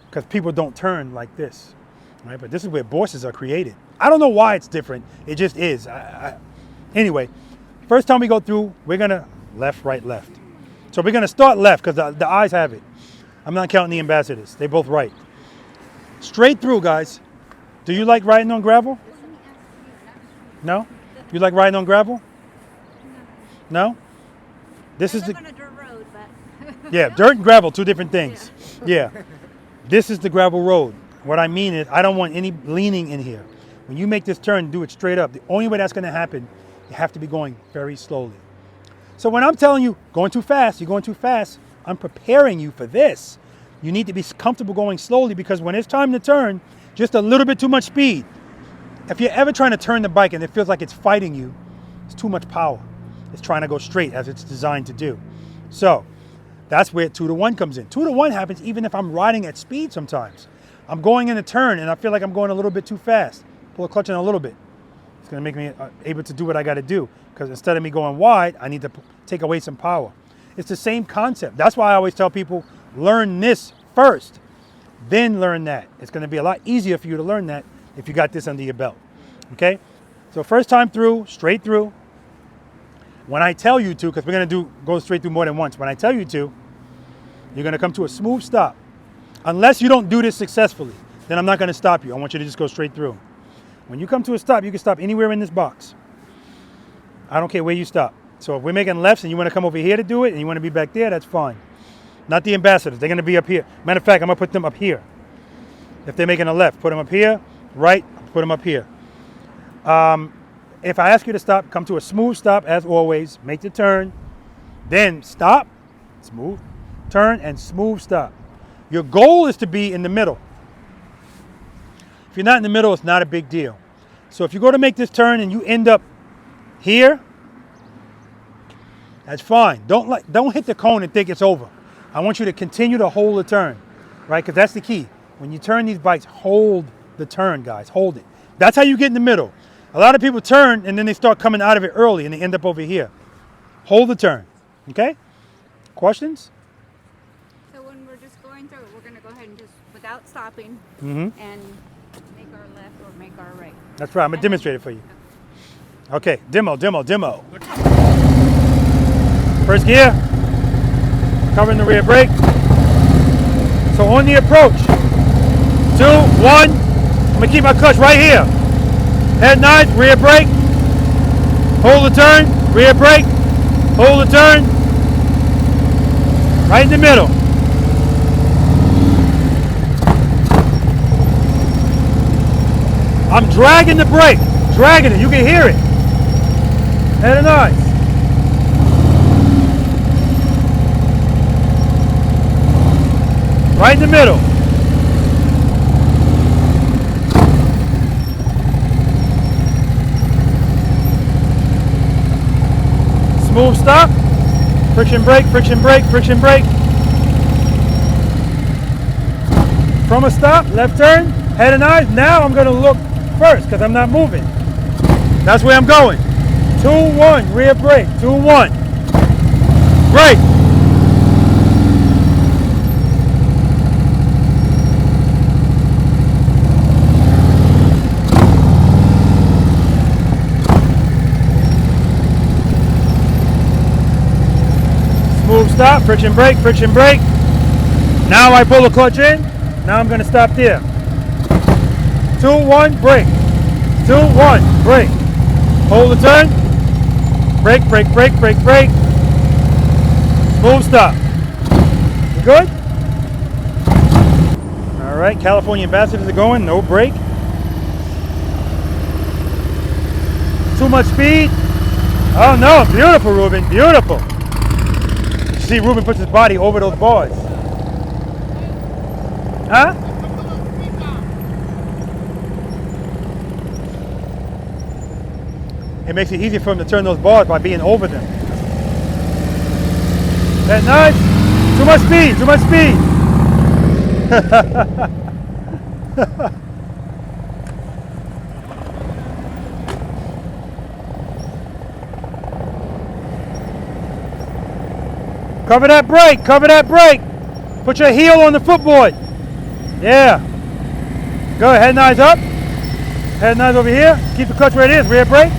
Because people don't turn like this, right? But this is where bosses are created. I don't know why it's different. It just is. Anyway, first time we go through, we're going to left, right, left. So we're going to start left because the eyes have it. I'm not counting the ambassadors. They both right. Straight through, guys. Do you like riding on gravel? No? You like riding on gravel? No? This is the... on a dirt road, but. Yeah, dirt and gravel, 2 different things. Yeah. This is the gravel road. What I mean is I don't want any leaning in here. When you make this turn, do it straight up. The only way that's going to happen, you have to be going very slowly. So when I'm telling you, going too fast, you're going too fast, I'm preparing you for this. You need to be comfortable going slowly because when it's time to turn, just a little bit too much speed. If you're ever trying to turn the bike and it feels like it's fighting you, it's too much power. It's trying to go straight as it's designed to do. So that's where 2 to 1 comes in. 2 to 1 happens even if I'm riding at speed sometimes. I'm going in a turn and I feel like I'm going a little bit too fast. Pull a clutch in a little bit. It's going to make me able to do what I got to do because instead of me going wide, I need to take away some power. It's the same concept. That's why I always tell people, learn this first, then learn that. It's going to be a lot easier for you to learn that if you got this under your belt. Okay? So first time through, straight through. When I tell you to, because we're going to go straight through more than once. When I tell you to, you're going to come to a smooth stop. Unless you don't do this successfully, then I'm not going to stop you. I want you to just go straight through. When you come to a stop, you can stop anywhere in this box. I don't care where you stop. So if we're making lefts and you want to come over here to do it and you want to be back there, that's fine. Not the ambassadors. They're going to be up here. Matter of fact, I'm going to put them up here. If they're making a left, put them up here. Right, put them up here. If I ask you to stop, come to a smooth stop as always. Make the turn. Then stop, smooth, turn, and smooth stop. Your goal is to be in the middle. If you're not in the middle, it's not a big deal. So if you go to make this turn and you end up here, that's fine. Don't hit the cone and think it's over. I want you to continue to hold the turn, right? Because that's the key. When you turn these bikes, hold the turn, guys. Hold it. That's how you get in the middle. A lot of people turn and then they start coming out of it early and they end up over here. Hold the turn, okay? Questions? So when we're just going through, we're going to go ahead and just, without stopping, Mm-hmm. and make our left or make our right. That's right. I'm going to demonstrate it for you. Okay, demo. First gear, covering the rear brake. So on the approach, 2, 1, I'm going to keep my clutch right here. Head nice, rear brake. Hold the turn, rear brake. Hold the turn. Right in the middle. I'm dragging the brake. Dragging it, you can hear it. Head nice. Right in the middle. Smooth stop. Friction brake, friction brake, friction brake. From a stop, left turn, head and eyes. Now I'm going to look first because I'm not moving. That's where I'm going. 2-1, rear brake, 2-1. Brake. Smooth stop, friction brake, friction brake. Now I pull the clutch in. Now I'm going to stop there. 2-1, brake. 2-1, brake. Hold the turn. Brake, brake, brake, brake, brake. Smooth stop. You good? All right, California ambassadors are going. No brake. Too much speed. Oh no, beautiful, Ruben, beautiful. You see Ruben puts his body over those bars. Huh? It makes it easier for him to turn those bars by being over them. That nice. Too much speed, too much speed. Cover that brake, cover that brake. Put your heel on the footboard. Yeah. Good, head and eyes up. Head and eyes over here. Keep the clutch where it is, rear brake.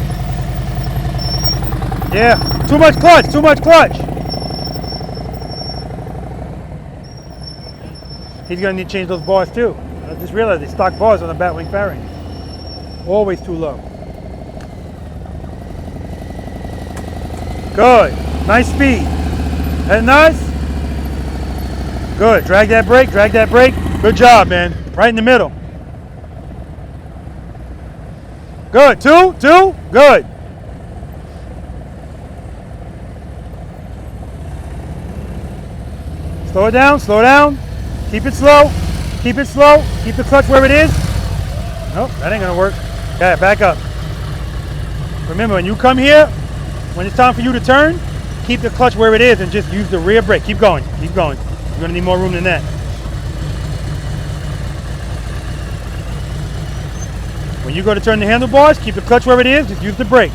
Yeah, too much clutch, too much clutch. He's gonna need to change those bars too. I just realized they stock bars on the Batwing fairing. Always too low. Good, nice speed. Head nice. Good, drag that brake, drag that brake. Good job, man. Right in the middle. Good, two, good. Slow it down, slow down. Keep it slow, keep it slow. Keep the clutch where it is. Nope, that ain't gonna work. Okay, back up. Remember, when you come here, when it's time for you to turn, keep the clutch where it is and just use the rear brake. Keep going, keep going. You're gonna need more room than that. When you go to turn the handlebars, keep the clutch where it is, just use the brake.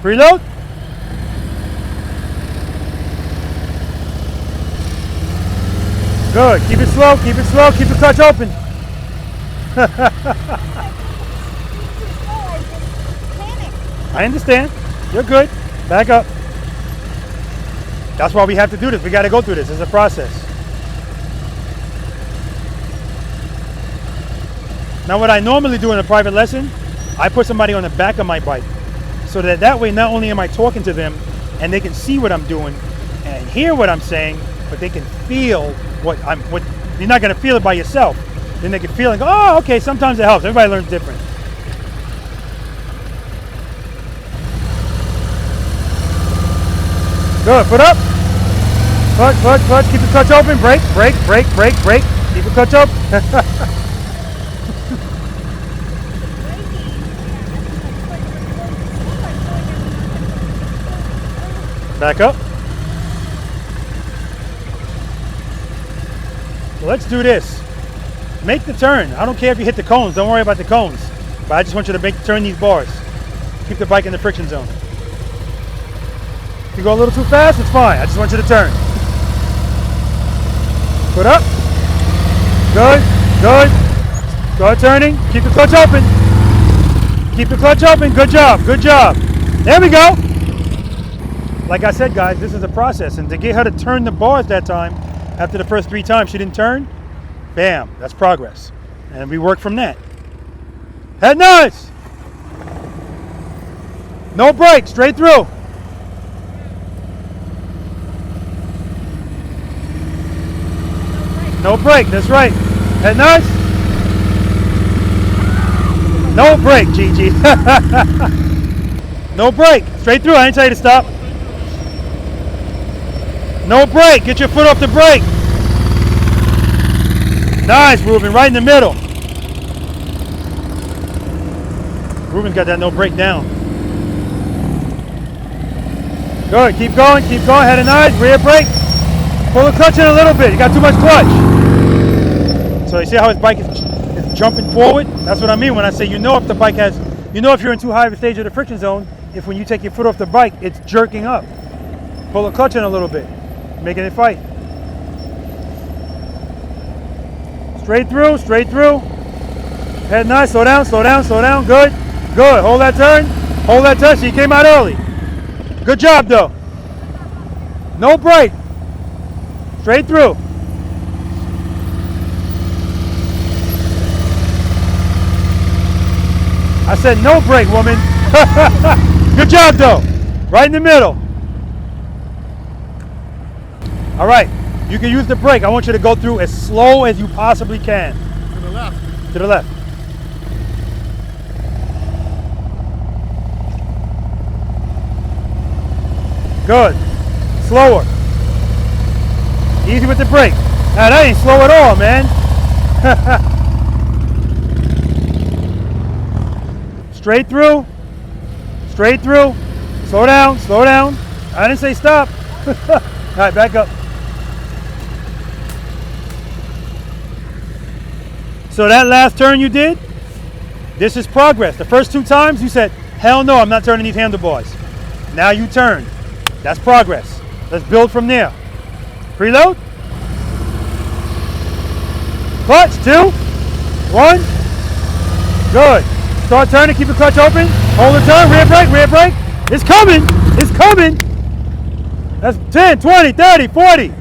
Preload. Good, keep it slow, keep it slow, keep the clutch open. I understand, you're good, back up. That's why we have to do this, we gotta go through this, it's a process. Now what I normally do in a private lesson, I put somebody on the back of my bike so that way not only am I talking to them and they can see what I'm doing and hear what I'm saying, but they can feel what you're not going to feel it by yourself. Then they can feel like, oh, okay, sometimes it helps. Everybody learns different. Good, foot up. Clutch, clutch, clutch. Keep the clutch open. Brake, brake, brake, brake, brake. Keep the clutch open. Back up. So let's do this. Make the turn. I don't care if you hit the cones. Don't worry about the cones. But I just want you to turn these bars. Keep the bike in the friction zone. If you go a little too fast, it's fine. I just want you to turn. Foot up. Good. Good. Start turning. Keep the clutch open. Keep the clutch open. Good job. Good job. There we go. Like I said, guys, this is a process. And to get her to turn the bars that time, after the first 3 times she didn't turn, bam, that's progress. And we work from that. Head nice. No brake, straight through. No brake, that's right. Head nice. No brake, Gigi. No brake, straight through. I didn't tell you to stop. No brake, get your foot off the brake. Nice, Ruben, right in the middle. Ruben's got that no brake down. Good, keep going, heading nice, rear brake. Pull the clutch in a little bit, you got too much clutch. So you see how his bike is jumping forward? That's what I mean when I say you know if the bike has, you know if you're in too high of a stage of the friction zone, if when you take your foot off the bike, it's jerking up. Pull the clutch in a little bit, making it fight. Straight through, straight through. Head nice, slow down, good. Good, hold that turn, so you came out early. Good job though. No brake. Straight through. I said no brake, woman. Good job though. Right in the middle. All right, you can use the brake. I want you to go through as slow as you possibly can. To the left. To the left. Good. Slower. Easy with the brake. Now that ain't slow at all, man. Straight through. Straight through. Slow down, slow down. I didn't say stop. All right, back up. So that last turn you did, this is progress. The first 2 times you said, hell no, I'm not turning these handlebars. Now you turn. That's progress. Let's build from there. Preload. Clutch, 2, 1. Good. Start turning, keep the clutch open. Hold the turn, rear brake. It's coming, it's coming. That's 10, 20, 30, 40.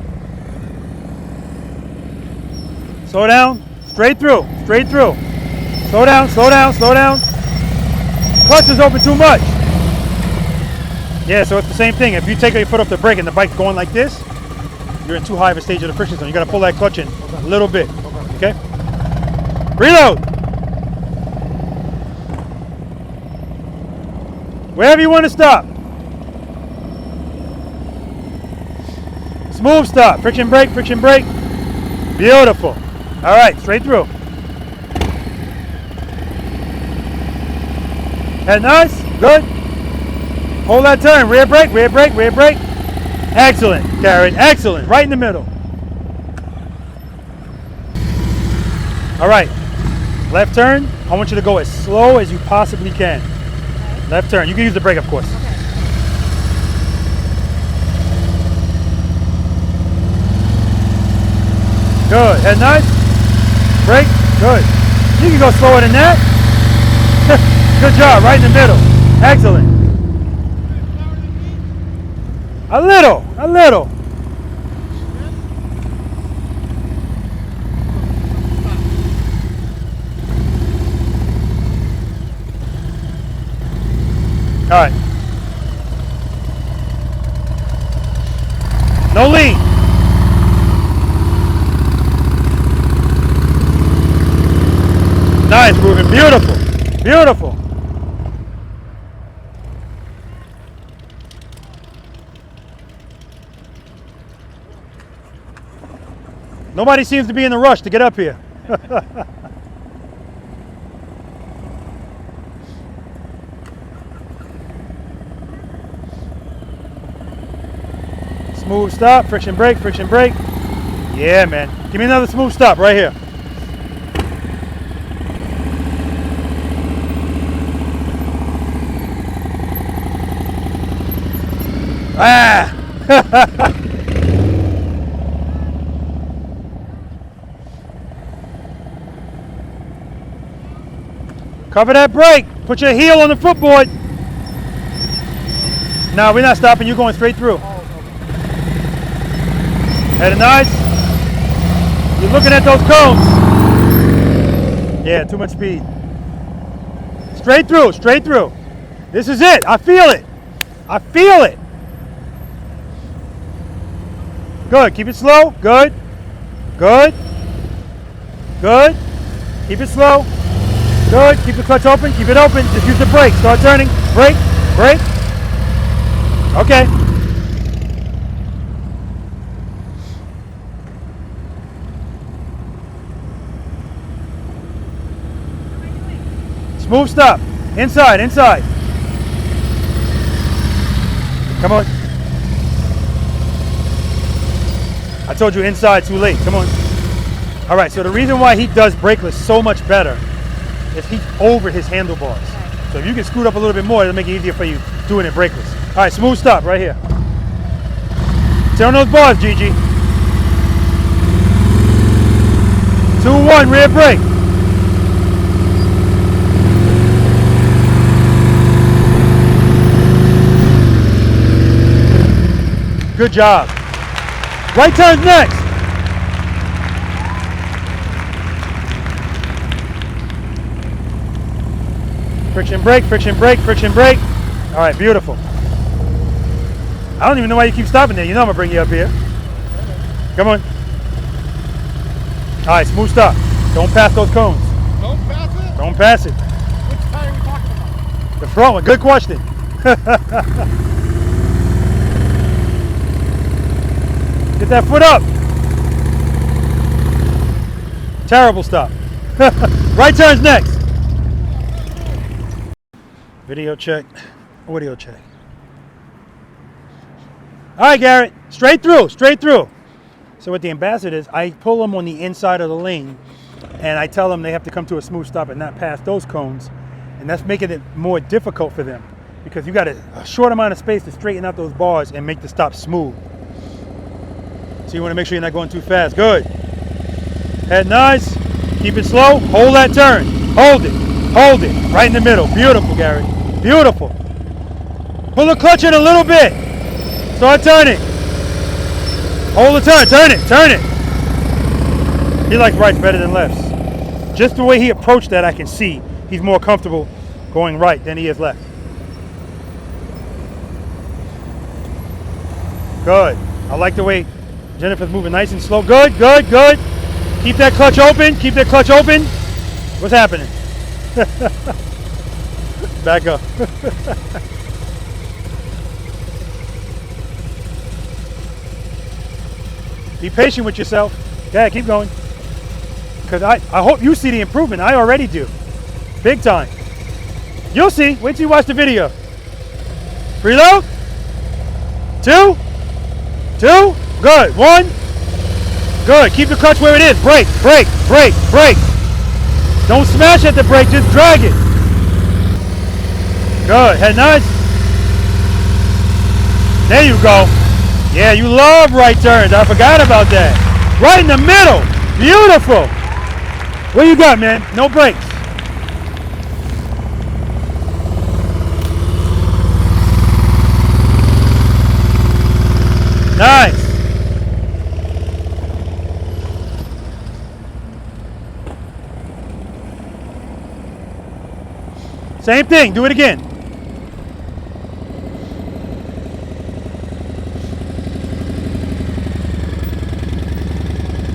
Slow down, straight through. Slow down. Clutch is open too much. Yeah, so it's the same thing. If you take your foot off the brake and the bike's going like this, you're in too high of a stage of the friction zone. You gotta pull that clutch in a little bit, okay? Reload. Wherever you want to stop. Smooth stop, friction brake. Beautiful. All right, straight through. Head nice, good. Hold that turn, rear brake. Excellent, Karen, excellent, right in the middle. All right, left turn, I want you to go as slow as you possibly can. Left turn, you can use the brake, of course. Good, head nice, brake, good. You can go slower than that. Good job, right in the middle, excellent. A little. All right. No lean. Nice, Ruben. Beautiful. Nobody seems to be in a rush to get up here. Smooth stop, friction brake. Yeah, man. Give me another smooth stop right here. Ah! Cover that brake. Put your heel on the footboard. No, we're not stopping. You're going straight through. Headed nice. You're looking at those cones. Yeah, too much speed. Straight through, straight through. This is it. I feel it. I feel it. Good. Keep it slow. Good. Good. Good. Keep it slow. Good. Keep the clutch open. Keep it open. Just use the brake. Start turning. Brake. Brake. Okay. Smooth stop. Inside. Inside. Come on. I told you inside too late. Come on. All right, so the reason why he does brakeless so much better is he's over his handlebars. So if you can scoot up a little bit more, it'll make it easier for you doing it brakeless. All right, smooth stop right here. Turn those bars, Gigi. 2-1, rear brake. Good job. Right turn next. Friction brake, friction brake, friction brake. All right, beautiful. I don't even know why you keep stopping there. You know I'm gonna bring you up here. Come on. All right, smooth stop. Don't pass those cones. Don't pass it? Don't pass it. Which tire are we talking about? The front one, good question. Get that foot up. Terrible stop. Right turns next. Video check, audio check. All right, Garrett, straight through, straight through. So with the Ambassadors, I pull them on the inside of the lane and I tell them they have to come to a smooth stop and not pass those cones. And that's making it more difficult for them because you got a short amount of space to straighten out those bars and make the stop smooth. So you want to make sure you're not going too fast. Good. Head nice. Keep it slow. Hold that turn. Hold it. Hold it. Right in the middle. Beautiful, Gary. Beautiful. Pull the clutch in a little bit. Start turning. Hold the turn. Turn it. Turn it. He likes rights better than lefts. Just the way he approached that, I can see he's more comfortable going right than he is left. Good. I like the way Jennifer's moving nice and slow. Good, good, good. Keep that clutch open. Keep that clutch open. What's happening? Back up. Be patient with yourself. Yeah, keep going. Because I hope you see the improvement. I already do. Big time. You'll see. Wait till you watch the video. Preload. 2. 2. Good. 1. Good. Keep the clutch where it is. Brake, brake, brake, brake. Don't smash at the brake. Just drag it. Good. Head nice. There you go. Yeah, you love right turns. I forgot about that. Right in the middle. Beautiful. What you got, man? No brakes. Nice. Same thing. Do it again.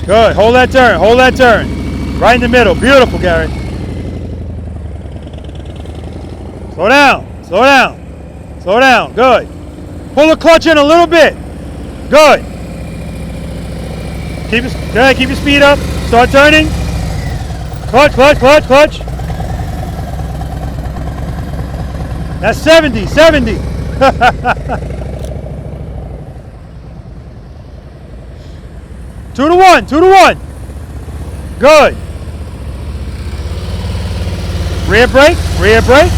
Good. Hold that turn. Hold that turn. Right in the middle. Beautiful, Gary. Slow down. Slow down. Slow down. Good. Pull the clutch in a little bit. Good. Keep your speed up. Start turning. Clutch, clutch, clutch, clutch. That's 70, 70. 2 to 1, 2 to 1. Good. Rear brake, rear brake.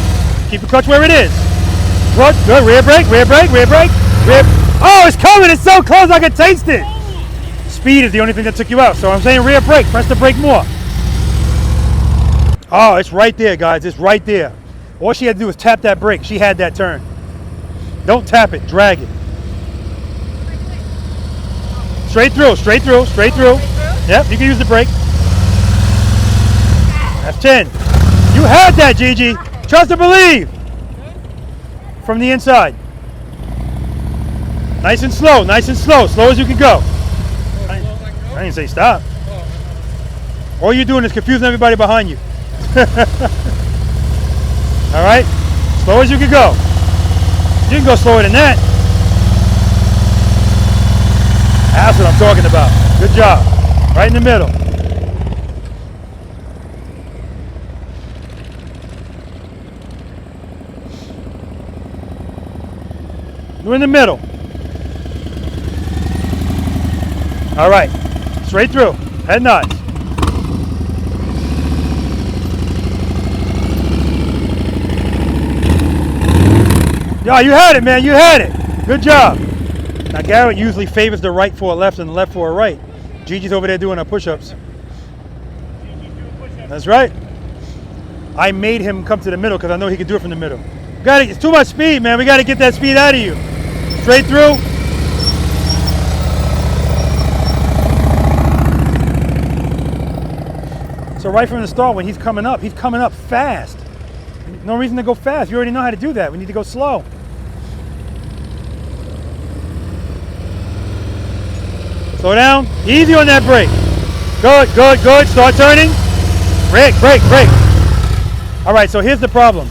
Keep the clutch where it is. Clutch, good. Rear brake, rear brake, rear brake. Rear. Oh, it's coming. It's so close I can taste it. Speed is the only thing that took you out. So I'm saying rear brake. Press the brake more. Oh, it's right there, guys. It's right there. All she had to do was tap that brake. She had that turn. Don't tap it. Drag it. Straight through, straight through, straight through. Yep, you can use the brake. That's 10. You had that, Gigi. Trust and believe. From the inside. Nice and slow, nice and slow. Slow as you can go. I didn't say stop. All you're doing is confusing everybody behind you. All right? Slow as you can go. You can go slower than that. That's what I'm talking about. Good job. Right in the middle. You're in the middle. All right. Straight through. Head nods. Yeah, you had it, man. You had it. Good job. Now, Garrett usually favors the right for a left and the left for a right. Gigi's over there doing her push-ups. That's right. I made him come to the middle because I know he can do it from the middle. It's too much speed, man. We got to get that speed out of you. Straight through. So right from the start, when he's coming up fast. No reason to go fast. You already know how to do that. We need to go slow. Slow down. Easy on that brake. Good, good, good. Start turning. Brake, brake, brake. All right, so here's the problem.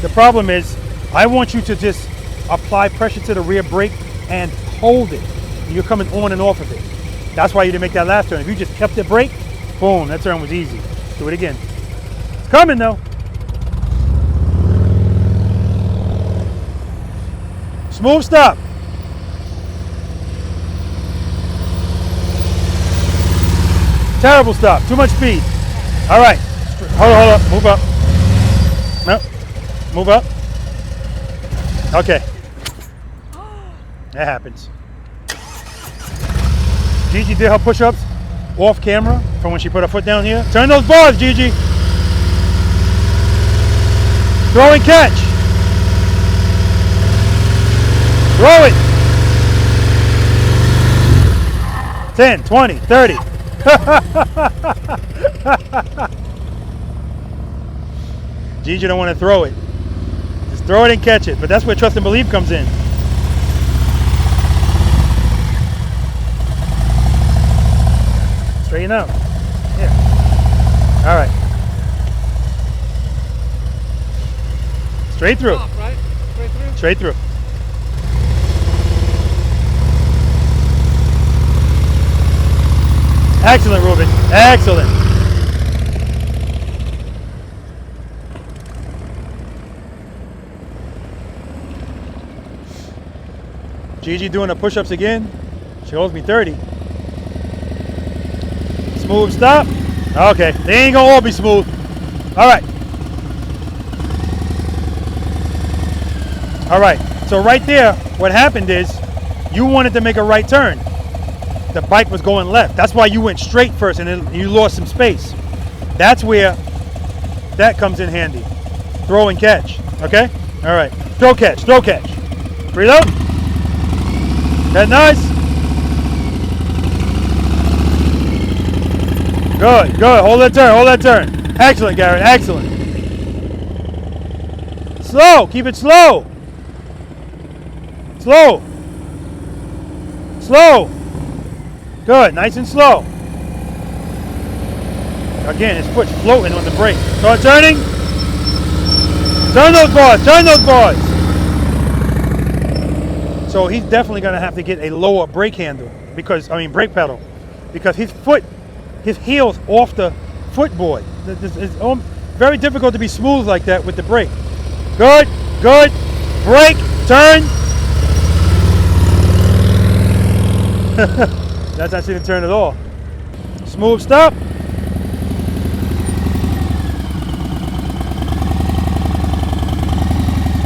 The problem is I want you to just apply pressure to the rear brake and hold it. You're coming on and off of it. That's why you didn't make that last turn. If you just kept the brake, boom, that turn was easy. Do it again. It's coming though. Smooth stop. Terrible stop. Too much speed. All right. Hold on, hold up. Move up. No. Move up. Okay. That happens. Gigi did her push-ups off camera from when she put her foot down here. Turn those bars, Gigi. Throw and catch. Throw it. 10, 20, 30. Gigi don't want to throw it. Just throw it and catch it. But that's where trust and believe comes in. Straighten out. Yeah. All right. Straight through. Stop, right? Straight through? Straight through. Excellent, Ruben. Excellent. Gigi doing the push-ups again. She owes me 30. Smooth stop. Okay, they ain't gonna all be smooth. All right. All right, so right there, what happened is you wanted to make a right turn. The bike was going left. That's why you went straight first and then you lost some space. That's where that comes in handy. Throw and catch, okay? All right, throw catch, throw catch. Preload. That nice. Good, good, hold that turn, hold that turn. Excellent, Garrett, excellent. Slow, keep it slow. Slow. Slow. Good, nice and slow. Again, his foot's floating on the brake. Start turning. Turn those bars, turn those bars. So he's definitely gonna have to get a lower brake handle because, brake pedal, because his heel's off the footboard. It's very difficult to be smooth like that with the brake. Good, good, brake, turn. That's actually the turn at all. Smooth stop.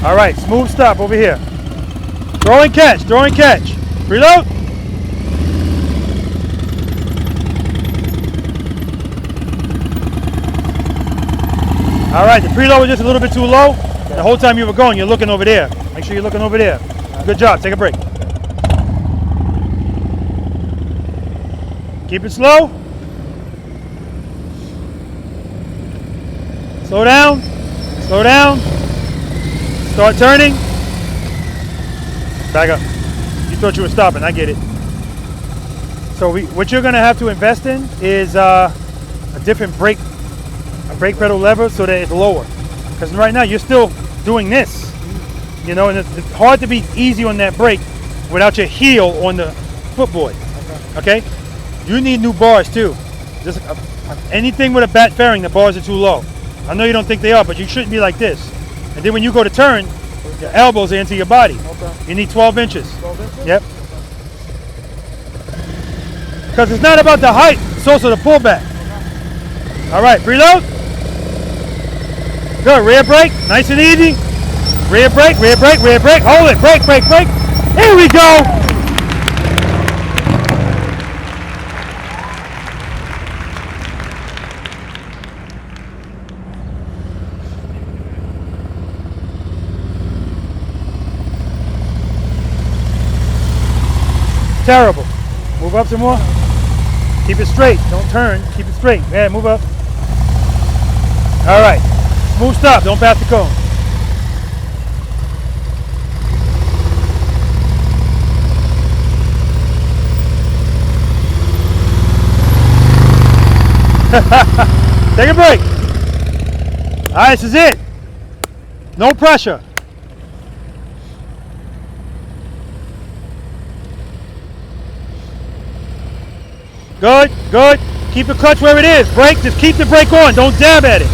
All right, smooth stop over here. Throw and catch, throw and catch. Reload. All right, the preload was just a little bit too low. The whole time you were going, you're looking over there. Make sure you're looking over there. Good job, take a break. Keep it slow. Slow down. Slow down. Start turning. Back up. You thought you were stopping. I get it. So what you're going to have to invest in is a different brake pedal lever so that it's lower. Because right now you're still doing this. You know, and it's hard to be easy on that brake without your heel on the footboard. Okay? You need new bars too. Just anything with a bat fairing, the bars are too low. I know you don't think they are, but you shouldn't be like this. And then when you go to turn, your elbows are into your body. You need 12 inches. 12 inches? Yep. Because it's not about the height, it's also the pullback. All right, preload. Good, rear brake, nice and easy. Rear brake, rear brake, rear brake. Hold it, brake, brake, brake. Here we go. Terrible. Move up some more. Keep it straight. Don't turn. Keep it straight. Yeah, move up. All right. Smooth stop. Don't pass the cone. Take a break. All right, this is it. No pressure. Good, good. Keep the clutch where it is. Brake, just keep the brake on. Don't dab at it.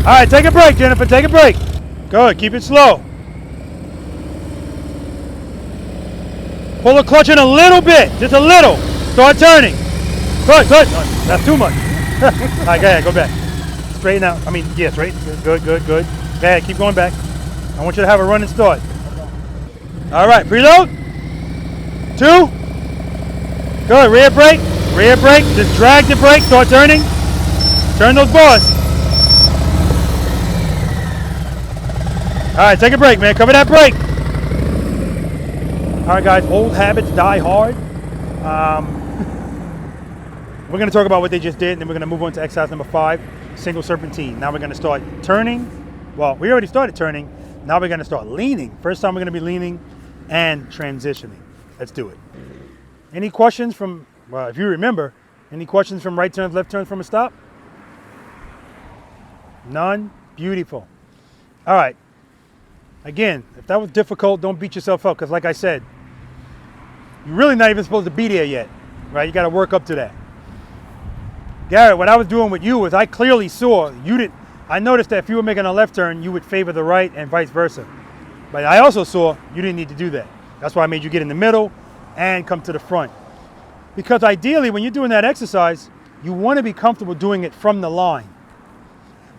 All right, take a break, Jennifer. Take a break. Good, keep it slow. Pull the clutch in a little bit, just a little. Start turning. Good, good. Oh, that's too much. All right, go ahead, go back. Straighten out. I mean, yeah, straight. Good, good, good. Go ahead, keep going back. I want you to have a running start. All right, preload. 2. Good, rear brake, just drag the brake, start turning. Turn those bars. All right, take a break, man, cover that brake. All right, guys, old habits die hard. We're gonna talk about what they just did, and then we're gonna move on to exercise number 5, single serpentine. Now we're gonna start turning. Well, we already started turning. Now we're gonna start leaning. First time we're gonna be leaning and transitioning. Let's do it. Any questions from, well, if you remember, any questions from right turns, left turns from a stop? None? Beautiful. All right. Again, if that was difficult, don't beat yourself up, because like I said, you're really not even supposed to be there yet, right? You got to work up to that. Garrett, what I was doing with you was I clearly saw, I noticed that if you were making a left turn, you would favor the right and vice versa. But I also saw you didn't need to do that. That's why I made you get in the middle and come to the front. Because ideally, when you're doing that exercise, you want to be comfortable doing it from the line.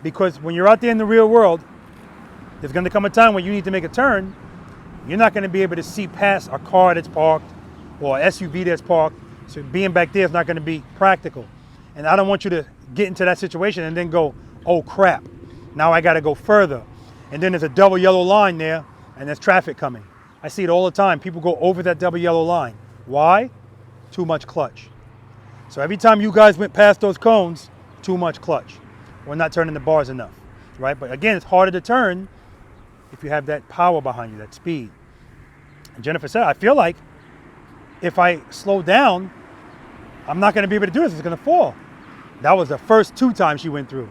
Because when you're out there in the real world, there's going to come a time when you need to make a turn. You're not going to be able to see past a car that's parked or an SUV that's parked. So being back there is not going to be practical. And I don't want you to get into that situation and then go, oh crap, now I got to go further. And then there's a double yellow line there and there's traffic coming. I see it all the time. People go over that double yellow line. Why? Too much clutch. So every time you guys went past those cones, too much clutch. We're not turning the bars enough, right? But again, it's harder to turn if you have that power behind you, that speed. And Jennifer said, I feel like if I slow down, I'm not going to be able to do this. It's going to fall. That was the first 2 times she went through.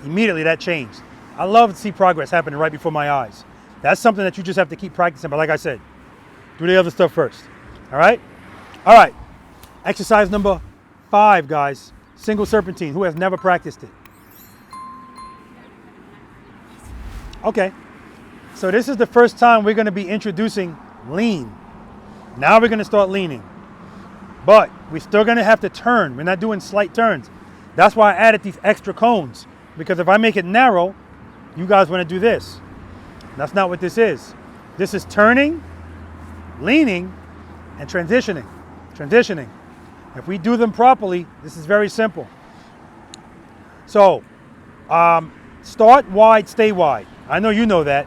Immediately that changed. I love to see progress happening right before my eyes. That's something that you just have to keep practicing. But like I said, do the other stuff first. All right? All right. Exercise number 5, guys. Single serpentine. Who has never practiced it? Okay. So this is the first time we're going to be introducing lean. Now we're going to start leaning. But we're still going to have to turn. We're not doing slight turns. That's why I added these extra cones. Because if I make it narrow, you guys want to do this. That's not what this is. This is turning, leaning, and transitioning. Transitioning. If we do them properly, this is very simple. So, start wide, stay wide. I know you know that.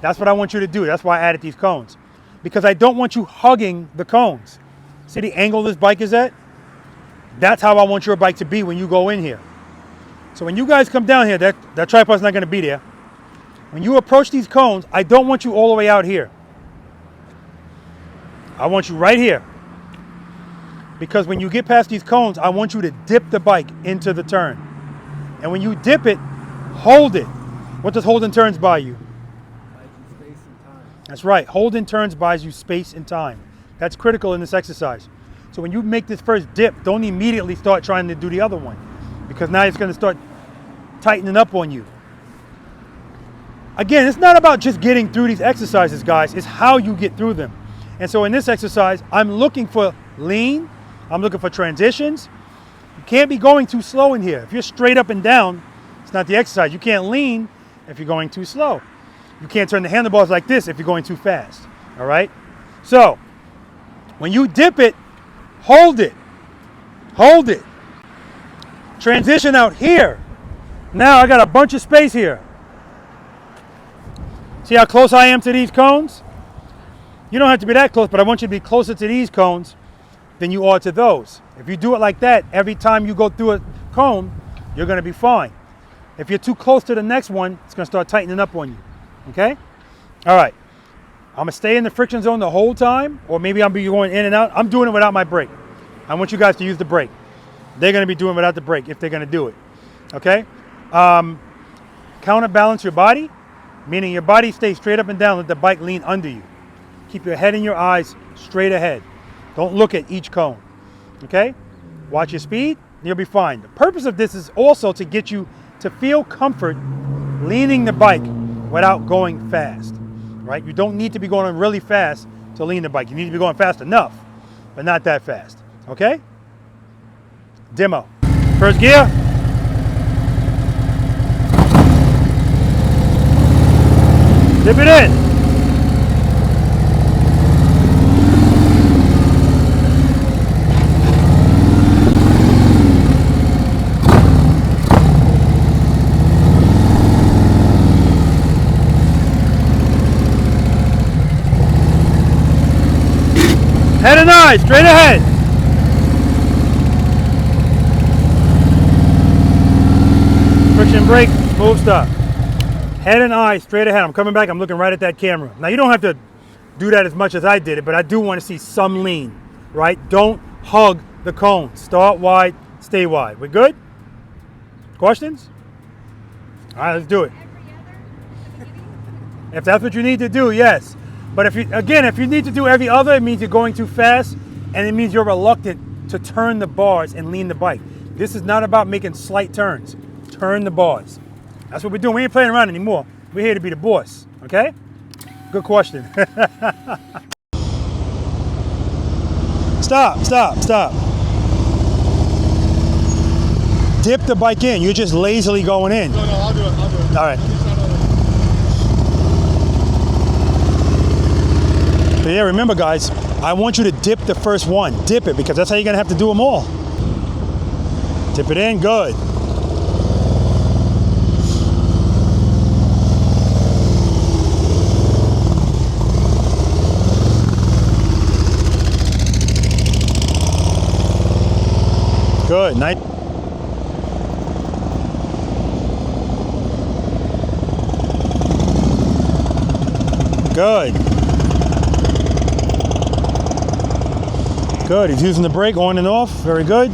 That's what I want you to do. That's why I added these cones. Because I don't want you hugging the cones. See the angle this bike is at? That's how I want your bike to be when you go in here. So when you guys come down here, that tripod's not going to be there. When you approach these cones, I don't want you all the way out here. I want you right here. Because when you get past these cones, I want you to dip the bike into the turn. And when you dip it, hold it. What does holding turns buy you? Space and time. That's right. Holding turns buys you space and time. That's critical in this exercise. So when you make this first dip, don't immediately start trying to do the other one, because now it's going to start tightening up on you. Again, it's not about just getting through these exercises, guys. It's how you get through them. And so in this exercise, I'm looking for lean. I'm looking for transitions. You can't be going too slow in here. If you're straight up and down, it's not the exercise. You can't lean if you're going too slow. You can't turn the handlebars like this if you're going too fast. All right? So when you dip it, hold it. Hold it. Transition out here. Now I got a bunch of space here. See how close I am to these cones? You don't have to be that close, but I want you to be closer to these cones than you are to those. If you do it like that, every time you go through a cone, you're going to be fine. If you're too close to the next one, it's going to start tightening up on you. Okay? All right. I'm going to stay in the friction zone the whole time, or maybe I'm going in and out. I'm doing it without my brake. I want you guys to use the brake. They're going to be doing it without the brake if they're going to do it. Okay? Counterbalance your body, meaning your body stays straight up and down. Let the bike lean under you. Keep your head and your eyes straight ahead. Don't look at each cone. Okay? Watch your speed, and you'll be fine. The purpose of this is also to get you to feel comfort leaning the bike without going fast. Right? You don't need to be going really fast to lean the bike. You need to be going fast enough, but not that fast. Okay? Demo. First gear. Dip it in. Head and eyes, straight ahead. Friction brake, smooth stop. Head and eyes, straight ahead. I'm coming back, I'm looking right at that camera. Now you don't have to do that as much as I did it, but I do want to see some lean, right? Don't hug the cone. Start wide, stay wide. We good? Questions? All right, let's do it. If that's what you need to do, yes. But if you need to do every other, it means you're going too fast, and it means you're reluctant to turn the bars and lean the bike. This is not about making slight turns. Turn the bars. That's what we're doing. We ain't playing around anymore. We're here to be the boss, okay? Good question. Stop. Dip the bike in. You're just lazily going in. No, I'll do it. All right. So yeah, remember guys, I want you to dip the first one. Dip it, because that's how you're gonna have to do them all. Dip it in, good. Good, nice. Good. Good, he's using the brake on and off, very good.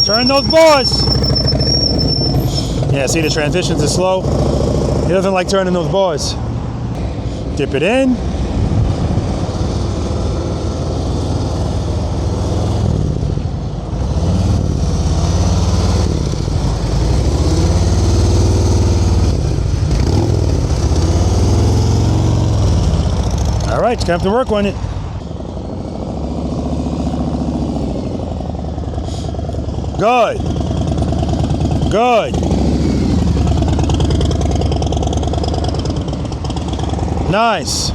Turn those bars. Yeah, see the transitions are slow. He doesn't like turning those bars. Dip it in. All right, just gonna have to work on it. Good. Good. Nice.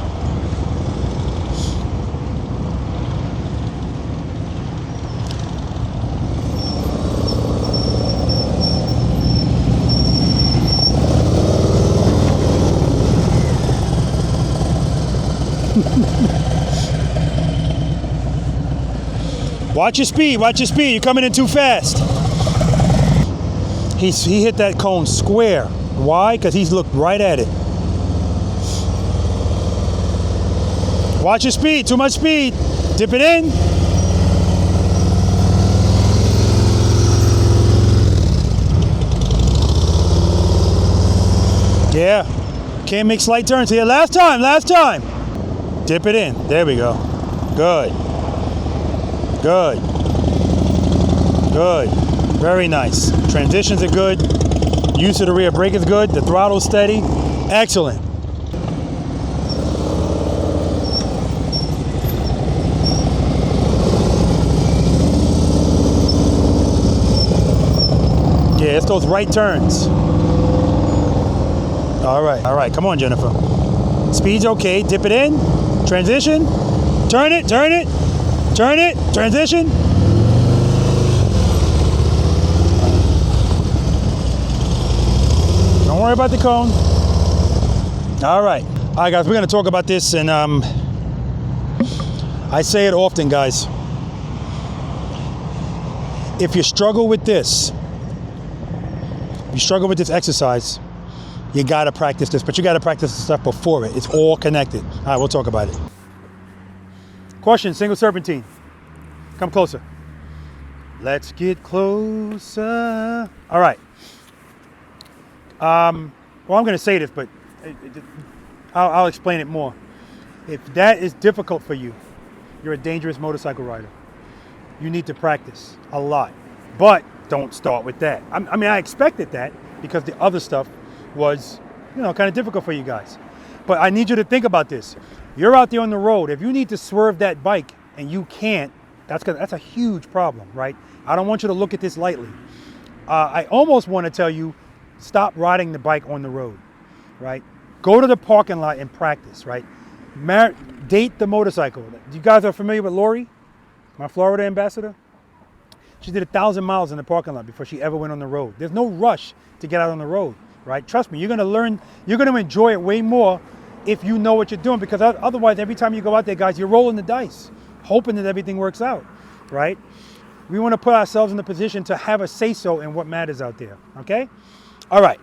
Watch your speed, watch your speed. You're coming in too fast. He hit that cone square. Why? Because he's looked right at it. Watch your speed, too much speed. Dip it in. Yeah, can't make slight turns here. Last time. Dip it in, there we go. Good. Very nice. Transitions are good. Use of the rear brake is good. The throttle's steady. Excellent. Yeah, it's those right turns. All right, come on, Jennifer. Speed's okay, dip it in, transition, turn it, transition. Don't worry about the cone. All right, guys, we're gonna talk about this, and I say it often, guys. If you struggle with this, exercise, you gotta practice this, but you gotta practice the stuff before it. It's all connected. All right, we'll talk about it. Question, single serpentine. Come closer. Let's get closer. All right. Well, I'm gonna say this, but I'll explain it more. If that is difficult for you, you're a dangerous motorcycle rider. You need to practice a lot, but don't start with that. I mean, I expected that because the other stuff was, kind of difficult for you guys. But I need you to think about this. You're out there on the road. If you need to swerve that bike and you can't, that's a huge problem, right? I don't want you to look at this lightly. I almost want to tell you, stop riding the bike on the road, right? Go to the parking lot and practice, right? Date the motorcycle. You guys are familiar with Lori, my Florida ambassador? She did 1,000 miles in the parking lot before she ever went on the road. There's no rush to get out on the road, right? Trust me, you're gonna learn, you're gonna enjoy it way more if you know what you're doing, because otherwise every time you go out there, guys, you're rolling the dice, hoping that everything works out, right? We wanna put ourselves in the position to have a say-so in what matters out there, okay? All right,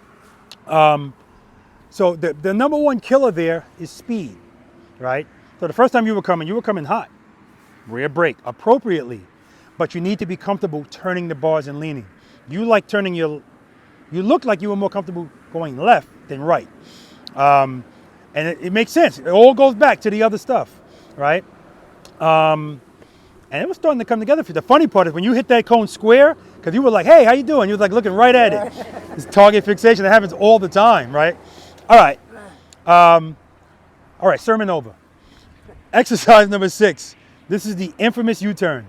so the number one killer there is speed, right? So the first time you were coming hot, rear brake appropriately, but you need to be comfortable turning the bars and leaning. You like turning you look like you were more comfortable going left than right. And it makes sense. It all goes back to the other stuff, right? And it was starting to come together for you. The funny part is when you hit that cone square, because you were like, hey, how you doing? You was like looking right at it. It's target fixation. That happens all the time, right? All right, sermon over. Exercise number 6. This is the infamous U-turn.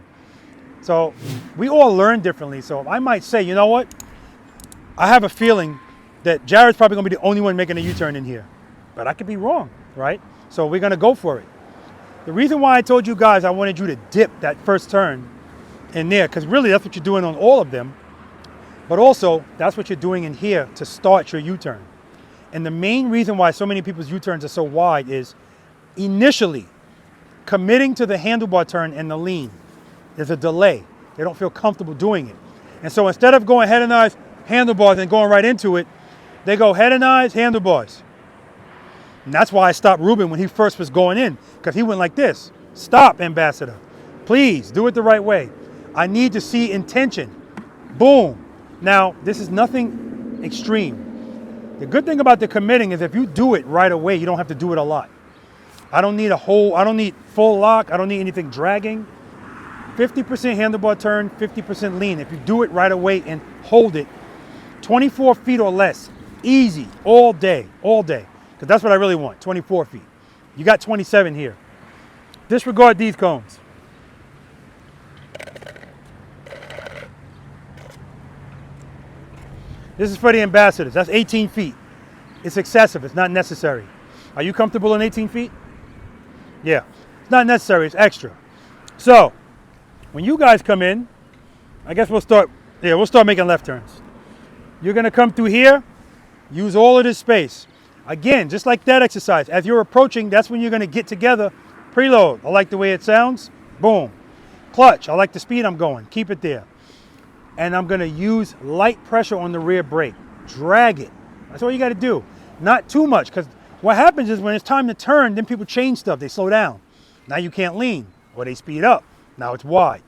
So we all learn differently. So I might say, you know what? I have a feeling that Jared's probably gonna be the only one making a U-turn in here. But I could be wrong, right? So we're gonna go for it. The reason why I told you guys I wanted you to dip that first turn in there, because really that's what you're doing on all of them, but also that's what you're doing in here to start your U-turn. And the main reason why so many people's U-turns are so wide is initially committing to the handlebar turn and the lean. There's a delay. They don't feel comfortable doing it. And so instead of going head and eyes, handlebars and going right into it, they go head and eyes, handlebars. And that's why I stopped Ruben when he first was going in, because he went like this. Stop, Ambassador. Please, do it the right way. I need to see intention. Boom. Now, this is nothing extreme. The good thing about the committing is if you do it right away, you don't have to do it a lot. I don't need full lock. I don't need anything dragging. 50% handlebar turn, 50% lean. If you do it right away and hold it, 24 feet or less, easy, all day, because that's what I really want, 24 feet. You got 27 here. Disregard these cones. This is for the ambassadors. That's 18 feet. It's excessive. It's not necessary. Are you comfortable in 18 feet? Yeah. It's not necessary. It's extra. So, when you guys come in, I guess we'll start making left turns. You're going to come through here, use all of this space. Again, just like that exercise, as you're approaching, that's when you're going to get together, preload. I like the way it sounds. Boom. Clutch, I like the speed I'm going. Keep it there. And I'm gonna use light pressure on the rear brake. Drag it. That's all you gotta do. Not too much, because what happens is when it's time to turn, then people change stuff, they slow down. Now you can't lean, or they speed up. Now it's wide.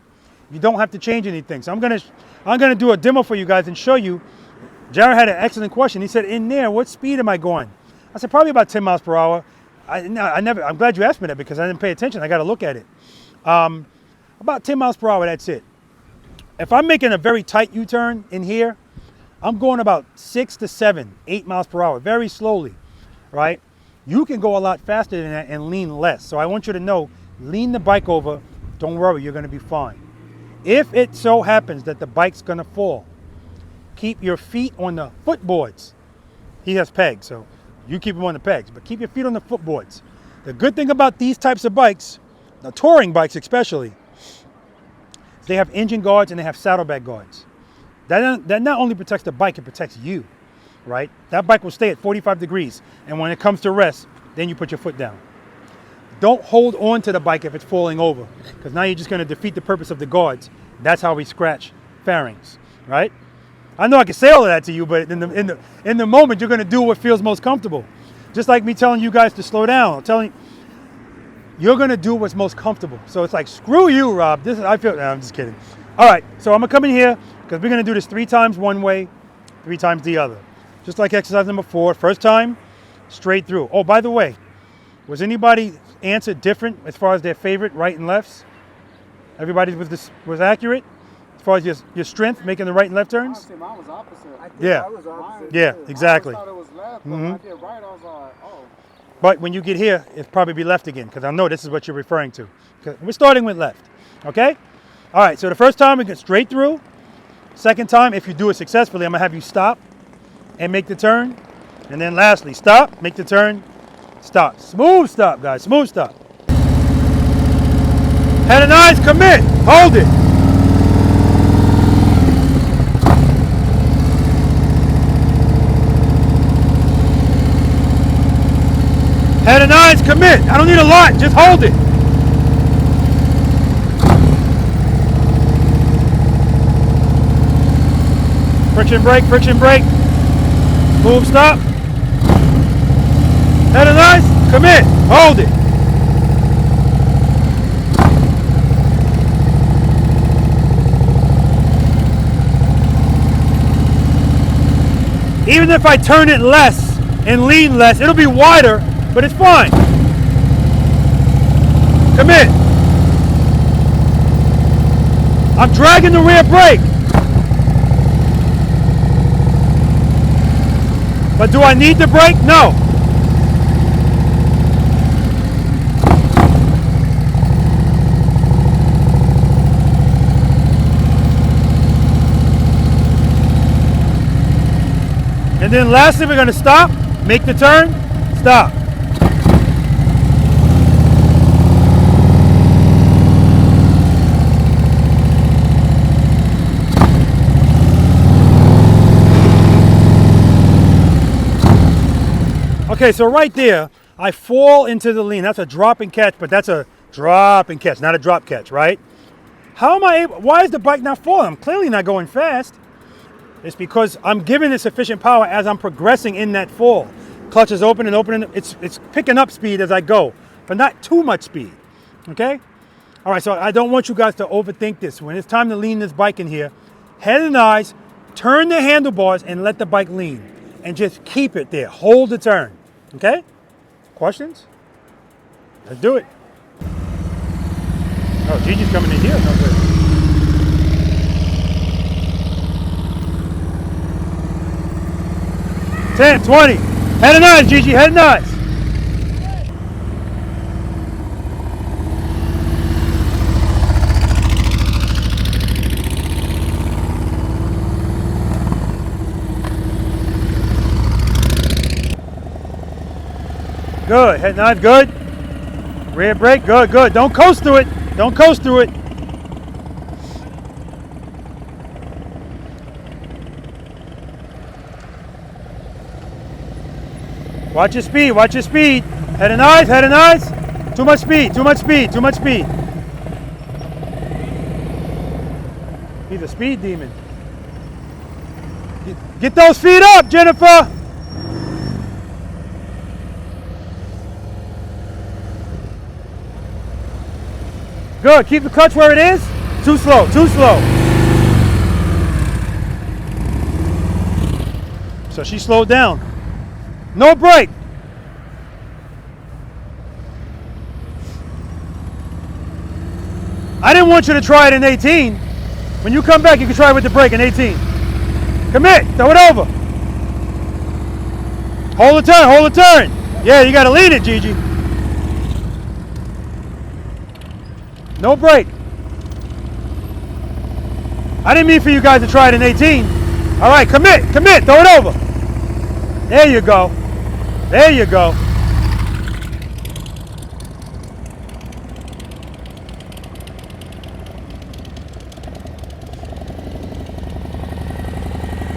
You don't have to change anything. So I'm gonna do a demo for you guys and show you. Jared had an excellent question. He said, in there, what speed am I going? I said, probably about 10 miles per hour. I'm glad you asked me that because I didn't pay attention. I got to look at it. About 10 miles per hour, that's it. If I'm making a very tight U-turn in here, I'm going about 6 to 7, 8 miles per hour, very slowly, right? You can go a lot faster than that and lean less. So I want you to know, lean the bike over. Don't worry, you're going to be fine. If it so happens that the bike's going to fall, keep your feet on the footboards. He has pegs, so you keep them on the pegs, but keep your feet on the footboards. The good thing about these types of bikes, the touring bikes especially, is they have engine guards and they have saddlebag guards. That not only protects the bike, it protects you, right? That bike will stay at 45 degrees, and when it comes to rest, then you put your foot down. Don't hold on to the bike if it's falling over, because now you're just going to defeat the purpose of the guards. That's how we scratch fairings, right? I know I can say all of that to you, but in the moment, you're going to do what feels most comfortable. Just like me telling you guys to slow down. I'm telling you, you're going to do what's most comfortable. So it's like, screw you, Rob. I'm just kidding. All right, so I'm going to come in here because we're going to do this 3 times one way, 3 times the other. Just like exercise number 4. First time, straight through. Oh, by the way, was anybody answer different as far as their favorite right and lefts? Everybody was accurate as far as your strength making the right and left turns? Honestly, mine was opposite. Yeah. I was opposite. Yeah, too. exactly. I thought it was left, but when I did right, I was like, oh. But when you get here, it'll probably be left again, because I know this is what you're referring to. We're starting with left, okay? All right, so the first time we get straight through. Second time, if you do it successfully, I'm gonna have you stop and make the turn. And then lastly, stop, make the turn, stop. Smooth stop, guys, smooth stop. Head and eyes, commit, hold it. Head and eyes, commit. I don't need a lot, just hold it. Friction brake. Move, stop. Head and eyes, commit, hold it. Even if I turn it less and lean less, it'll be wider, but it's fine. Commit. I'm dragging the rear brake. But do I need the brake? No. And then lastly, we're going to stop, make the turn, stop. Okay, so right there, I fall into the lean. That's a drop and catch, but that's a drop and catch, not a drop catch, right? How am I able, why is the bike not falling? I'm clearly not going fast. It's because I'm giving it sufficient power as I'm progressing in that fall. Clutch is open and opening. It's picking up speed as I go, but not too much speed, okay? All right, so I don't want you guys to overthink this. When it's time to lean this bike in here, head and eyes, turn the handlebars and let the bike lean. And just keep it there, hold the turn, okay? Questions? Let's do it. Oh, Gigi's coming in here, no good. Ten, 20. Head and eyes, Gigi, head and eyes. Good, head and eyes, good. Rear brake, good, good. Don't coast through it. Don't coast through it. Watch your speed, watch your speed. Head and eyes, head and eyes. Too much speed, too much speed, too much speed. a speed demon. Get those feet up, Jennifer! Good, keep the clutch where it is. Too slow, too slow. So she slowed down. No brake. I didn't want you to try it in 18. When you come back, you can try it with the brake in 18. Commit, throw it over. Hold the turn, hold the turn. Yeah, you gotta lean it, Gigi. No brake. I didn't mean for you guys to try it in 18. All right, commit, throw it over. There you go. There you go.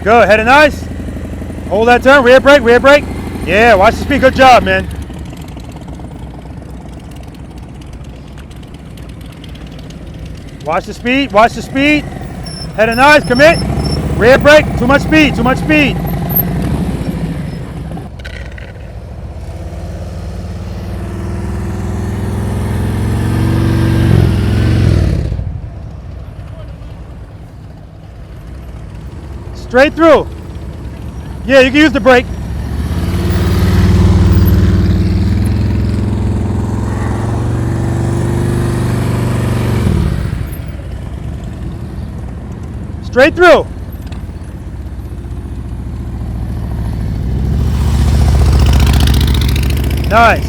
Good, heading nice. Hold that turn, rear brake, rear brake. Yeah, watch the speed, good job, man. Watch the speed, watch the speed. Heading nice, commit. Rear brake, too much speed, too much speed. Straight through. Yeah, you can use the brake. Straight through. Nice.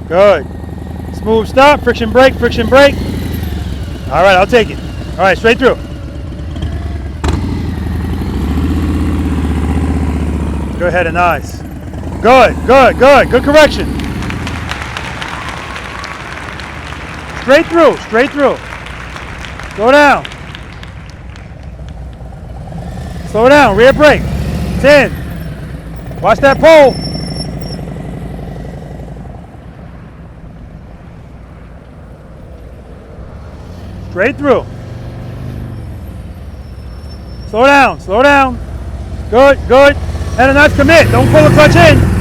Good. Smooth stop, friction brake, friction brake. All right, I'll take it. All right, straight through. Go ahead and nice. Good, good, good, good correction. Straight through, straight through. Slow down. Slow down, rear brake. 10. Watch that pole. Straight through. Slow down, slow down. Good, good. And a nice commit. Don't pull the clutch in.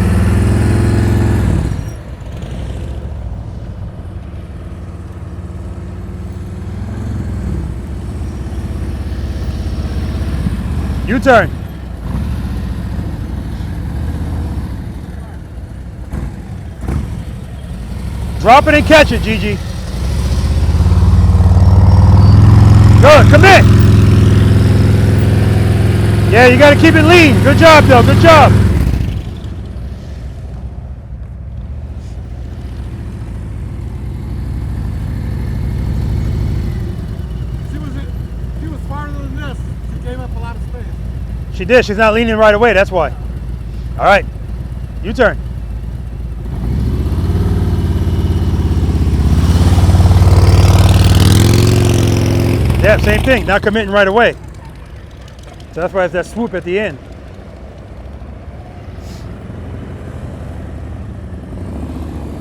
U-turn. Drop it and catch it, Gigi. Good, commit. Yeah, you got to keep it lean. Good job, though. Good job. She was farther than this. She gave up a lot of space. She did. She's not leaning right away. That's why. All right. U-turn. Yeah, same thing. Not committing right away. So that's why it's that swoop at the end.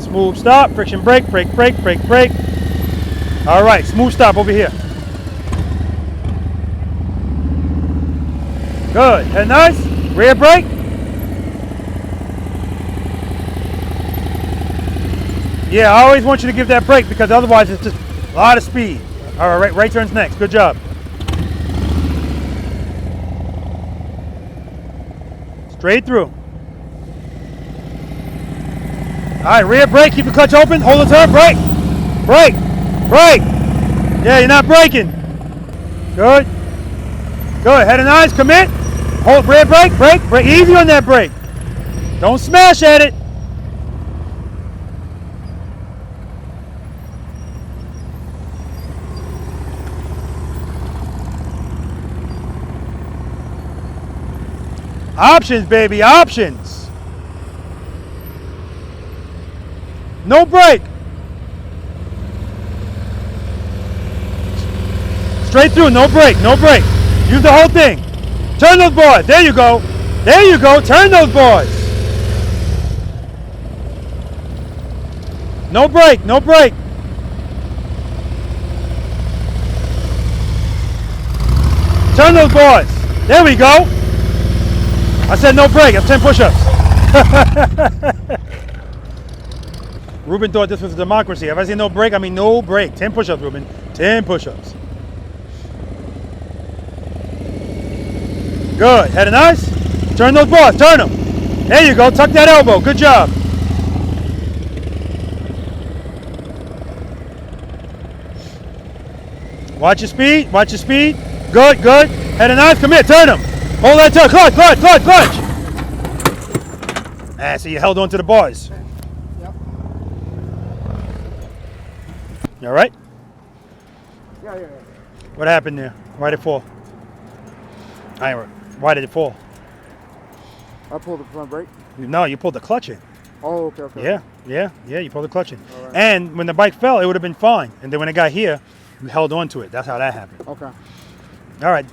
Smooth stop, friction brake, brake, brake, brake, brake. All right, smooth stop over here. Good, head nice. Rear brake. Yeah, I always want you to give that brake because otherwise it's just a lot of speed. All right, right turn's next. Good job. Straight through. All right, rear brake. Keep the clutch open. Hold the turn. Brake. Brake. Brake. Yeah, you're not braking. Good. Good. Head and eyes. Commit. Hold rear brake. Brake. Brake. Easy on that brake. Don't smash at it. Options, baby, options. No brake. Straight through, no brake, no brake. Use the whole thing. Turn those boards. There you go. There you go. Turn those boards. No brake, no brake. Turn those boys. There we go. I said no brake. That's 10 push-ups. Ruben thought this was a democracy. If I say no brake, I mean no brake. 10 push-ups, Ruben. 10 push-ups. Good. Head and eyes. Turn those balls. Turn them. There you go. Tuck that elbow. Good job. Watch your speed. Watch your speed. Good, good. Head and eyes. Come here. Turn them. Hold that turn. Clutch, clutch, clutch, clutch. Ah, so you held on to the bars. Yep. You all right? Yeah. What happened there? Why did it fall? Why did it fall? I pulled the front brake. No, you pulled the clutch in. Oh, okay. Yeah, you pulled the clutch in. All right. And when the bike fell, it would have been fine. And then when it got here, you held on to it. That's how that happened. Okay. All right.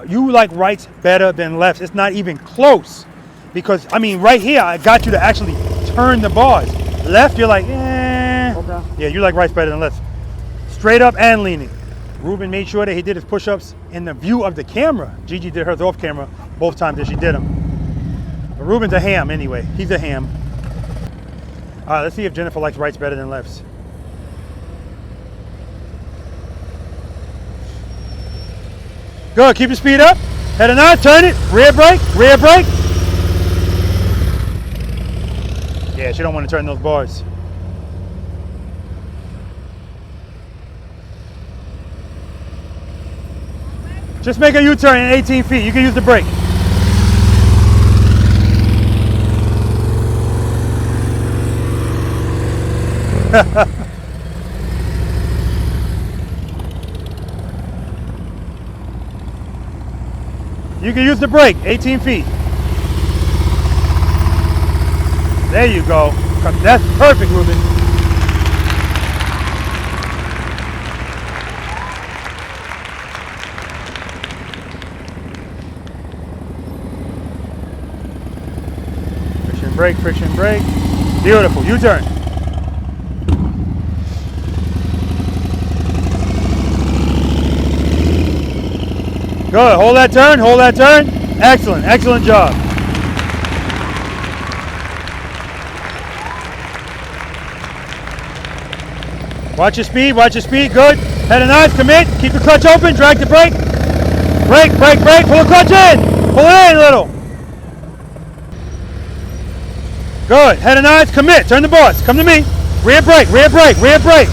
You like rights better than lefts. It's not even close. Because, I mean, right here, I got you to actually turn the bars. Left, you're like, eh. Okay. Yeah, you like rights better than lefts. Straight up and leaning. Ruben made sure that he did his push-ups in the view of the camera. Gigi did hers off camera both times that she did them. But Ruben's a ham anyway. He's a ham. All right, let's see if Jennifer likes rights better than lefts. Good, keep your speed up. Head and on, turn it. Rear brake, rear brake. Yeah, she don't want to turn those bars. Just make a U-turn in 18 feet. You can use the brake. You can use the brake, 18 feet. There you go. That's perfect, Ruben. Friction brake, friction brake. Beautiful, U-turn. Good, hold that turn, hold that turn. Excellent, excellent job. Watch your speed, good. Head and eyes, commit, keep the clutch open, drag the brake. Brake, brake, brake, pull the clutch in. Pull it in a little. Good, head and eyes, commit, turn the boss, come to me. Rear brake, rear brake, rear brake.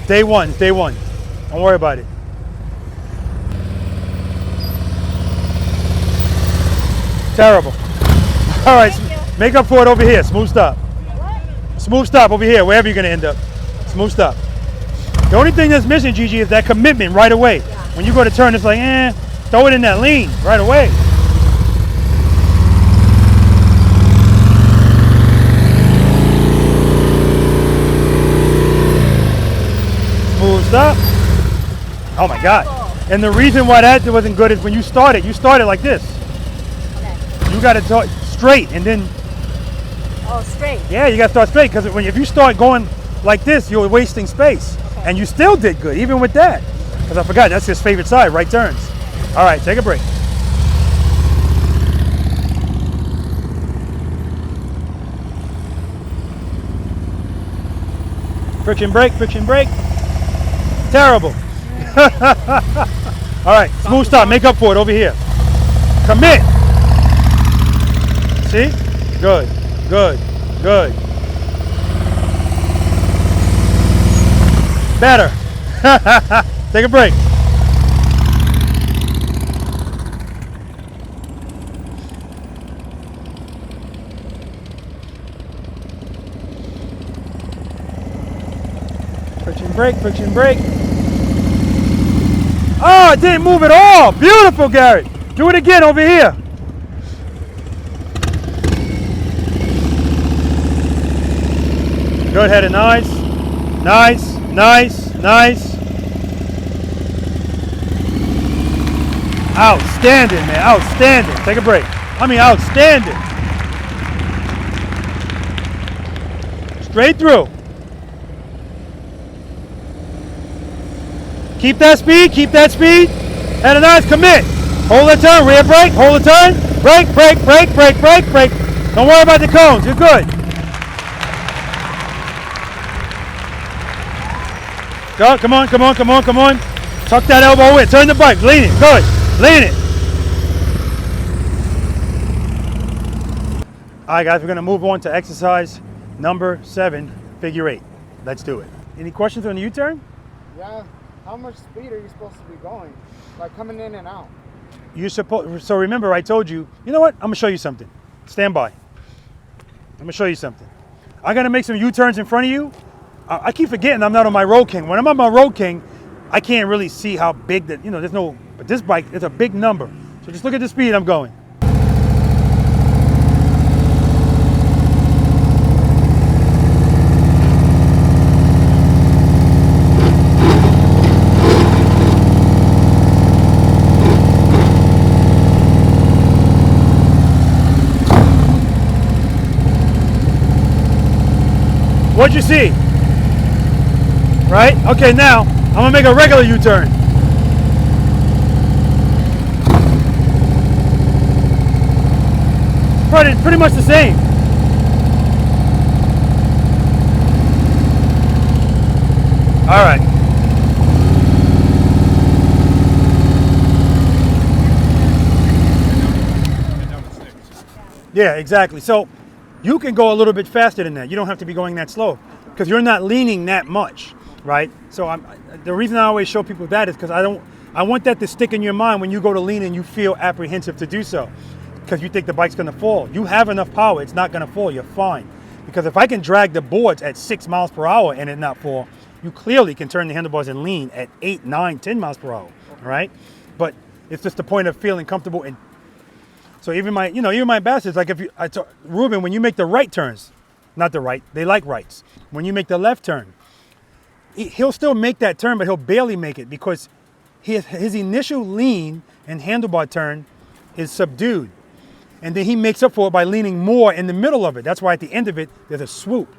Day one, day one. Don't worry about it. Terrible. All right, make up for it over here. Smooth stop. Smooth stop over here, wherever you're going to end up. Smooth stop. The only thing that's missing, Gigi, is that commitment right away. When you go to turn, it's like, throw it in that lean right away. Smooth stop. Oh my God. And the reason why that wasn't good is when you started like this. Okay. You got to start straight and then. Oh, straight. Yeah, you got to start straight because if you start going like this, you're wasting space. Okay. And you still did good, even with that. Because I forgot, that's his favorite side, right turns. All right, take a break. Friction brake, friction brake. Terrible. All right, smooth stop, make up for it over here. Commit. See? Good, good, good. Better. Take a break. Friction brake, friction brake. Oh, it didn't move at all. Beautiful, Garrett. Do it again over here. Good head and nice. Nice, nice, nice. Outstanding, man. Outstanding. Take a break. I mean, outstanding. Straight through. Keep that speed, keep that speed. Head and eyes, commit. Hold the turn, rear brake, hold the turn. Brake, brake, brake, brake, brake, brake. Don't worry about the cones, you're good. Go, come on, come on, come on, come on. Tuck that elbow in, turn the bike, lean it, good, lean it. All right, guys, we're gonna move on to exercise number 7, figure 8. Let's do it. Any questions on the U-turn? Yeah. How much speed are you supposed to be going? Like coming in and out? So remember, I told you, you know what? I'm gonna show you something. Stand by. I'm gonna show you something. I gotta make some U-turns in front of you. I keep forgetting I'm not on my Road King. When I'm on my Road King, I can't really see how big that, there's no, but this bike, it's a big number. So just look at the speed I'm going. What'd you see? Right? Okay, now I'm gonna make a regular U-turn. Pretty much the same. All right. Yeah, exactly. So you can go a little bit faster than that. You don't have to be going that slow because you're not leaning that much, right? So the reason I always show people that is because I want that to stick in your mind when you go to lean and you feel apprehensive to do so because you think the bike's gonna fall. You have enough power, it's not gonna fall, you're fine. Because if I can drag the boards at 6 miles per hour and it not fall, you clearly can turn the handlebars and lean at 8, 9, 10 miles per hour, right? But it's just the point of feeling comfortable in. So even my ambassadors, like Ruben, when you make the right turns, not the right, they like rights. When you make the left turn, he'll still make that turn, but he'll barely make it because his initial lean and handlebar turn is subdued. And then he makes up for it by leaning more in the middle of it. That's why at the end of it, there's a swoop.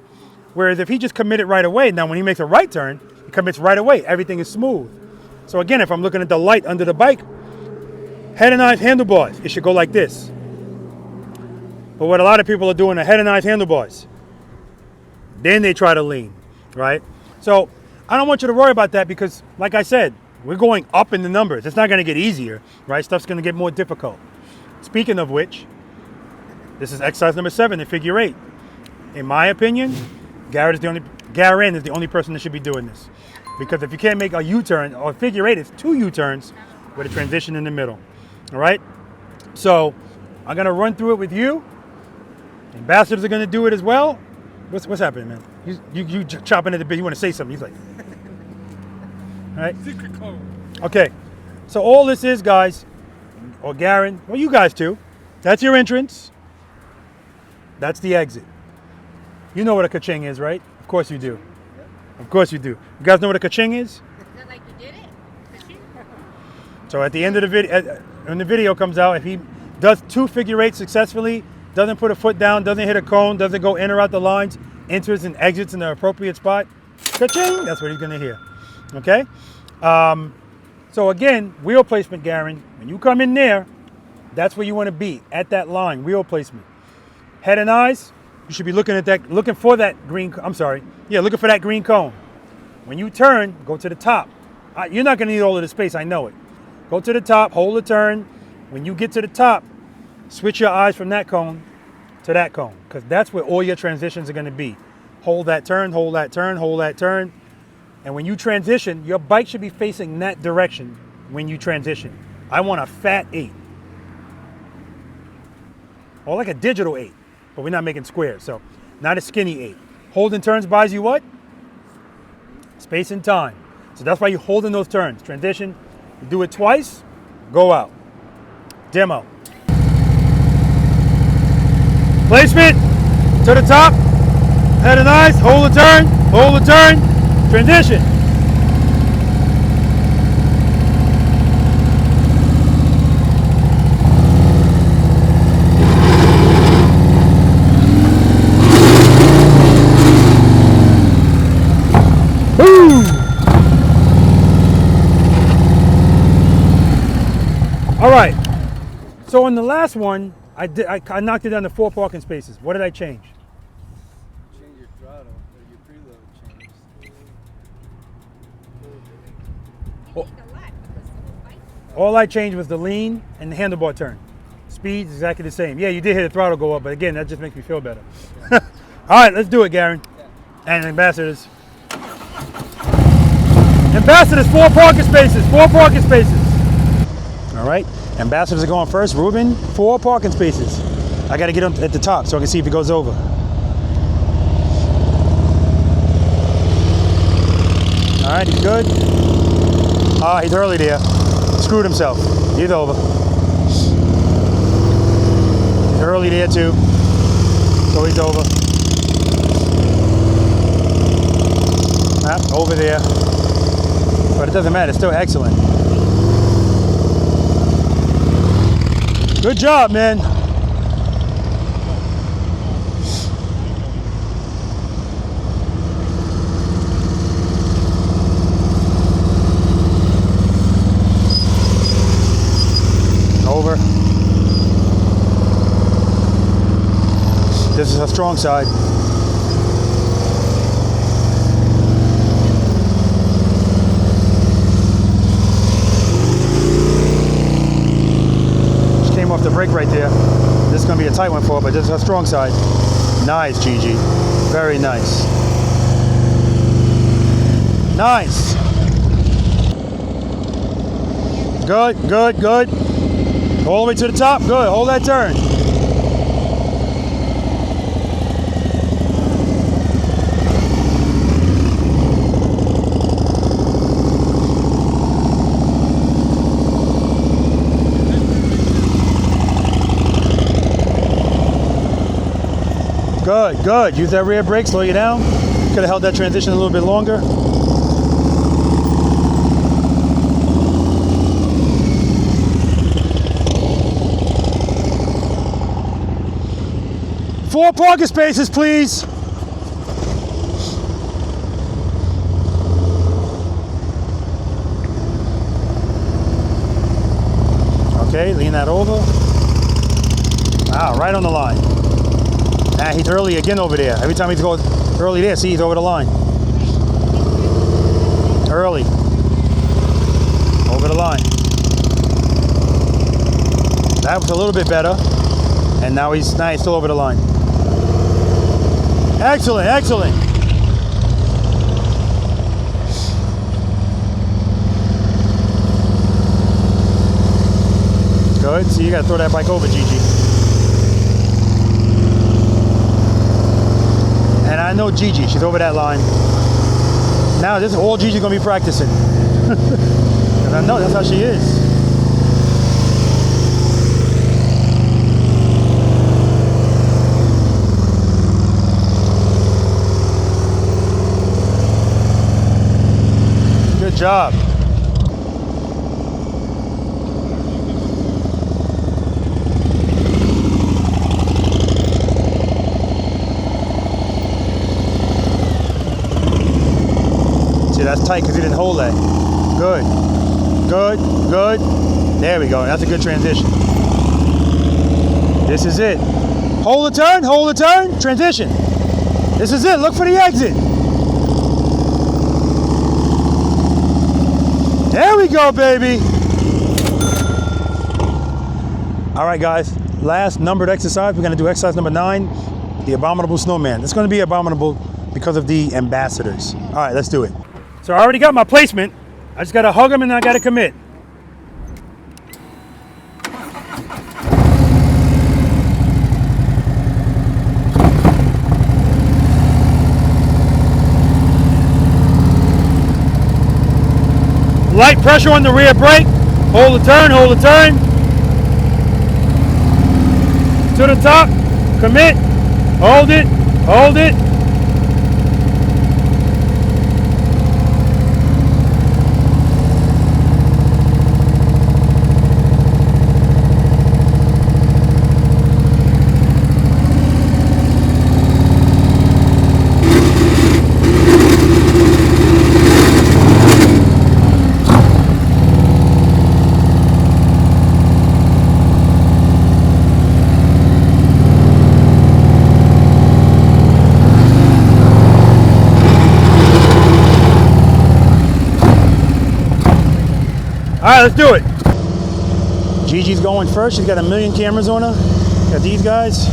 Whereas if he just committed right away, now when he makes a right turn, he commits right away. Everything is smooth. So again, if I'm looking at the light under the bike, head and eyes handlebars, it should go like this. But what a lot of people are doing are head and eyes handlebars. Then they try to lean, right? So I don't want you to worry about that because, like I said, we're going up in the numbers. It's not going to get easier, right? Stuff's going to get more difficult. Speaking of which, this is exercise number 7 in figure 8. In my opinion, Garen is the only person that should be doing this. Because if you can't make a U-turn, or figure 8, it's 2 U-turns with a transition in the middle. All right? So I'm going to run through it with you. Ambassadors are going to do it as well. What's happening, man? You chopping at the bit. You want to say something. He's like, all right? Secret code. Okay. So all this is, guys, or Garen, well, you guys too. That's your entrance. That's the exit. You know what a ka-ching is, right? Of course you do. Of course you do. You guys know what a ka-ching is? Is that like you did it? So at the end of the video, when the video comes out, if he does 2 figure 8s successfully, doesn't put a foot down, doesn't hit a cone, doesn't go in or out the lines, enters and exits in the appropriate spot, ka-ching, that's what he's gonna hear, okay? So again, wheel placement, Garen, when you come in there, that's where you wanna be, at that line, wheel placement. Head and eyes, you should be looking for that green cone. When you turn, go to the top. You're not gonna need all of the space, I know it. Go to the top, hold the turn. When you get to the top, switch your eyes from that cone to that cone, because that's where all your transitions are gonna be. Hold that turn, hold that turn, hold that turn. And when you transition, your bike should be facing that direction when you transition. I want a fat 8. Or like a digital 8, but we're not making squares, so not a skinny 8. Holding turns buys you what? Space and time. So that's why you're holding those turns. Transition, you do it twice, go out. Demo. Placement to the top, head and eyes, hold the turn, transition. So on the last one, I knocked it down to 4 parking spaces. What did I change? Change your throttle, or your preload changed. All I changed was the lean and the handlebar turn. Speed's exactly the same. Yeah, you did hit the throttle go up, but again, that just makes me feel better. All right, let's do it, Garen. And ambassadors. Ambassadors, 4 parking spaces, 4 parking spaces. All right, ambassadors are going first. Ruben, 4 parking spaces. I got to get him at the top so I can see if he goes over. All right, he's good. Ah, he's early there. Screwed himself. He's over. He's early there too. So he's over. Ah, over there. But it doesn't matter, it's still excellent. Good job, man. Over. This is a strong side. Just came off the brake right there. This is going to be a tight one for it, but this is a strong side. Nice, Gigi. Very nice. Nice. Good, good, good. All the way to the top. Good. Hold that turn. Good, good. Use that rear brake, slow you down. Could have held that transition a little bit longer. Four parking spaces, please. Okay, lean that over. Wow, right on the line. Ah, he's early again over there. Every time he's going early there, see, he's over the line. Early. Over the line. That was a little bit better. And now he's still over the line. Excellent, excellent. Good. So you got to throw that bike over, Gigi. And I know Gigi. She's over that line. Now this is all Gigi's gonna be practicing. Because I know that's how she is. Good job. See, that's tight because he didn't hold that. Good. Good. Good. There we go. That's a good transition. This is it. Hold the turn. Hold the turn. Transition. This is it. Look for the exit. There we go, baby. All right, guys. Last numbered exercise. We're going to do exercise number 9, the Abominable Snowman. It's going to be Abominable because of the ambassadors. All right, let's do it. So I already got my placement. I just got to hug them and I got to commit. Light pressure on the rear brake. Hold the turn, hold the turn. To the top, commit, hold it, hold it. right, let's do it. Gigi's going first. She's got a million cameras on her. Got these guys.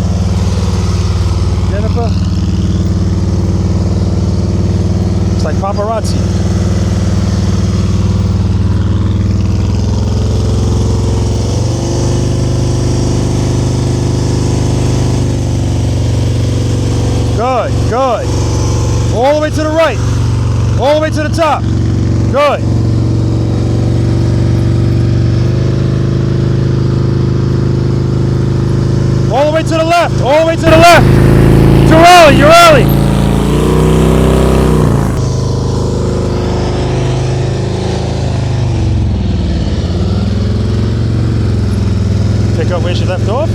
Jennifer. It's like paparazzi. Good, good. All the way to the right. All the way to the top. Good. All the way to the left. All the way to the left. Too early. You're early. Pick up where she left off.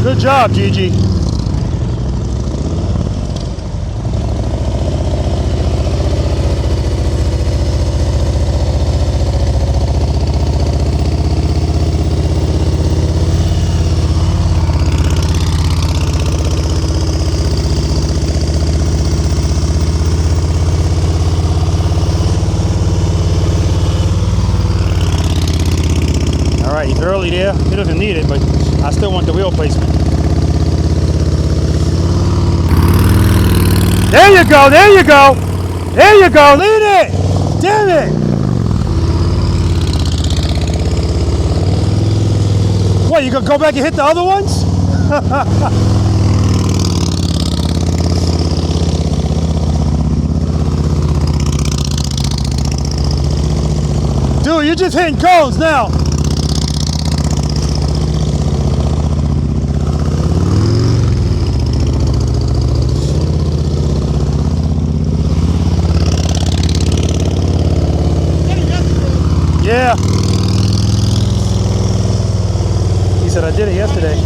Good job, Gigi. All right, he's early there. He doesn't need it, but I still want the wheel placement. There you go, there you go. There you go, lead it. Damn it. What, you gonna go back and hit the other ones? Dude, you're just hitting cones now. Yeah. He said I did it yesterday.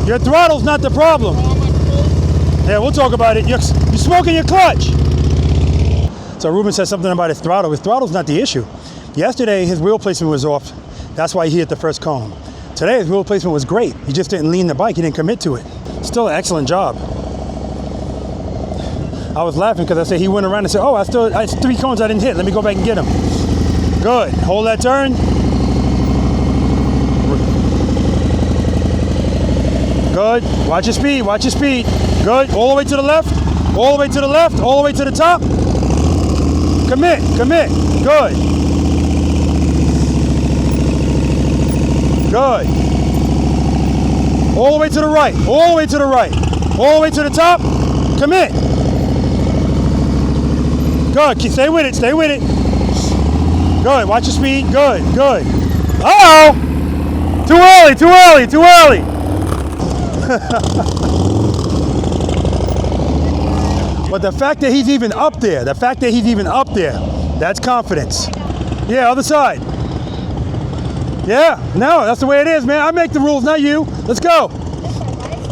Your throttle's not the problem. Yeah, we'll talk about it. You're smoking your clutch. So Ruben said something about his throttle. His throttle's not the issue. Yesterday, his wheel placement was off. That's why he hit the first cone. Today, his wheel placement was great. He just didn't lean the bike. He didn't commit to it. Still an excellent job. I was laughing because I said he went around and said, oh, I it's 3 cones I didn't hit. Let me go back and get him. Good. Hold that turn. Good. Watch your speed. Watch your speed. Good. All the way to the left. All the way to the left. All the way to the top. Commit. Commit. Good. Good. All the way to the right. All the way to the right. All the way to the top. Commit. Good. Stay with it. Stay with it. Good. Watch your speed. Good. Good. Uh-oh. Too early. Too early. Too early. But the fact that he's even up there, that's confidence. Yeah, other side. Yeah, no, that's the way it is, man. I make the rules, not you. Let's go.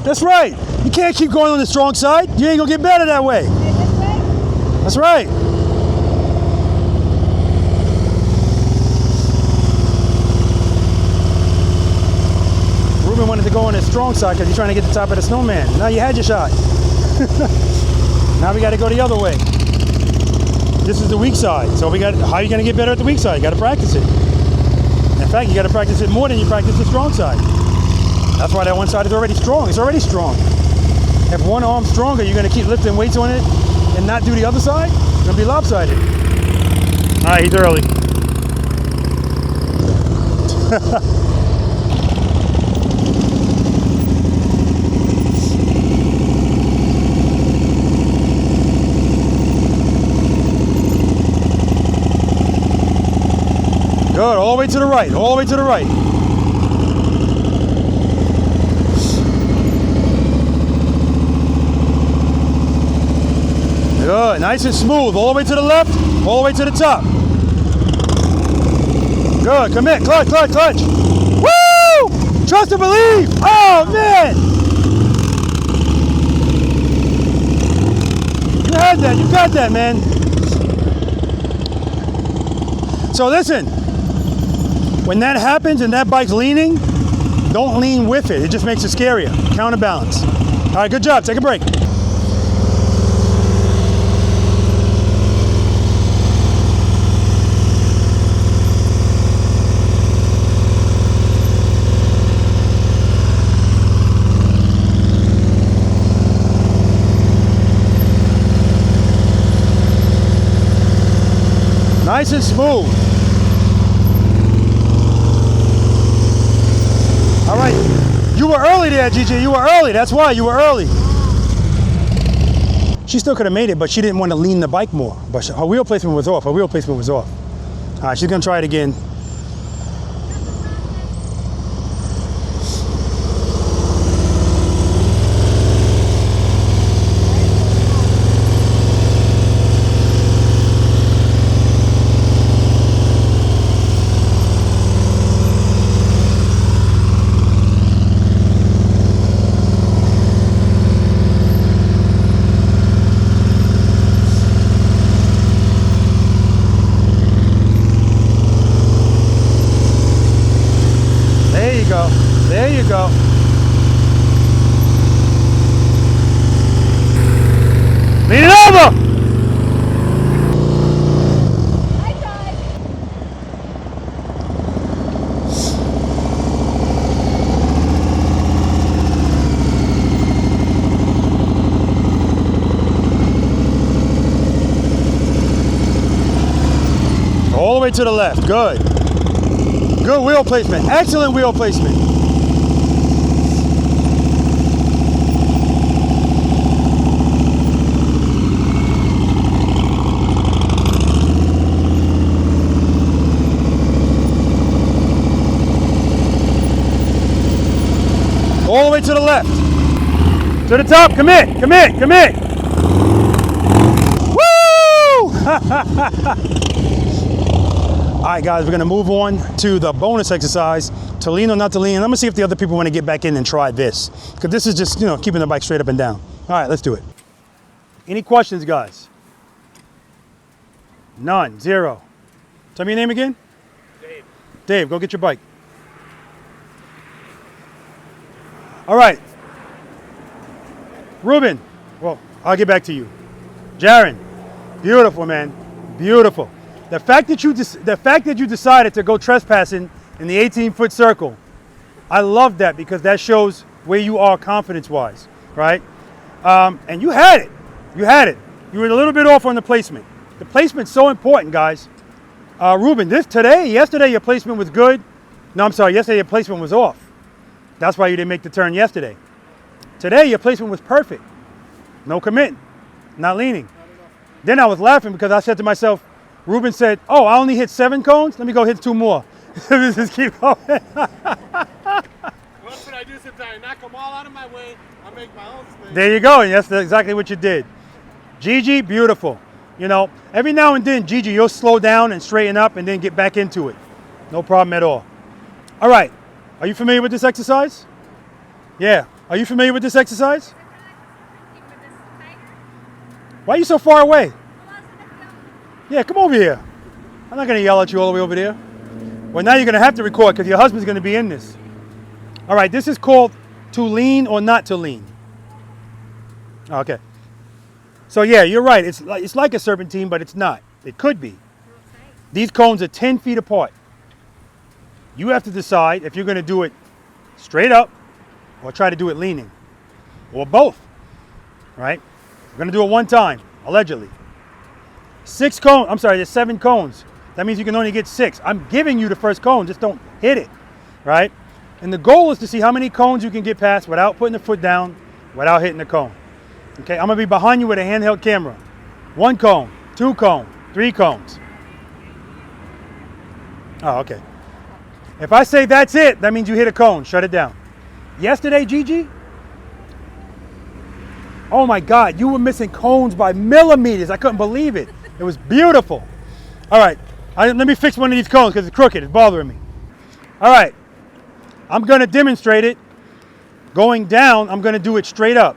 That's right. You can't keep going on the strong side. You ain't gonna get better that way. That's right. Ruben wanted to go on his strong side because he's trying to get the top of the Snowman. Now you had your shot. Now we got to go the other way. This is the weak side. So how are you going to get better at the weak side? You got to practice it. In fact, you got to practice it more than you practice the strong side. That's why that one side is already strong. It's already strong. If one arm's stronger, you're going to keep lifting weights on it and not do the other side. It's going to be lopsided. All right, he's early. Good, all the way to the right, all the way to the right. Good, nice and smooth. All the way to the left, all the way to the top. Good, commit, clutch, clutch, clutch. Woo! Trust and believe. Oh, man. You had that, you got that, man. So listen, when that happens and that bike's leaning, don't lean with it. It just makes it scarier. Counterbalance. All right, good job. Take a break. Nice and smooth. All right. You were early there, Gigi. You were early. That's why you were early. She still could have made it, but she didn't want to lean the bike more. But her wheel placement was off. Her wheel placement was off. All right, she's going to try it again. There you go. Lean it over! I tried. All the way to the left. Good. Good wheel placement. Excellent wheel placement. All the way to the left. To the top. Commit. Commit. Commit. Woo! All right, guys, we're going to move on to the bonus exercise, to lean or not to lean. I'm going to see if the other people want to get back in and try this, because this is just, you know, keeping the bike straight up and down. All right, let's do it. Any questions, guys? None. Zero. Tell me your name again. Dave. Dave, go get your bike. All right. Ruben, well, I'll get back to you. Jaron, beautiful, man. Beautiful. The fact that you decided to go trespassing in the 18-foot circle, I love that, because that shows where you are confidence-wise, right? And you had it. You had it. You were a little bit off on the placement. The placement's so important, guys. Ruben, yesterday your placement was good. No, I'm sorry, yesterday your placement was off. That's why you didn't make the turn yesterday. Today your placement was perfect. No commit, not leaning. Then I was laughing because I said to myself, Ruben said, oh, I only hit 7 cones? Let me go hit 2 more. Just keep going. That's what I do sometimes. I knock them all out of my way. I make my own space. There you go. And that's exactly what you did. Gigi, beautiful. You know, every now and then, Gigi, you'll slow down and straighten up and then get back into it. No problem at all. All right. Are you familiar with this exercise? Yeah. Are you familiar with this exercise? Why are you so far away? Yeah, come over here. I'm not going to yell at you all the way over there. Well, now you're going to have to record because your husband's going to be in this. All right, this is called to lean or not to lean. Okay. So yeah, you're right. It's like a serpentine, but it's not. It could be. These cones are 10 feet apart. You have to decide if you're going to do it straight up or try to do it leaning, or both, right? We're going to do it one time, allegedly. 6 cones, I'm sorry, there's 7 cones. That means you can only get 6. I'm giving you the first cone, just don't hit it, right? And the goal is to see how many cones you can get past without putting the foot down, without hitting the cone. Okay, I'm gonna be behind you with a handheld camera. 1 cone, 2 cones, 3 cones. Oh, okay. If I say that's it, that means you hit a cone, shut it down. Yesterday, Gigi, Oh my God, you were missing cones by millimeters. I couldn't believe it. It was beautiful. All right, let me fix one of these cones because it's crooked, it's bothering me. All right, I'm gonna demonstrate it. Going down, I'm gonna do it straight up.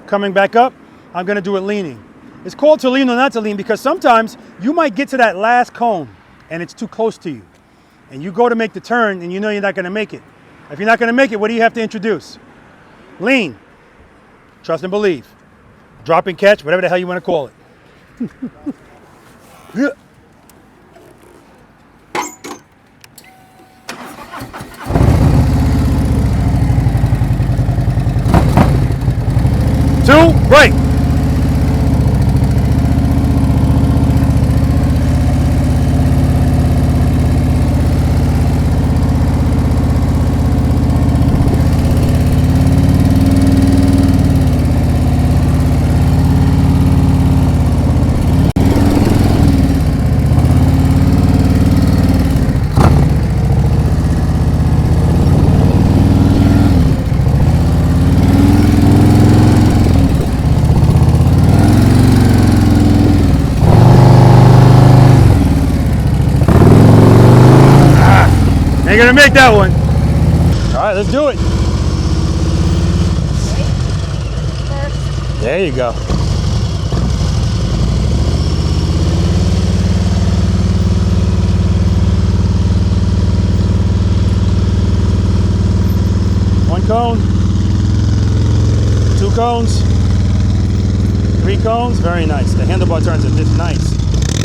Coming back up, I'm gonna do it leaning. It's called to lean or not to lean because sometimes you might get to that last cone and it's too close to you. And you go to make the turn and you know you're not gonna make it. If you're not gonna make it, what do you have to introduce? Lean. Trust and believe. Drop and catch, whatever the hell you wanna call it. Two, break. Ain't gonna make that one. All right, let's do it. There you go. One cone, two cones, three cones. Very nice. The handlebar turns are just nice.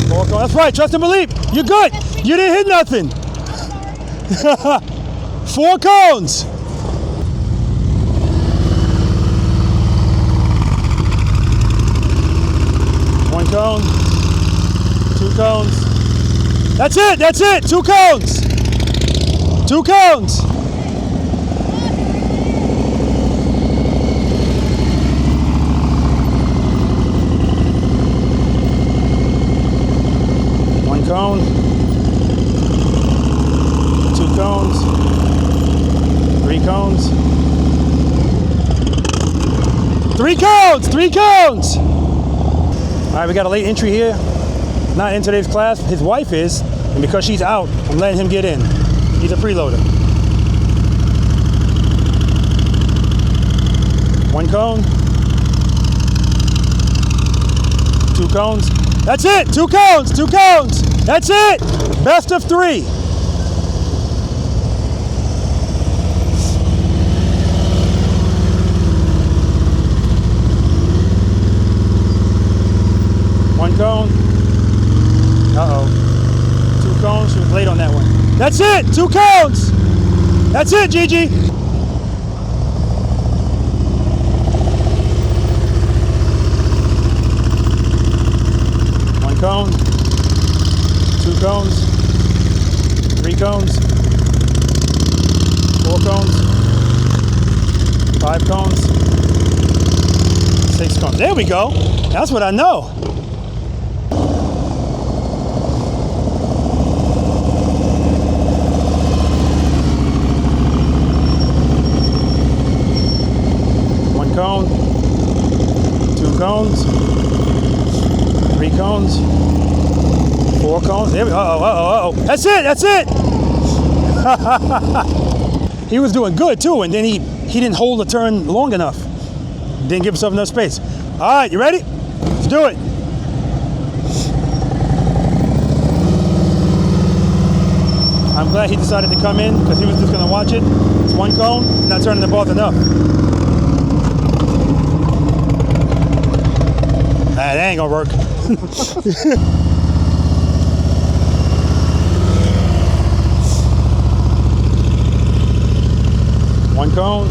Four cones. That's right. Trust and believe. You're good. You didn't hit nothing. 4 cones. One cone, 2 cones. That's it, that's it, 2 cones. 2 cones. One cone. 2 cones, 3 cones, 3 cones, 3 cones. All right, we got a late entry here. Not in today's class, his wife is, and because she's out, I'm letting him get in. He's a preloader. 1 cone, 2 cones. That's it, 2 cones, 2 cones. That's it, best of 3. One cone. Uh-oh. 2 cones. She was late on that one. That's it. 2 cones. That's it, Gigi. One cone. 2 cones. 3 cones. 4 cones. 5 cones. 6 cones. There we go. That's what I know. Cone, 2 cones, 3 cones, 4 cones. There we go. Uh-oh. That's it, that's it. He was doing good too, and then he didn't hold the turn long enough. Didn't give himself enough space. All right, you ready? Let's do it. I'm glad he decided to come in because he was just gonna watch it. It's 1 cone, not turning the both enough. That ain't gonna work. 1 cone,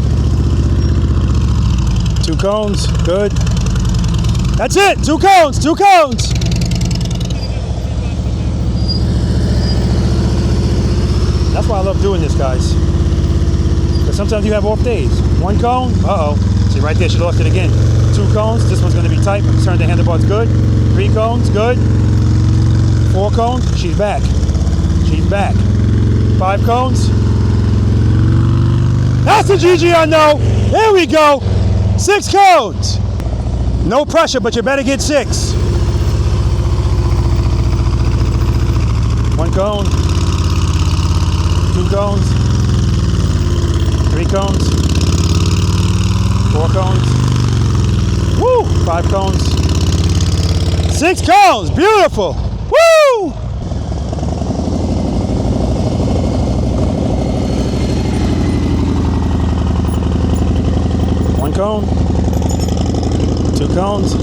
2 cones, good. That's it, 2 cones, 2 cones. That's why I love doing this, guys. Because sometimes you have off days. 1 cone, uh-oh. See right there, she lost it again. 2 cones, this one's gonna be tight, but turn the handlebars good. 3 cones, good. 4 cones, she's back. She's back. 5 cones. That's the GG I know. There we go. 6 cones. No pressure, but you better get 6. 1 cone, 2 cones, 3 cones, 4 cones, woo, 5 cones, 6 cones, beautiful, woo! One cone, 2 cones,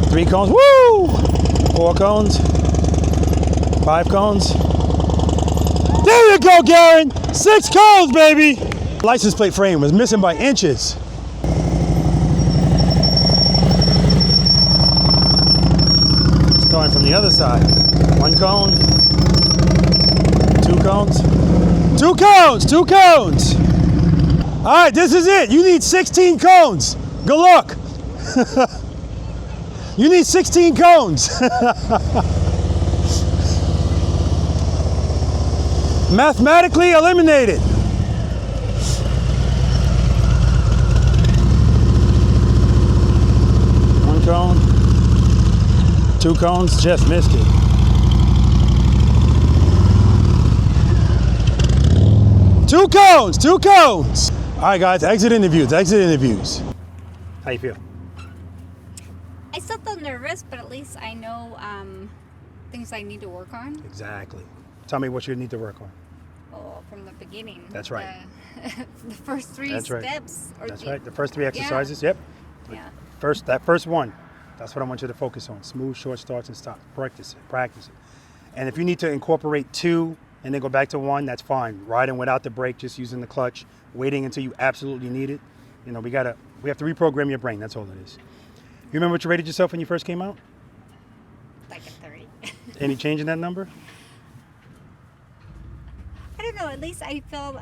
3 cones, woo! 4 cones, 5 cones. There you go, Garen! 6 cones, baby! License plate frame was missing by inches. Starting from the other side. 1 cone, 2 cones, 2 cones, 2 cones! All right, this is it. You need 16 cones. Good luck. You need 16 cones. Mathematically eliminated. One cone, 2 cones, just missed it. Two cones, 2 cones. All right, guys, exit interviews, exit interviews. How you feel? I still feel nervous, but at least I know things I need to work on. Exactly. Tell me what you need to work on. Oh, from the beginning. That's right. The first 3 That's right. steps. That's right. The first 3 exercises. Yep. Yeah. That first one. That's what I want you to focus on. Smooth, short starts and stops. Practice it. Practice it. And if you need to incorporate 2 and then go back to 1, that's fine. Riding without the brake, just using the clutch, waiting until you absolutely need it. You know, we have to reprogram your brain. That's all it is. You remember what you rated yourself when you first came out? Like a 30. Any change in that number? I don't know. At least I feel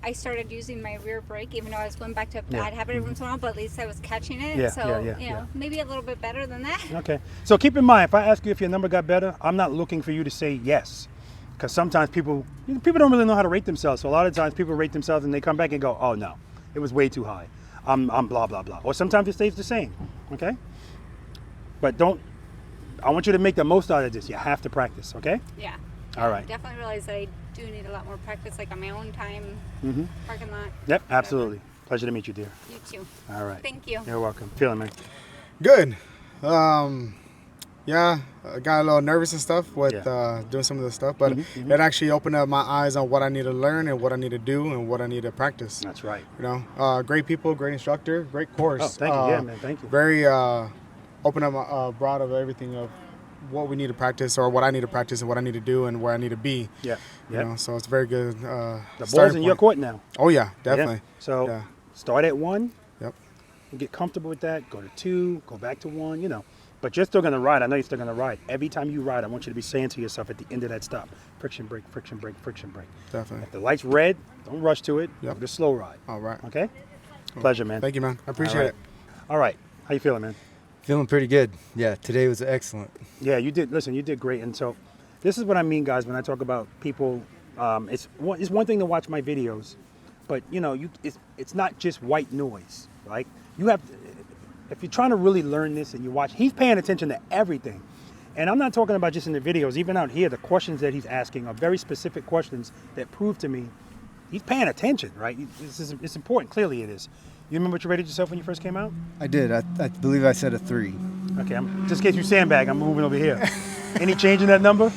I started using my rear brake, even though I was going back to a bad habit every once in a while, but at least I was catching it. Yeah, so, yeah. maybe a little bit better than that. Okay. So keep in mind, if I ask you if your number got better, I'm not looking for you to say yes. Because sometimes people don't really know how to rate themselves. So a lot of times people rate themselves and they come back and go, oh no, it was way too high. I'm blah, blah, blah. Or sometimes it stays the same, okay? But I want you to make the most out of this. You have to practice, okay? Yeah. All right. Definitely realize that I do need a lot more practice, like on my own time, parking lot. Yep, absolutely. Pleasure to meet you, dear. You too. All right. Thank you. You're welcome. Feeling, man? Good. Yeah, I got a little nervous and stuff with doing some of this stuff, but it actually opened up my eyes on what I need to learn and what I need to do and what I need to practice. That's right. You know, great people, great instructor, great course. Oh, thank you. Yeah, man. Thank you. Very open up my broad of everything of what we need to practice or what I need to practice and what I need to do and where I need to be. Yeah. You know, so it's very good. The ball's in your court now. Oh yeah, definitely. Yeah. So start at 1. Yep. And get comfortable with that. Go to 2. Go back to 1. You know. But you're still going to ride. I know you're still going to ride. Every time you ride, I want you to be saying to yourself at the end of that stop, friction brake, friction brake, friction brake. Definitely. If the light's red, don't rush to it. Yep. Go to slow ride. All right. Okay? Pleasure, man. Thank you, man. I appreciate it. All right. How you feeling, man? Feeling pretty good. Yeah, today was excellent. Yeah, you did. Listen, you did great. And so this is what I mean, guys, when I talk about people. It's one thing to watch my videos, but, you know, it's not just white noise, right? You have to, if you're trying to really learn this and you watch, he's paying attention to everything. And I'm not talking about just in the videos, even out here, the questions that he's asking are very specific questions that prove to me he's paying attention, right? It's important, clearly it is. You remember what you rated yourself when you first came out? I did. I believe I said a 3. Okay, just in case you sandbag, I'm moving over here. Any change in that number?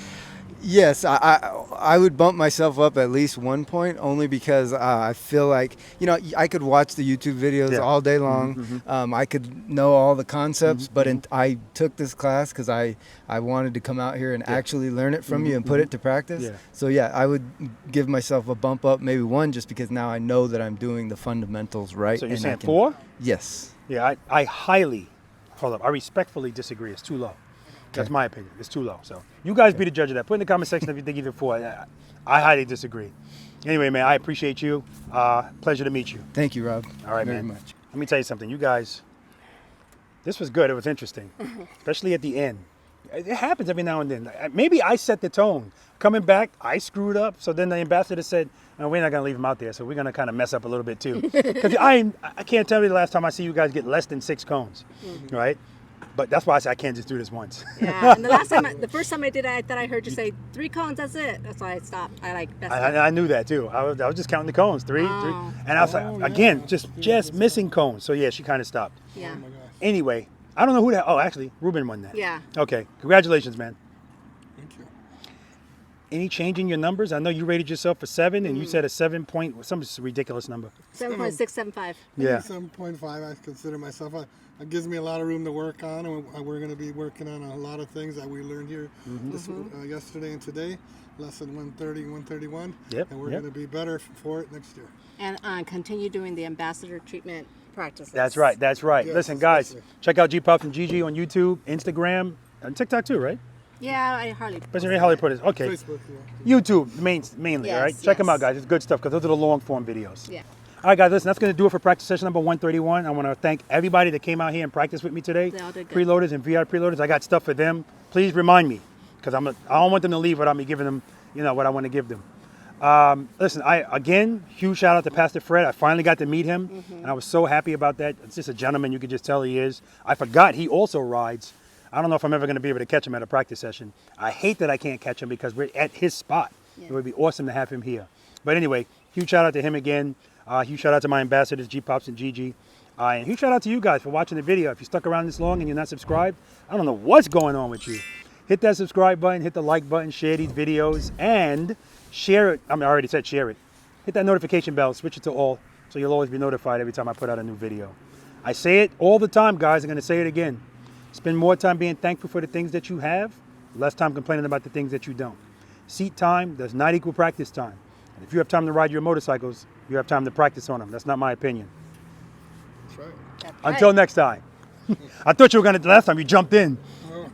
Yes, I would bump myself up at least 1 point, only because I feel like, you know, I could watch the YouTube videos all day long. I could know all the concepts, but I took this class because I wanted to come out here and actually learn it from you and put it to practice. Yeah. So yeah, I would give myself a bump up, maybe 1, just because now I know that I'm doing the fundamentals right. So you're saying 4? Yes. Yeah, I respectfully disagree. It's too low. That's my opinion. It's too low. So you guys be the judge of that. Put in the comment section if you think either 4. I highly disagree. Anyway, man, I appreciate you. Pleasure to meet you. Thank you, Rob. All right, very man. much. Let me tell you something. You guys, this was good. It was interesting, especially at the end. It happens every now and then. Maybe I set the tone. Coming back, I screwed up. So then the ambassador said, "No, we're not going to leave him out there. So we're going to kind of mess up a little bit too." Because I can't tell you the last time I see you guys get less than 6 cones, right? But that's why I said I can't just do this once. Yeah, and the first time I did it, I thought I heard you say 3 cones. That's it. That's why I stopped. I like. I knew that too. I was just counting the cones, 3, 3, and I was like, again, just missing cones. So yeah, she kind of stopped. Yeah. Anyway, I don't know who that. Oh, actually, Ruben won that. Yeah. Okay, congratulations, man. Thank you. Any change in your numbers? I know you rated yourself a 7, and you said a 7 point, some ridiculous number. 7.675. Yeah. 7.5, I consider myself. It gives me a lot of room to work on, and we're going to be working on a lot of things that we learned here yesterday and today. Lesson 130, 131. Yep. And we're going to be better for it next year. And continue doing the ambassador treatment practices. That's right. That's right. Yes, Listen, guys, especially. check out G-Pops and GG on YouTube, Instagram, and TikTok too, right? Yeah, I hardly. But you hardly put it. Okay. Facebook, yeah. YouTube mainly, Yes, all right? Check them yes. out, guys. It's good stuff because those are the long form videos. Yeah. All right, guys, listen, that's going to do it for practice session number 131. I want to thank everybody that came out here and practiced with me today. They all did good. Preloaders and V.I.Preloaders. I got stuff for them. Please remind me because I don't want them to leave without me giving them, what I want to give them. Listen, again, huge shout out to Pastor Fred. I finally got to meet him, and I was so happy about that. It's just a gentleman. You could just tell he is. I forgot he also rides. I don't know if I'm ever going to be able to catch him at a practice session. I hate that I can't catch him because we're at his spot. Yeah. It would be awesome to have him here. But anyway, huge shout out to him again. Huge shout out to my ambassadors, G-Pops and GG. And huge shout out to you guys for watching the video. If you stuck around this long and you're not subscribed, I don't know what's going on with you. Hit that subscribe button, hit the like button, share these videos, and share it. I already said share it. Hit that notification bell, switch it to all, so you'll always be notified every time I put out a new video. I say it all the time, guys. I'm going to say it again. Spend more time being thankful for the things that you have, less time complaining about the things that you don't. Seat time does not equal practice time. And if you have time to ride your motorcycles, you have time to practice on them. That's not my opinion. That's right. That's Until next time. I thought you were going to, last time you jumped in. Oh.